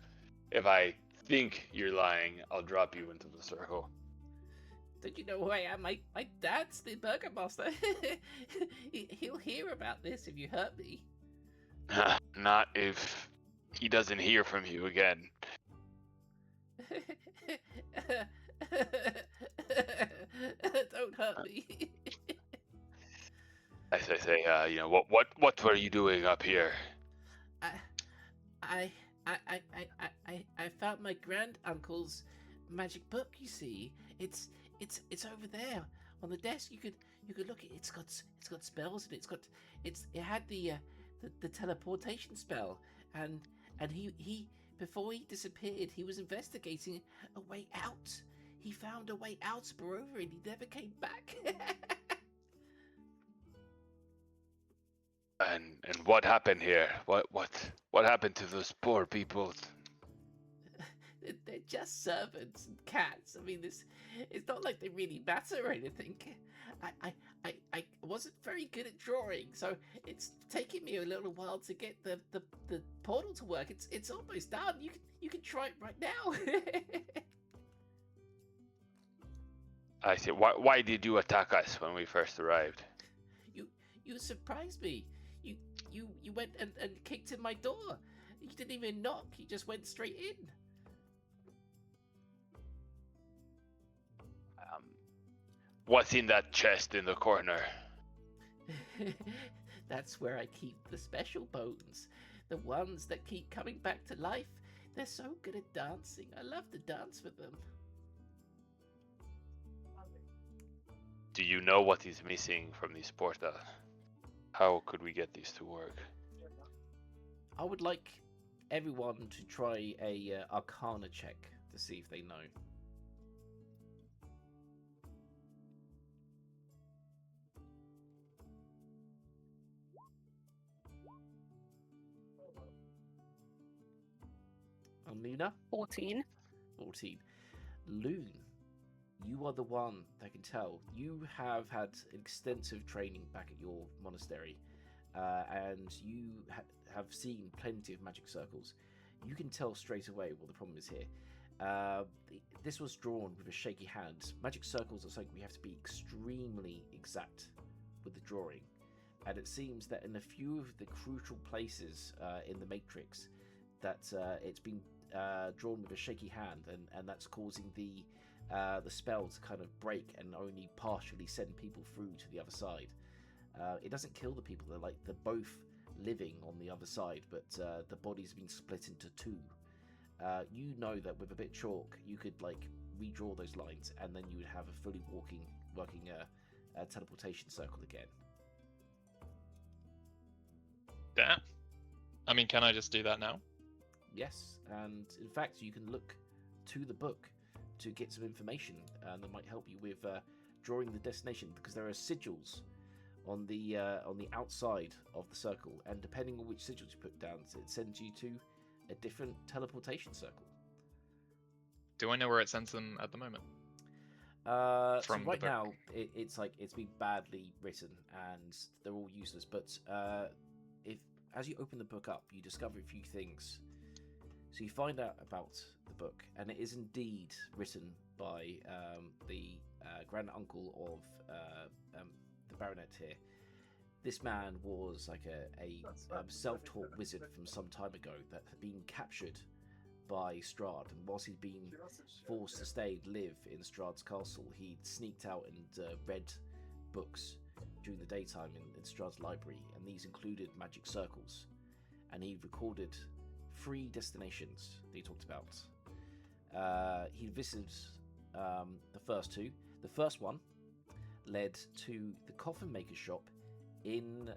Speaker 3: If I think you're lying, I'll drop you into the circle.
Speaker 1: Don't you know who I am? My dad's the burgomaster. He'll hear about this if you hurt me.
Speaker 3: Not if he doesn't hear from you again.
Speaker 1: Don't hurt me.
Speaker 3: I say, what were you doing up here?
Speaker 1: I found my granduncle's magic book. You see, it's over there on the desk. You could look at it. It's got spells and it had the teleportation spell, and he before he disappeared, he was investigating a way out. He found a way out of Barovia and he never came back.
Speaker 3: And what happened here? What happened to those poor people?
Speaker 1: They're just servants and cats. I mean, it's not like they really matter or anything. I wasn't very good at drawing, so it's taking me a little while to get the portal to work. It's almost done. You can try it right now.
Speaker 3: I see. Why did you attack us when we first arrived?
Speaker 1: You surprised me. You went and kicked in my door. You didn't even knock. You just went straight in.
Speaker 3: What's in that chest in the corner?
Speaker 1: That's where I keep the special bones. The ones that keep coming back to life. They're so good at dancing. I love to dance with them.
Speaker 3: Do you know what is missing from this portal? How could we get these to work?
Speaker 1: I would like everyone to try a Arcana check to see if they know. Luna?
Speaker 2: 14.
Speaker 1: 14. Loon, you are the one that can tell. You have had extensive training back at your monastery, and you have seen plenty of magic circles. You can tell straight away what the problem is here. This was drawn with a shaky hand. Magic circles are something we have to be extremely exact with the drawing, and it seems that in a few of the crucial places in the matrix, that it's been drawn with a shaky hand, and that's causing the spell to kind of break and only partially send people through to the other side. It doesn't kill the people; they're both living on the other side, but the body's been split into two. You know that with a bit of chalk, you could redraw those lines, and then you would have a fully working teleportation circle again.
Speaker 4: Damn. I mean, can I just do that now?
Speaker 1: Yes, and in fact, you can look to the book to get some information that might help you with drawing the destination, because there are sigils on the outside of the circle, and depending on which sigils you put down, it sends you to a different teleportation circle.
Speaker 4: Do I know where it sends them at the moment?
Speaker 1: So
Speaker 4: From
Speaker 1: right
Speaker 4: the book.
Speaker 1: now, it's been badly written and they're all useless. But if as you open the book up, you discover a few things. So you find out about the book, and it is indeed written by the grand uncle of the baronet here. This man was like a self-taught wizard from some time ago that had been captured by Strahd, and whilst he'd been forced to live in Strahd's castle, he'd sneaked out and read books during the daytime in Strahd's library, and these included magic circles. And he recorded 3 destinations that he talked about. He visited the first 2. The first one led to the coffin maker's shop in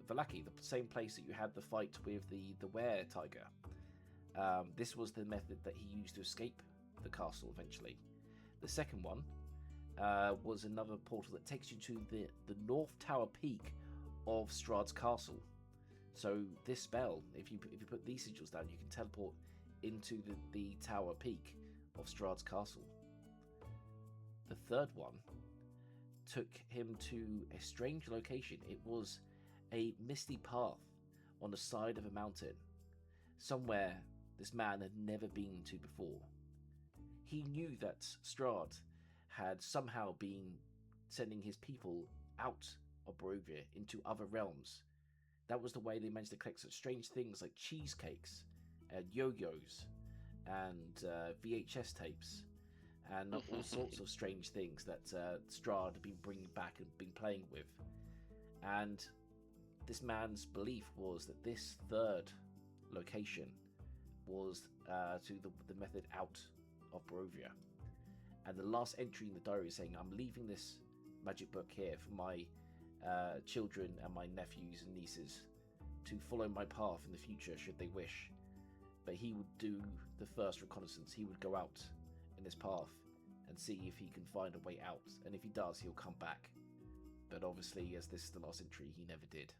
Speaker 1: Vallaki, the same place that you had the fight with the were tiger. This was the method that he used to escape the castle eventually. The second one was another portal that takes you to the North Tower peak of Strahd's castle. So this spell, if you put these sigils down, you can teleport into the tower peak of Strahd's castle. The third one took him to a strange location. It was a misty path on the side of a mountain, somewhere this man had never been to before. He knew that Strahd had somehow been sending his people out of Barovia into other realms. That was the way they managed to collect such strange things like cheesecakes and yo-yos and VHS tapes and all sorts of strange things that Strahd had been bringing back and been playing with. And this man's belief was that this third location was to the method out of Barovia. And the last entry in the diary is saying, I'm leaving this magic book here for my children and my nephews and nieces to follow my path in the future should they wish. But he would do the first reconnaissance. He would go out in this path and see if he can find a way out. And if he does, he'll come back. But obviously, as this is the last entry, he never did.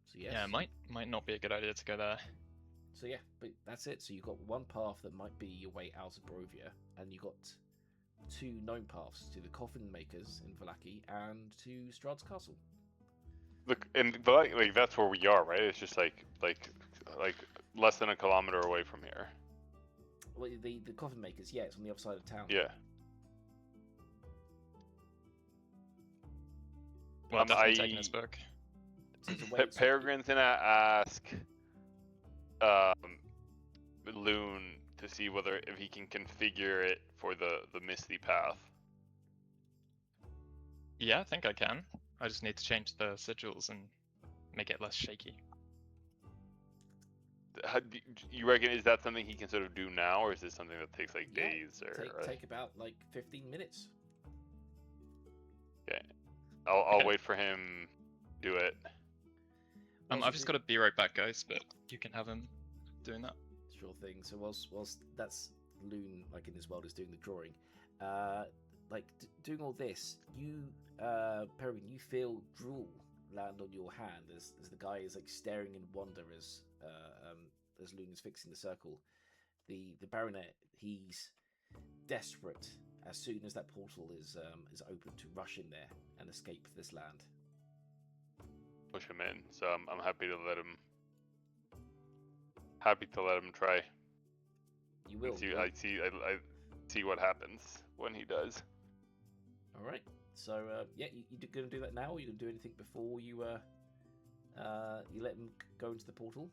Speaker 1: So yes.
Speaker 4: Yeah, might not be a good idea to go there.
Speaker 1: So yeah, but that's it. So you've got one path that might be your way out of Barovia, and you've got 2 known paths to the Coffin Makers in Vallaki and to Strahd's castle.
Speaker 3: Look, and like that's where we are, right? It's just like less than a kilometer away from here.
Speaker 1: Well, the Coffin Makers, yeah, it's on the other side of town.
Speaker 3: Yeah.
Speaker 4: Well, definitely taking this book.
Speaker 1: So it's a way
Speaker 3: Peregrine's gonna ask Loon to see if he can configure it for the Misty Path.
Speaker 4: Yeah, I think I can. I just need to change the sigils and make it less shaky.
Speaker 3: How, do you reckon, is that something he can sort of do now, or is this something that takes like days? Or
Speaker 1: take about like 15 minutes.
Speaker 3: Okay, I'll wait for him to do it.
Speaker 4: I've just got to be right back, guys, but you can have him doing that.
Speaker 1: Sure thing. So whilst that's Loon, like in this world, is doing the drawing, doing all this, you, Peregrine, you feel drool land on your hand as the guy is like staring in wonder as Loon is fixing the circle. The baronet, he's desperate as soon as that portal is open to rush in there and escape this land.
Speaker 3: Push him in. So I'm happy to let him. Happy to let him try.
Speaker 1: You will.
Speaker 3: I see what happens when he does.
Speaker 1: All right. So yeah, you gonna do that now, or you gonna do anything before you you let him go into the portal?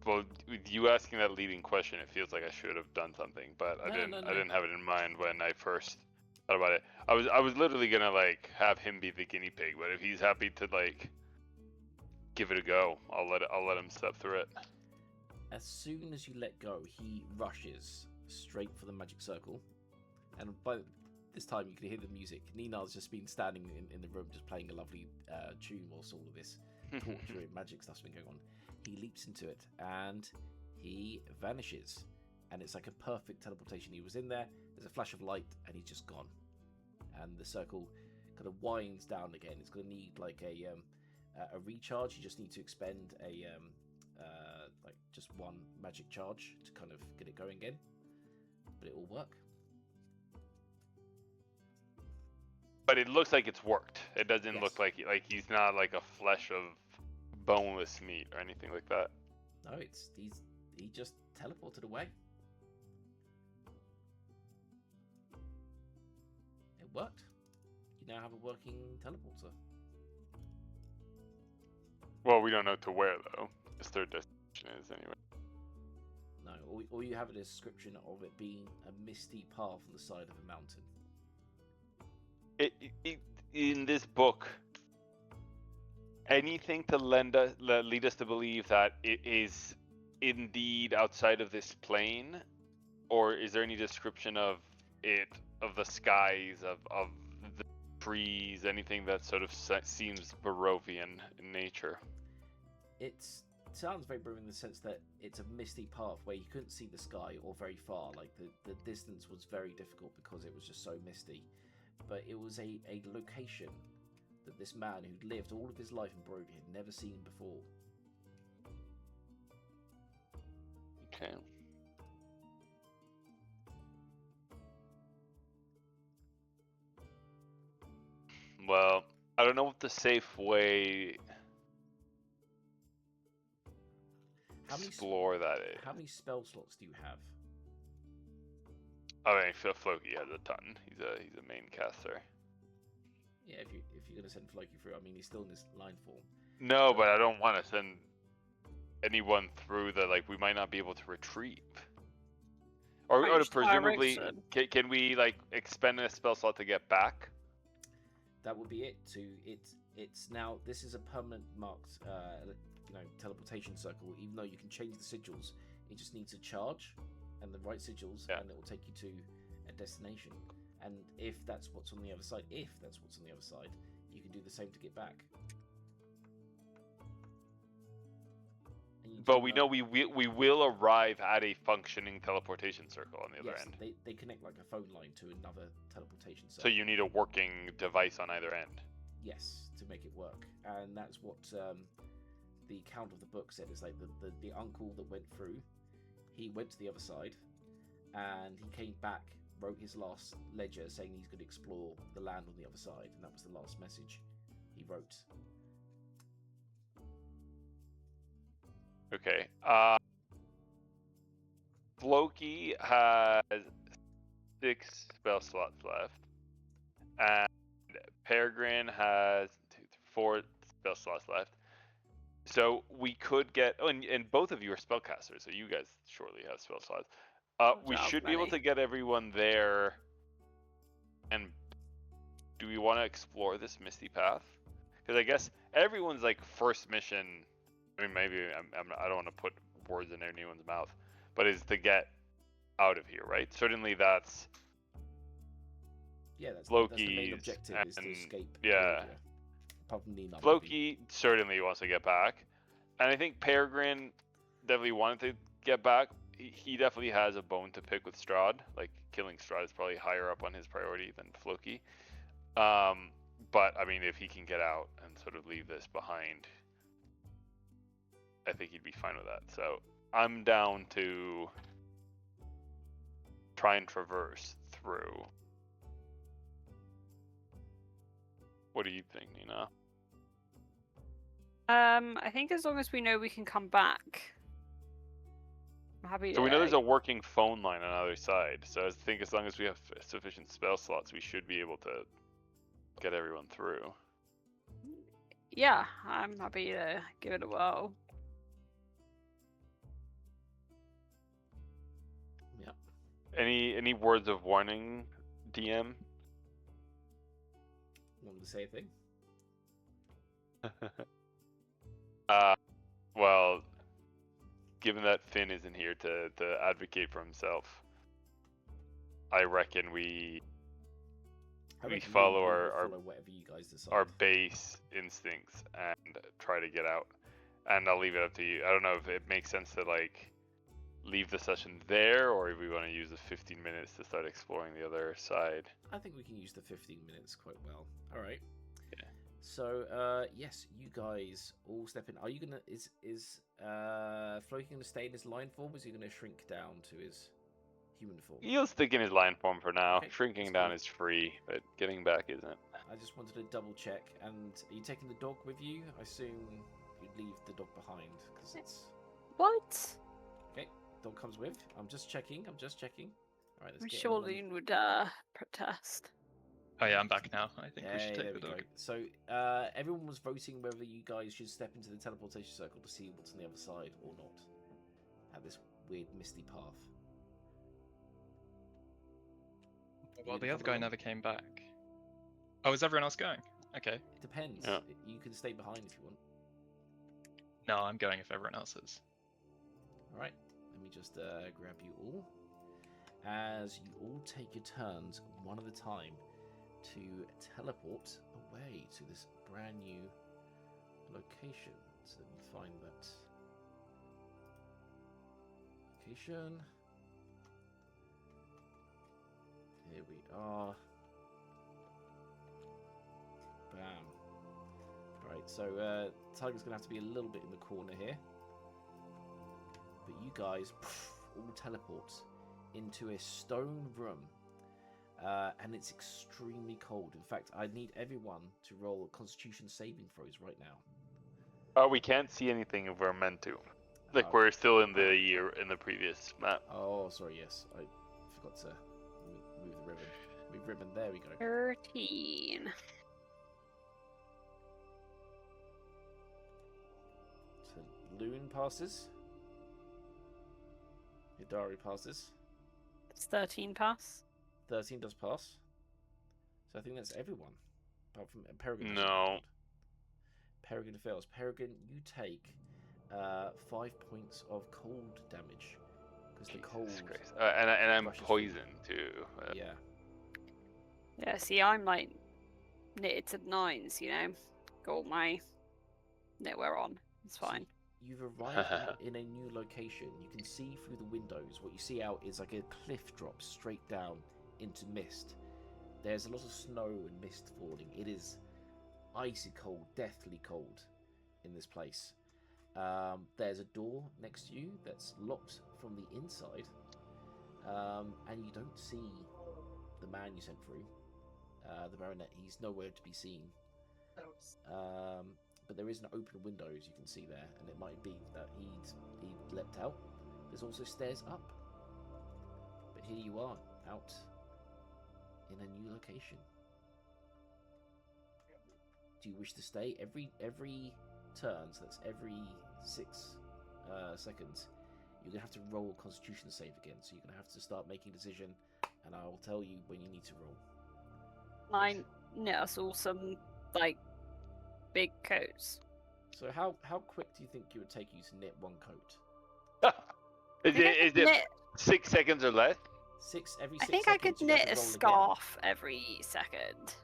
Speaker 3: Well, with you asking that leading question, it feels like I should have done something, but I didn't have it in mind when I first thought about it. I was literally gonna like have him be the guinea pig, but if he's happy to like give it a go, I'll let him step through it.
Speaker 1: As soon as you let go, he rushes straight for the magic circle, and by this time you can hear the music. Nina's just been standing in the room, just playing a lovely tune whilst all of this torture and magic stuff's been going on. He leaps into it and he vanishes, and it's like a perfect teleportation. He was in there, there's a flash of light, and he's just gone. And the circle kind of winds down again. It's going to need like a recharge. You just need to expend a like just one magic charge to kind of get it going again, but it will work.
Speaker 3: But it looks like it's worked. It doesn't
Speaker 1: Yes.
Speaker 3: look like he's not like a flesh of boneless meat or anything like that.
Speaker 1: No, he just teleported away. It worked. You now have a working teleporter.
Speaker 3: Well, we don't know to where though. His third destination is anyway.
Speaker 1: No, all you have a description of it being a misty path on the side of a mountain.
Speaker 3: In this book, anything to lead us to believe that it is indeed outside of this plane, or is there any description of the skies, of the trees, anything that sort of seems Barovian in nature?
Speaker 1: It sounds very Barovian in the sense that it's a misty path where you couldn't see the sky or very far. Like the distance was very difficult because it was just so misty. But it was a location that this man who'd lived all of his life in Barovia had never seen before.
Speaker 3: Okay. Well, I don't know what the safe way explore that is.
Speaker 1: How many spell slots do you have?
Speaker 3: I mean, Floki has a ton. He's a main caster.
Speaker 1: Yeah, if you're gonna send Floki through, I mean he's still in his line form.
Speaker 3: No, but I don't want to send anyone through that we might not be able to retrieve. Or presumably, can we expend a spell slot to get back?
Speaker 1: That would be it. It's now this is a permanent marked teleportation circle. Even though you can change the sigils, it just needs a charge and the right sigils, and it will take you to a destination. And if that's what's on the other side, you can do the same to get back.
Speaker 3: But we know we will arrive at a functioning teleportation circle on the other end.
Speaker 1: They connect like a phone line to another teleportation circle.
Speaker 3: So you need a working device on either end.
Speaker 1: Yes, to make it work. And that's what the account of the book said. It's like the uncle that went through, he went to the other side, and he came back, wrote his last ledger saying he's going to explore the land on the other side, and that was the last message he wrote.
Speaker 3: Okay. Floki has 6 spell slots left, and Peregrine has 4 spell slots left. So we could get. Oh, and both of you are spellcasters, so you guys surely have spell slots. We should be able to get everyone there. And do we want to explore this misty path? Because I guess everyone's first mission. I mean, maybe I don't want to put words in anyone's mouth, but is to get out of here, right? Certainly, that's
Speaker 1: that's
Speaker 3: Loki's
Speaker 1: the main objective is to escape.
Speaker 3: Yeah, Loki certainly wants to get back, and I think Peregrine definitely wanted to get back. He definitely has a bone to pick with Strahd. Killing Strahd is probably higher up on his priority than Floki. But I mean, if he can get out and sort of leave this behind, I think he'd be fine with that. So I'm down to try and traverse through. What do you think, Nina?
Speaker 2: I think as long as we know we can come back, I'm happy.
Speaker 3: So we know there's a working phone line on either side. So I think as long as we have sufficient spell slots, we should be able to get everyone through.
Speaker 2: Yeah, I'm happy to give it a whirl.
Speaker 1: Yeah.
Speaker 3: Any words of warning, DM?
Speaker 1: Want to say a thing?
Speaker 3: Well, given that Finn isn't here to advocate for himself, I reckon we follow our base instincts and try to get out. And I'll leave it up to you. I don't know if it makes sense to leave the session there, or if we want to use the 15 minutes to start exploring the other side.
Speaker 1: I think we can use the 15 minutes quite well. All right.
Speaker 3: Yeah.
Speaker 1: So, yes, you guys all step in. Are you gonna is Floki gonna stay in his line form, or is he gonna shrink down to his human form?
Speaker 3: He'll stick in his line form for now.
Speaker 1: Okay,
Speaker 3: Shrinking
Speaker 1: that's
Speaker 3: down
Speaker 1: cool.
Speaker 3: is free, but getting back isn't.
Speaker 1: I just wanted to double check. And are you taking the dog with you? I assume you'd leave the dog behind because it's.
Speaker 2: What?
Speaker 1: Okay, dog comes with. I'm just checking. All right, let's
Speaker 2: I'm
Speaker 1: get
Speaker 2: sure
Speaker 1: everyone-
Speaker 2: Loon would protest.
Speaker 4: Oh yeah, I'm back now. I think we should
Speaker 1: Hey,
Speaker 4: take
Speaker 1: there
Speaker 4: the
Speaker 1: we
Speaker 4: dog.
Speaker 1: go. So everyone was voting whether you guys should step into the teleportation circle to see what's on the other side or not. At this weird misty path.
Speaker 4: Well,
Speaker 1: You
Speaker 4: the
Speaker 1: gonna
Speaker 4: other
Speaker 1: come
Speaker 4: guy
Speaker 1: along?
Speaker 4: never came back. Oh, is everyone else going? Okay.
Speaker 1: It depends.
Speaker 3: Yeah.
Speaker 1: You can stay behind if you want.
Speaker 4: No, I'm going if everyone else is.
Speaker 1: All right. Let me just grab you all. As you all take your turns one at a time to teleport away to this brand new location. So let me find that location. Here we are. Bam. Right, so Tiger's gonna have to be a little bit in the corner here. But you guys all teleport into a stone room. And it's extremely cold. In fact, I need everyone to roll Constitution saving throws right now.
Speaker 3: Oh, we can't see anything if we're meant to. Like
Speaker 1: Oh.
Speaker 3: we're still in the previous map.
Speaker 1: Oh, sorry, yes. I forgot to move the ribbon. Move ribbon, there we go.
Speaker 2: 13.
Speaker 1: So Loon passes. Hidari passes.
Speaker 2: It's 13 pass.
Speaker 1: 13 does pass. So I think that's everyone. Apart from Peregrine.
Speaker 3: No.
Speaker 1: Peregrine fails. Peregrine, you take 5 points of cold damage. Because the cold.
Speaker 3: Jesus Christ. And I'm
Speaker 1: rushes through.
Speaker 3: poisoned too.
Speaker 1: Yeah.
Speaker 2: Yeah, see, I'm like knitted to the nines, you know. Got all my knitwear on. It's
Speaker 1: So
Speaker 2: fine.
Speaker 1: you've arrived in a new location. You can see through the windows. What you see out is like a cliff drop straight down into mist. There's a lot of snow and mist falling. It is icy cold, deathly cold in this place. There's a door next to you that's locked from the inside, and you don't see the man you sent through, the baronet. He's nowhere to be seen. But there is an open window, as you can see there, and it might be that he'd leapt out. There's also stairs up, but here you are, out in a new location. Do you wish to stay? Every turn, so that's every 6 seconds, you're gonna have to roll a Constitution save again. So you're gonna have to start making a decision, and I will tell you when you need to roll.
Speaker 2: I knit us all some like big coats.
Speaker 1: So how quick do you think it would take you to knit one coat?
Speaker 3: Is it
Speaker 2: knit,
Speaker 3: 6 seconds or less?
Speaker 1: Every
Speaker 2: I
Speaker 1: 6
Speaker 2: think I
Speaker 1: seconds.
Speaker 2: could
Speaker 1: you have
Speaker 2: knit
Speaker 1: to
Speaker 2: a
Speaker 1: roll again.
Speaker 2: scarf every second.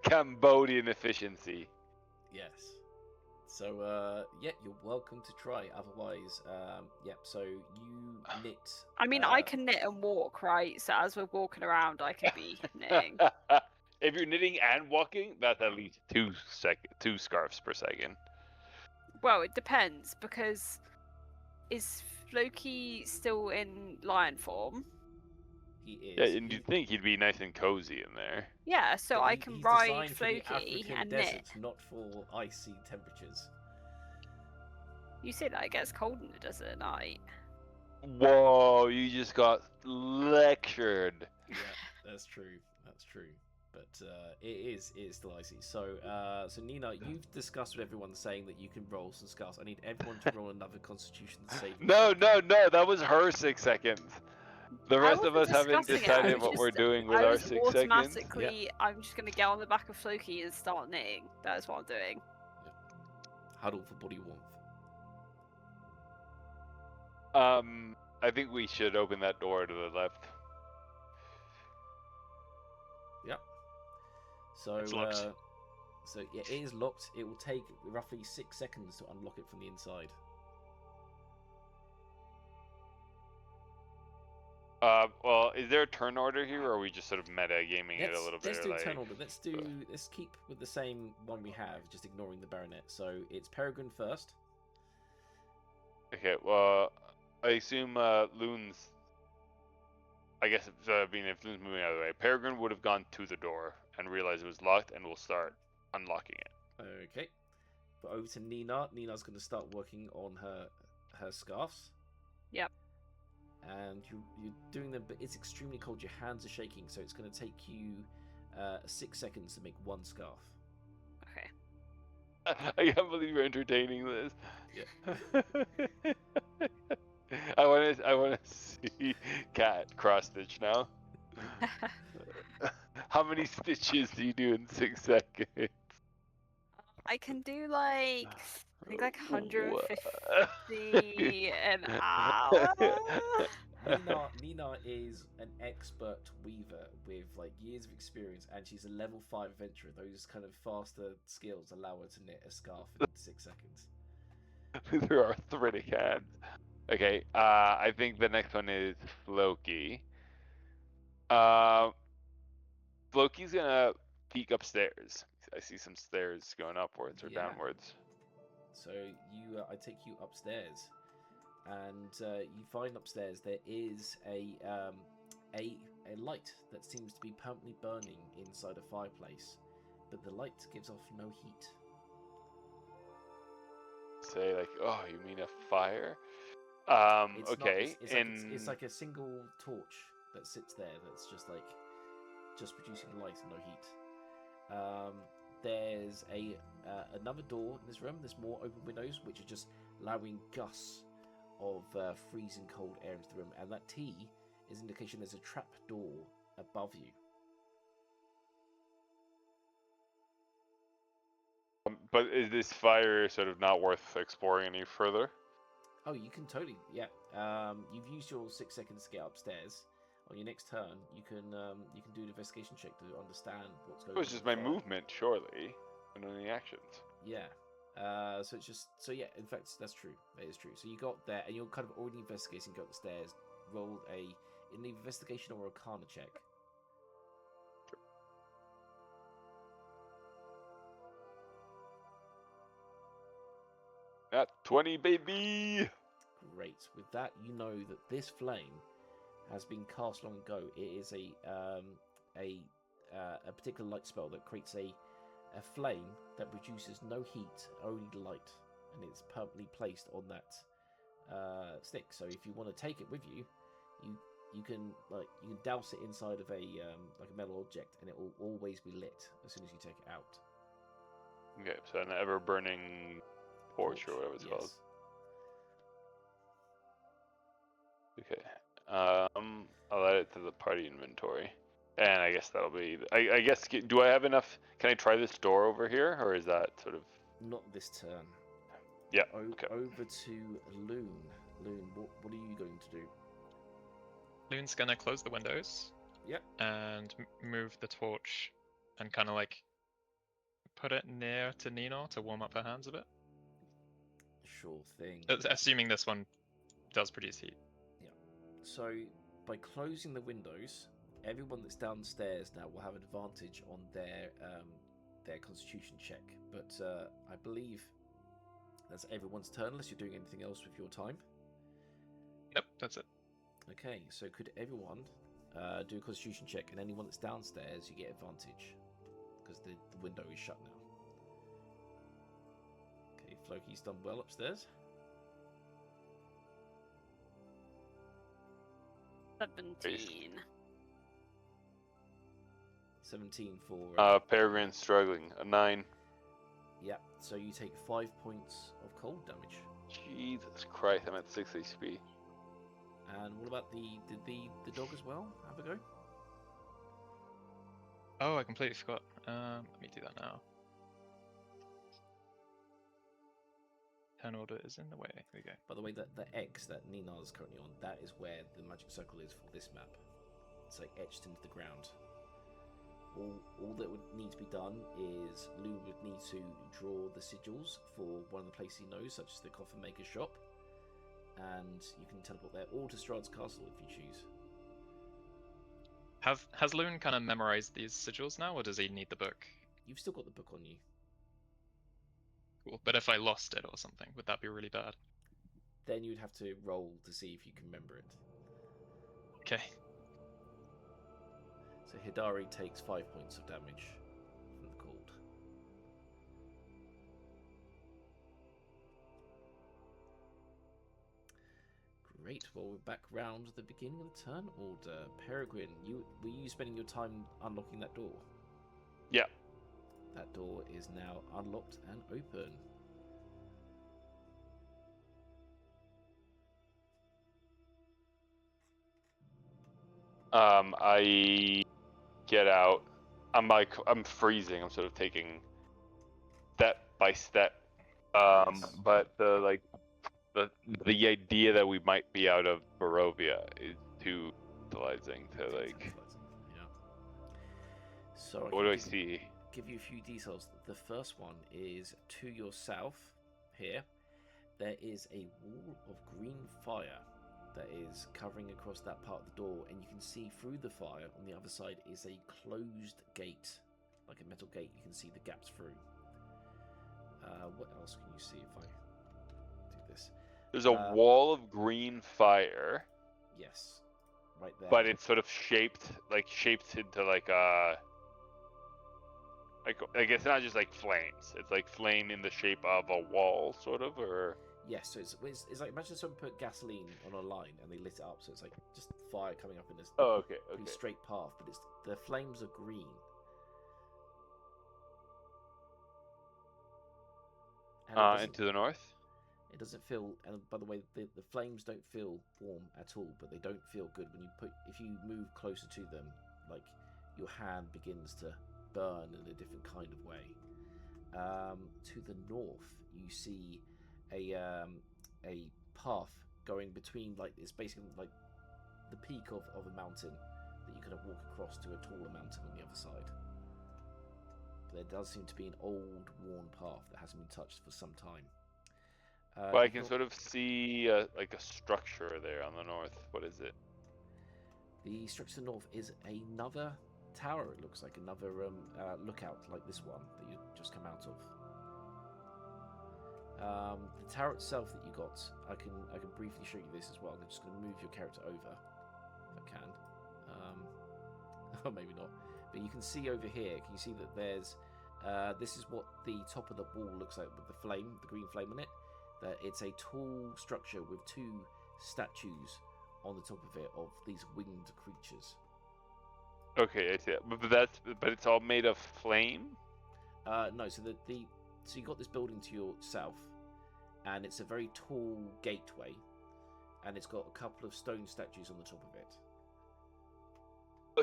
Speaker 3: Cambodian efficiency.
Speaker 1: Yes. So yeah, you're welcome to try. Otherwise, yep. So you knit.
Speaker 2: I mean, I can knit and walk, right? So as we're walking around, I could be knitting.
Speaker 3: If you're knitting and walking, that's at least 2 scarves per second.
Speaker 2: Well, it depends, because is Floki still in lion form?
Speaker 1: He is.
Speaker 3: Yeah, and you'd think he'd be nice and cozy in there.
Speaker 2: Yeah, so
Speaker 1: but
Speaker 2: I can
Speaker 1: he's
Speaker 2: ride
Speaker 1: designed for the
Speaker 2: Floki
Speaker 1: African
Speaker 2: and
Speaker 1: deserts,
Speaker 2: knit.
Speaker 1: not for icy temperatures.
Speaker 2: You say that it gets cold in the desert at night.
Speaker 3: Whoa, you just got lectured.
Speaker 1: Yeah, that's true. That's true. But it is still icy. So so Nina, you've discussed with everyone saying that you can roll some scarves. I need everyone to roll another Constitution save.
Speaker 3: No, that was her 6 seconds. The rest of us haven't
Speaker 2: discussing it, I
Speaker 3: decided
Speaker 2: was
Speaker 3: what we're
Speaker 2: just-
Speaker 3: doing with
Speaker 2: I
Speaker 3: our
Speaker 2: was
Speaker 3: 6 seconds.
Speaker 2: automatically, I'm just going to get on the back of Floki and start knitting. That is what I'm doing.
Speaker 1: Huddle for body warmth.
Speaker 3: I think we should open that door to the left.
Speaker 1: Yep. So
Speaker 4: It's locked.
Speaker 1: so yeah, it is locked. It will take roughly 6 seconds to unlock it from the inside.
Speaker 3: Well, is there a turn order here, or are we just sort of meta gaming it a little bit?
Speaker 1: Let's do
Speaker 3: like...
Speaker 1: turn order. Let's keep with the same one we have, just ignoring the baronet. So it's Peregrine first.
Speaker 3: Okay, well, I assume Loon's. I guess if Flynn's moving out of the way, Peregrine would have gone to the door and realized it was locked, and will start unlocking it.
Speaker 1: Okay. But over to Nina. Nina's going to start working on her scarves.
Speaker 2: Yep.
Speaker 1: And you're doing them, but it's extremely cold. Your hands are shaking, so it's going to take you 6 seconds to make one scarf.
Speaker 2: Okay.
Speaker 3: I can't believe you're entertaining this.
Speaker 1: Yeah.
Speaker 3: I want to see Cat cross stitch now. How many stitches do you do in 6 seconds?
Speaker 2: I can do like I think like
Speaker 3: What?
Speaker 2: 150 an hour.
Speaker 1: Nina is an expert weaver with like years of experience, and she's a level 5 adventurer. Those kind of faster skills allow her to knit a scarf in 6 seconds.
Speaker 3: There are arthritic hands. Okay, I think the next one is Floki. Floki's gonna peek upstairs. I see some stairs going upwards or
Speaker 1: Yeah.
Speaker 3: downwards.
Speaker 1: So I take you upstairs, and you find upstairs there is a light that seems to be permanently burning inside a fireplace, but the light gives off no heat.
Speaker 3: Say like, oh, you mean a fire?
Speaker 1: It's
Speaker 3: Okay.
Speaker 1: it's like a single torch that sits there that's just producing light and no heat. There's another door in this room. There's more open windows which are just allowing gusts of freezing cold air into the room, and that T is an indication there's a trap door above you.
Speaker 3: But is this fire sort of not worth exploring any further?
Speaker 1: Oh, you can totally, yeah. You've used your 6 seconds to get upstairs. On your next turn, you can do an investigation check to understand what's going on.
Speaker 3: It was just my movement, surely, and any actions.
Speaker 1: Yeah. So it's just in fact that's true. That is true. So you got there, and you're kind of already investigating. Go up the stairs. Roll an investigation or Arcana check.
Speaker 3: Sure. At 20, baby.
Speaker 1: Great. With that, you know that this flame has been cast long ago. It is a particular light spell that creates a flame that produces no heat, only light, and it's permanently placed on that stick. So if you want to take it with you, you can douse it inside of a metal object, and it will always be lit as soon as you take it out.
Speaker 3: Okay, so an ever-burning torch or whatever it's called. Okay. I'll add it to the party inventory. And I guess that'll be... I guess, do I have enough... Can I try this door over here, or is that sort of...
Speaker 1: Not this turn.
Speaker 3: Yeah, okay.
Speaker 1: Over to Loon. Loon, what are you going to do?
Speaker 4: Loon's gonna close the windows.
Speaker 1: Yep.
Speaker 4: And move the torch and kind of like put it near to Nina to warm up her hands a bit.
Speaker 1: Sure thing.
Speaker 4: Assuming this one does produce heat.
Speaker 1: Yeah. So by closing the windows, everyone that's downstairs now will have advantage on their Constitution check. But I believe that's everyone's turn unless you're doing anything else with your time.
Speaker 4: Nope, that's it.
Speaker 1: Okay, so could everyone do a Constitution check, and anyone that's downstairs, you get advantage because the window is shut now. Okay, Floki's done well upstairs.
Speaker 2: 17.
Speaker 1: 17 for...
Speaker 3: Peregrine's struggling. A 9.
Speaker 1: Yeah, so you take 5 points of cold damage.
Speaker 3: Jesus Christ, I'm at 6 HP.
Speaker 1: And what about did the dog as well have a go?
Speaker 4: Oh, I completely forgot. Let me do that now. Turn order is in the way. Here we go.
Speaker 1: By the way, the X that Nina is currently on, that is where the magic circle is for this map. It's like etched into the ground. All that would need to be done is Lou would need to draw the sigils for one of the places he knows, such as the Coffin Maker's shop, and you can teleport there, or to Strahd's castle if you choose.
Speaker 4: Has Loon kind of memorized these sigils now, or does he need the book?
Speaker 1: You've still got the book on you.
Speaker 4: Cool. But if I lost it or something, would that be really bad?
Speaker 1: Then you'd have to roll to see if you can remember it.
Speaker 4: Okay.
Speaker 1: So Hidari takes 5 points of damage from the cold. Great. Well, we're back round the beginning of the turn order. Peregrine, were you spending your time unlocking that door?
Speaker 3: Yeah.
Speaker 1: That door is now unlocked and open.
Speaker 3: I get out. I'm freezing. I'm sort of taking step by step.
Speaker 1: Yes.
Speaker 3: But the idea that we might be out of Barovia is too tantalizing to like.
Speaker 1: Yeah. So
Speaker 3: What do I see?
Speaker 1: Give you a few details. The first one is to your south here. There is a wall of green fire that is covering across that part of the door, and you can see through the fire on the other side is a closed gate, like a metal gate. You can see the gaps through. What else can you see if I do this?
Speaker 3: There's a wall of green fire.
Speaker 1: Yes, right there.
Speaker 3: But it's sort of shaped into like a. Like it's not just like flames. It's like flame in the shape of a wall, sort of, or.
Speaker 1: Yes, so it's like imagine someone put gasoline on a line and they lit it up, so it's like just fire coming up in this pretty straight path, but it's the flames are green.
Speaker 3: And to the north?
Speaker 1: It doesn't feel, and by the way, the flames don't feel warm at all, but they don't feel good when if you move closer to them, like your hand begins to burn in a different kind of way. To the north, you see a path going between, like, it's basically like the peak of a mountain that you kind of walk across to a taller mountain on the other side. But there does seem to be an old, worn path that hasn't been touched for some time.
Speaker 3: Well, I can sort of see like a structure there on the north. What is it?
Speaker 1: The structure to the north is another tower. It looks like another lookout, like this one that you just come out of. The tower itself that you got, I can briefly show you this as well. I'm just going to move your character over, if I can. Or maybe not. But you can see over here. Can you see that there's? This is what the top of the wall looks like with the flame, the green flame on it. That it's a tall structure with two statues on the top of it of these winged creatures.
Speaker 3: Okay, I see that. But it's all made of flame.
Speaker 1: No, so so you got this building to your south, and it's a very tall gateway, and it's got a couple of stone statues on the top of it.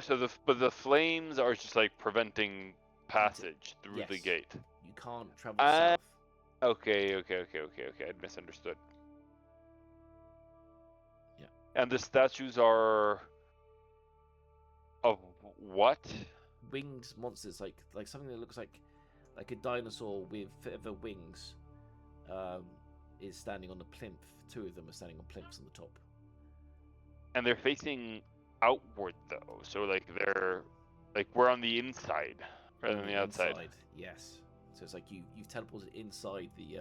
Speaker 3: So the flames are just like preventing passage through the gate.
Speaker 1: You can't travel south.
Speaker 3: Okay. I misunderstood.
Speaker 1: Yeah.
Speaker 3: And the statues are of what?
Speaker 1: Winged monsters, like something that looks like a dinosaur with feather wings, is standing on a plinth. Two of them are standing on plinths on the top.
Speaker 3: And they're facing outward though, so like they're like we're on the inside rather than the outside.
Speaker 1: Yes. So it's like you've teleported inside the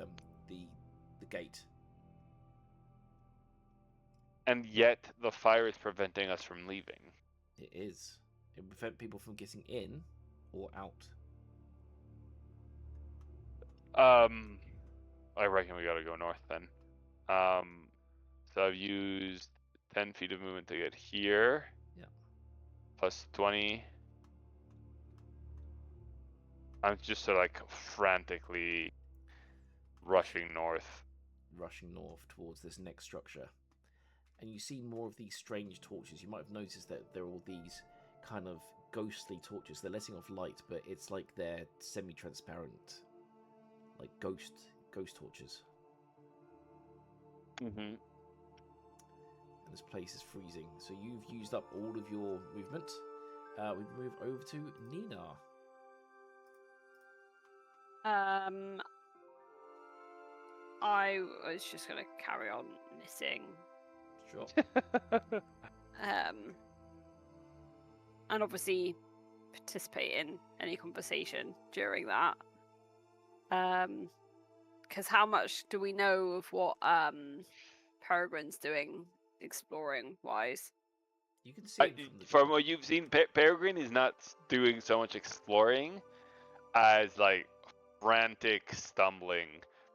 Speaker 1: gate.
Speaker 3: And yet the fire is preventing us from leaving.
Speaker 1: It is. It will prevent people from getting in or out.
Speaker 3: I reckon we gotta go north then. So I've used 10 feet of movement to get here.
Speaker 1: Yeah.
Speaker 3: Plus 20. I'm just sort of like frantically rushing north.
Speaker 1: Rushing north towards this next structure. And you see more of these strange torches. You might have noticed that there are all these kind of ghostly torches. They're letting off light, but it's like they're semi-transparent. Like ghost torches.
Speaker 3: Mm-hmm.
Speaker 1: And this place is freezing. So you've used up all of your movement. We move over to Nina.
Speaker 2: I was just gonna carry on knitting.
Speaker 1: Sure.
Speaker 2: And obviously participate in any conversation during that. Because how much do we know of what Peregrine's doing, exploring wise?
Speaker 1: You can see him from the
Speaker 3: From what you've seen, Peregrine is not doing so much exploring as like frantic stumbling.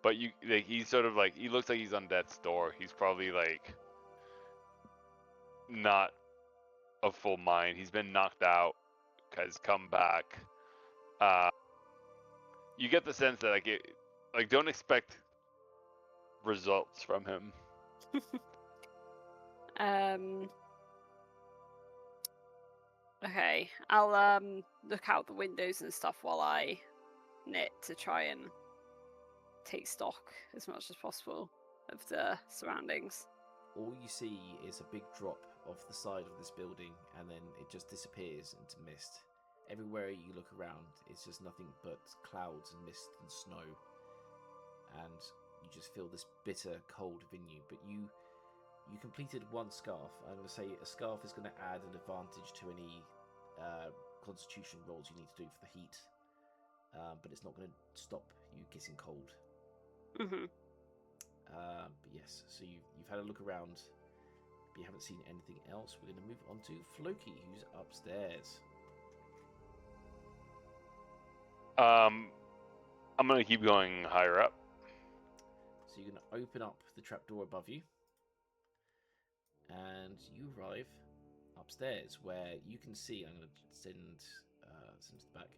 Speaker 3: But he's sort of like, he looks like he's on death's door. He's probably like not of full mind. He's been knocked out, has come back. You get the sense that like don't expect results from him.
Speaker 2: Okay, I'll look out the windows and stuff while I knit to try and take stock as much as possible of the surroundings.
Speaker 1: All you see is a big drop off the side of this building, and then it just disappears into mist. Everywhere you look around, it's just nothing but clouds and mist and snow, and you just feel this bitter cold within you. But you completed one scarf. I'm going to say a scarf is going to add an advantage to any constitution rolls you need to do for the heat, but it's not going to stop you getting cold.
Speaker 2: Mm-hmm.
Speaker 1: But yes, so you've had a look around, but you haven't seen anything else. We're going to move on to Floki, who's upstairs.
Speaker 3: I'm going to keep going higher up.
Speaker 1: So you're going to open up the trapdoor above you, and you arrive upstairs, where you can see. I'm going to send some to the back.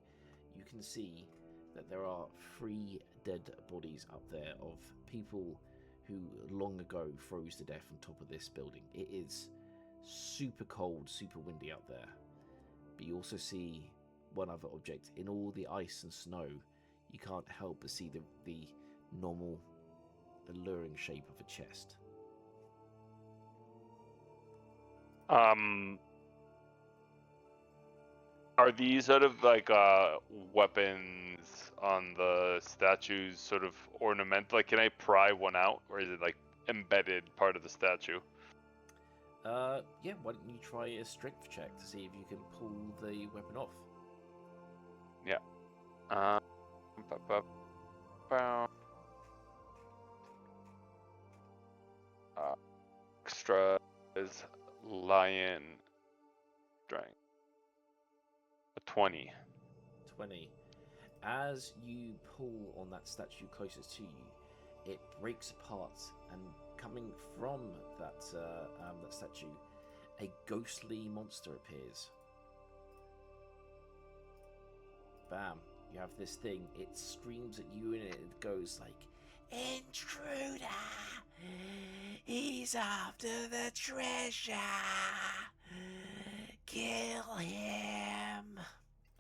Speaker 1: You can see that there are 3 dead bodies up there of people who long ago froze to death on top of this building. It is super cold, super windy out there. But you also see one other object. In all the ice and snow, you can't help but see the normal, alluring shape of a chest.
Speaker 3: Are these sort of like weapons on the statues sort of ornamental? Like, can I pry one out, or is it like embedded part of the statue?
Speaker 1: Yeah, why don't you try a strength check to see if you can pull the weapon off?
Speaker 3: Yeah. Extra is lion strength. A 20.
Speaker 1: 20. As you pull on that statue closest to you, it breaks apart, and coming from that statue, a ghostly monster appears. Bam! You have this thing. It screams at you, and it goes like, "Intruder! He's after the treasure! Kill him!"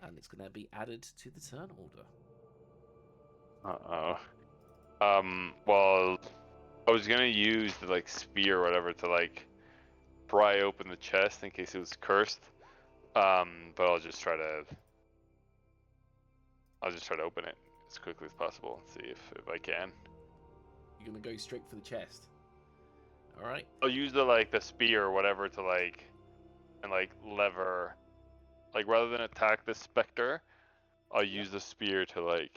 Speaker 1: And it's going to be added to the turn order.
Speaker 3: Well, I was gonna use the like spear or whatever to like pry open the chest in case it was cursed. But I'll just try to open it as quickly as possible and see if I can.
Speaker 1: You're going to go straight for the chest. All right.
Speaker 3: I'll use the spear or whatever to lever, like rather than attack the specter, I'll use the spear to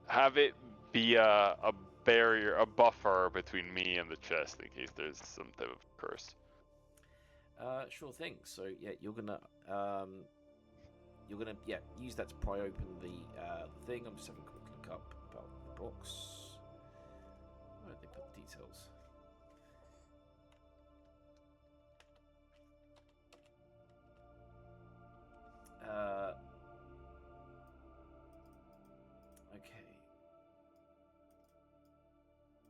Speaker 3: have it be a barrier, a buffer between me and the chest in case there's some type of curse.
Speaker 1: Sure thing. So yeah, you're gonna use that to pry open the thing. I'm just having a quick look up about the box. Where did they put the details? Okay.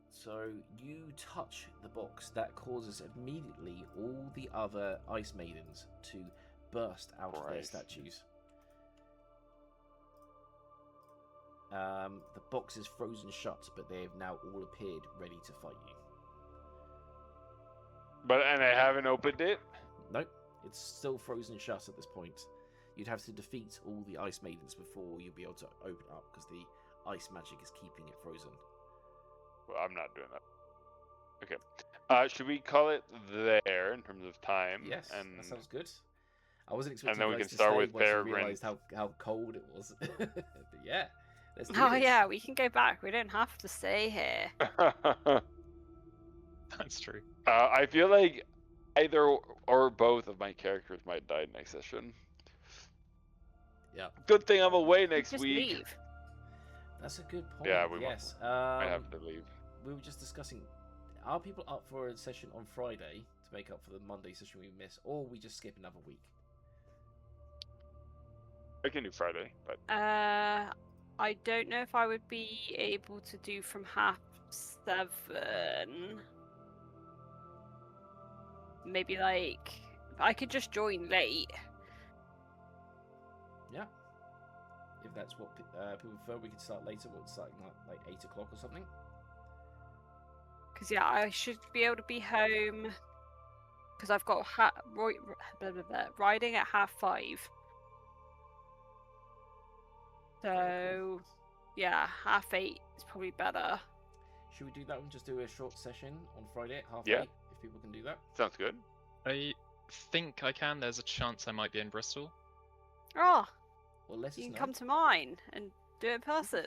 Speaker 1: So you touch the box, that causes immediately all the other ice maidens to burst out of their statues. The box is frozen shut, but they have now all appeared ready to fight you.
Speaker 3: And I haven't opened it?
Speaker 1: Nope, it's still frozen shut at this point. You'd have to defeat all the ice maidens before you'll be able to open up, because the ice magic is keeping it frozen.
Speaker 3: Well, I'm not doing that. Okay. Should we call it there in terms of time?
Speaker 1: Yes,
Speaker 3: and
Speaker 1: that sounds good. I wasn't expecting
Speaker 3: and then
Speaker 1: you
Speaker 3: we
Speaker 1: guys
Speaker 3: can
Speaker 1: to
Speaker 3: start
Speaker 1: stay
Speaker 3: with
Speaker 1: once you
Speaker 3: Peregrine.
Speaker 1: realised how cold it was. But yeah, let's do
Speaker 2: Oh
Speaker 1: this.
Speaker 2: yeah, we can go back. We don't have to stay here.
Speaker 4: That's true.
Speaker 3: I feel like Either or both of my characters might die next session.
Speaker 1: Yeah.
Speaker 3: Good thing I'm away next
Speaker 2: Just
Speaker 3: week.
Speaker 2: leave.
Speaker 1: That's a good point.
Speaker 3: Yeah, we
Speaker 1: yes.
Speaker 3: I have to leave.
Speaker 1: We were just discussing, are people up for a session on Friday to make up for the Monday session we missed, or we just skip another week?
Speaker 3: I can do Friday, but
Speaker 2: I don't know if I would be able to do from 7:30. Maybe like I could just join late.
Speaker 1: Yeah. If that's what people prefer, we could start later. We'll start like 8 o'clock or something.
Speaker 2: Because yeah, I should be able to be home. Because I've got riding at 5:30. So yeah, 8:30 is probably better.
Speaker 1: Should we do that one? Just do a short session on Friday at 8:30, if people can do that.
Speaker 3: sounds good.
Speaker 4: I think I can. There's a chance I might be in Bristol.
Speaker 2: Oh,
Speaker 1: Well, let us
Speaker 2: you can
Speaker 1: know.
Speaker 2: come to mine and do it in person.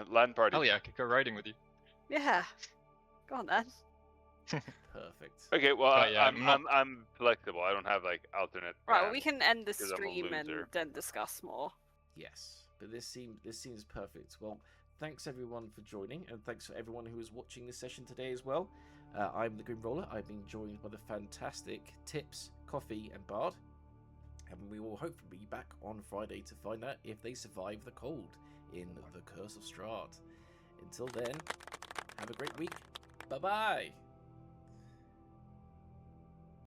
Speaker 3: Land party.
Speaker 4: Oh yeah, I could go riding with you.
Speaker 2: Yeah. Go on then.
Speaker 1: Perfect.
Speaker 3: Okay, well,
Speaker 4: But yeah,
Speaker 3: I'm flexible. I don't have like alternate.
Speaker 2: Right, well, we can end the
Speaker 3: 'cause I'm a
Speaker 2: stream and
Speaker 3: loser.
Speaker 2: then discuss more.
Speaker 1: Yes, but this seems perfect. Well, thanks everyone for joining, and thanks for everyone who is watching this session today as well. I'm the Grim Roller. I've been joined by the fantastic Tips, Coffee, and Bard, and we will hopefully be back on Friday to find out if they survive the cold in the Curse of Strahd. Until then, have a great week. Bye bye.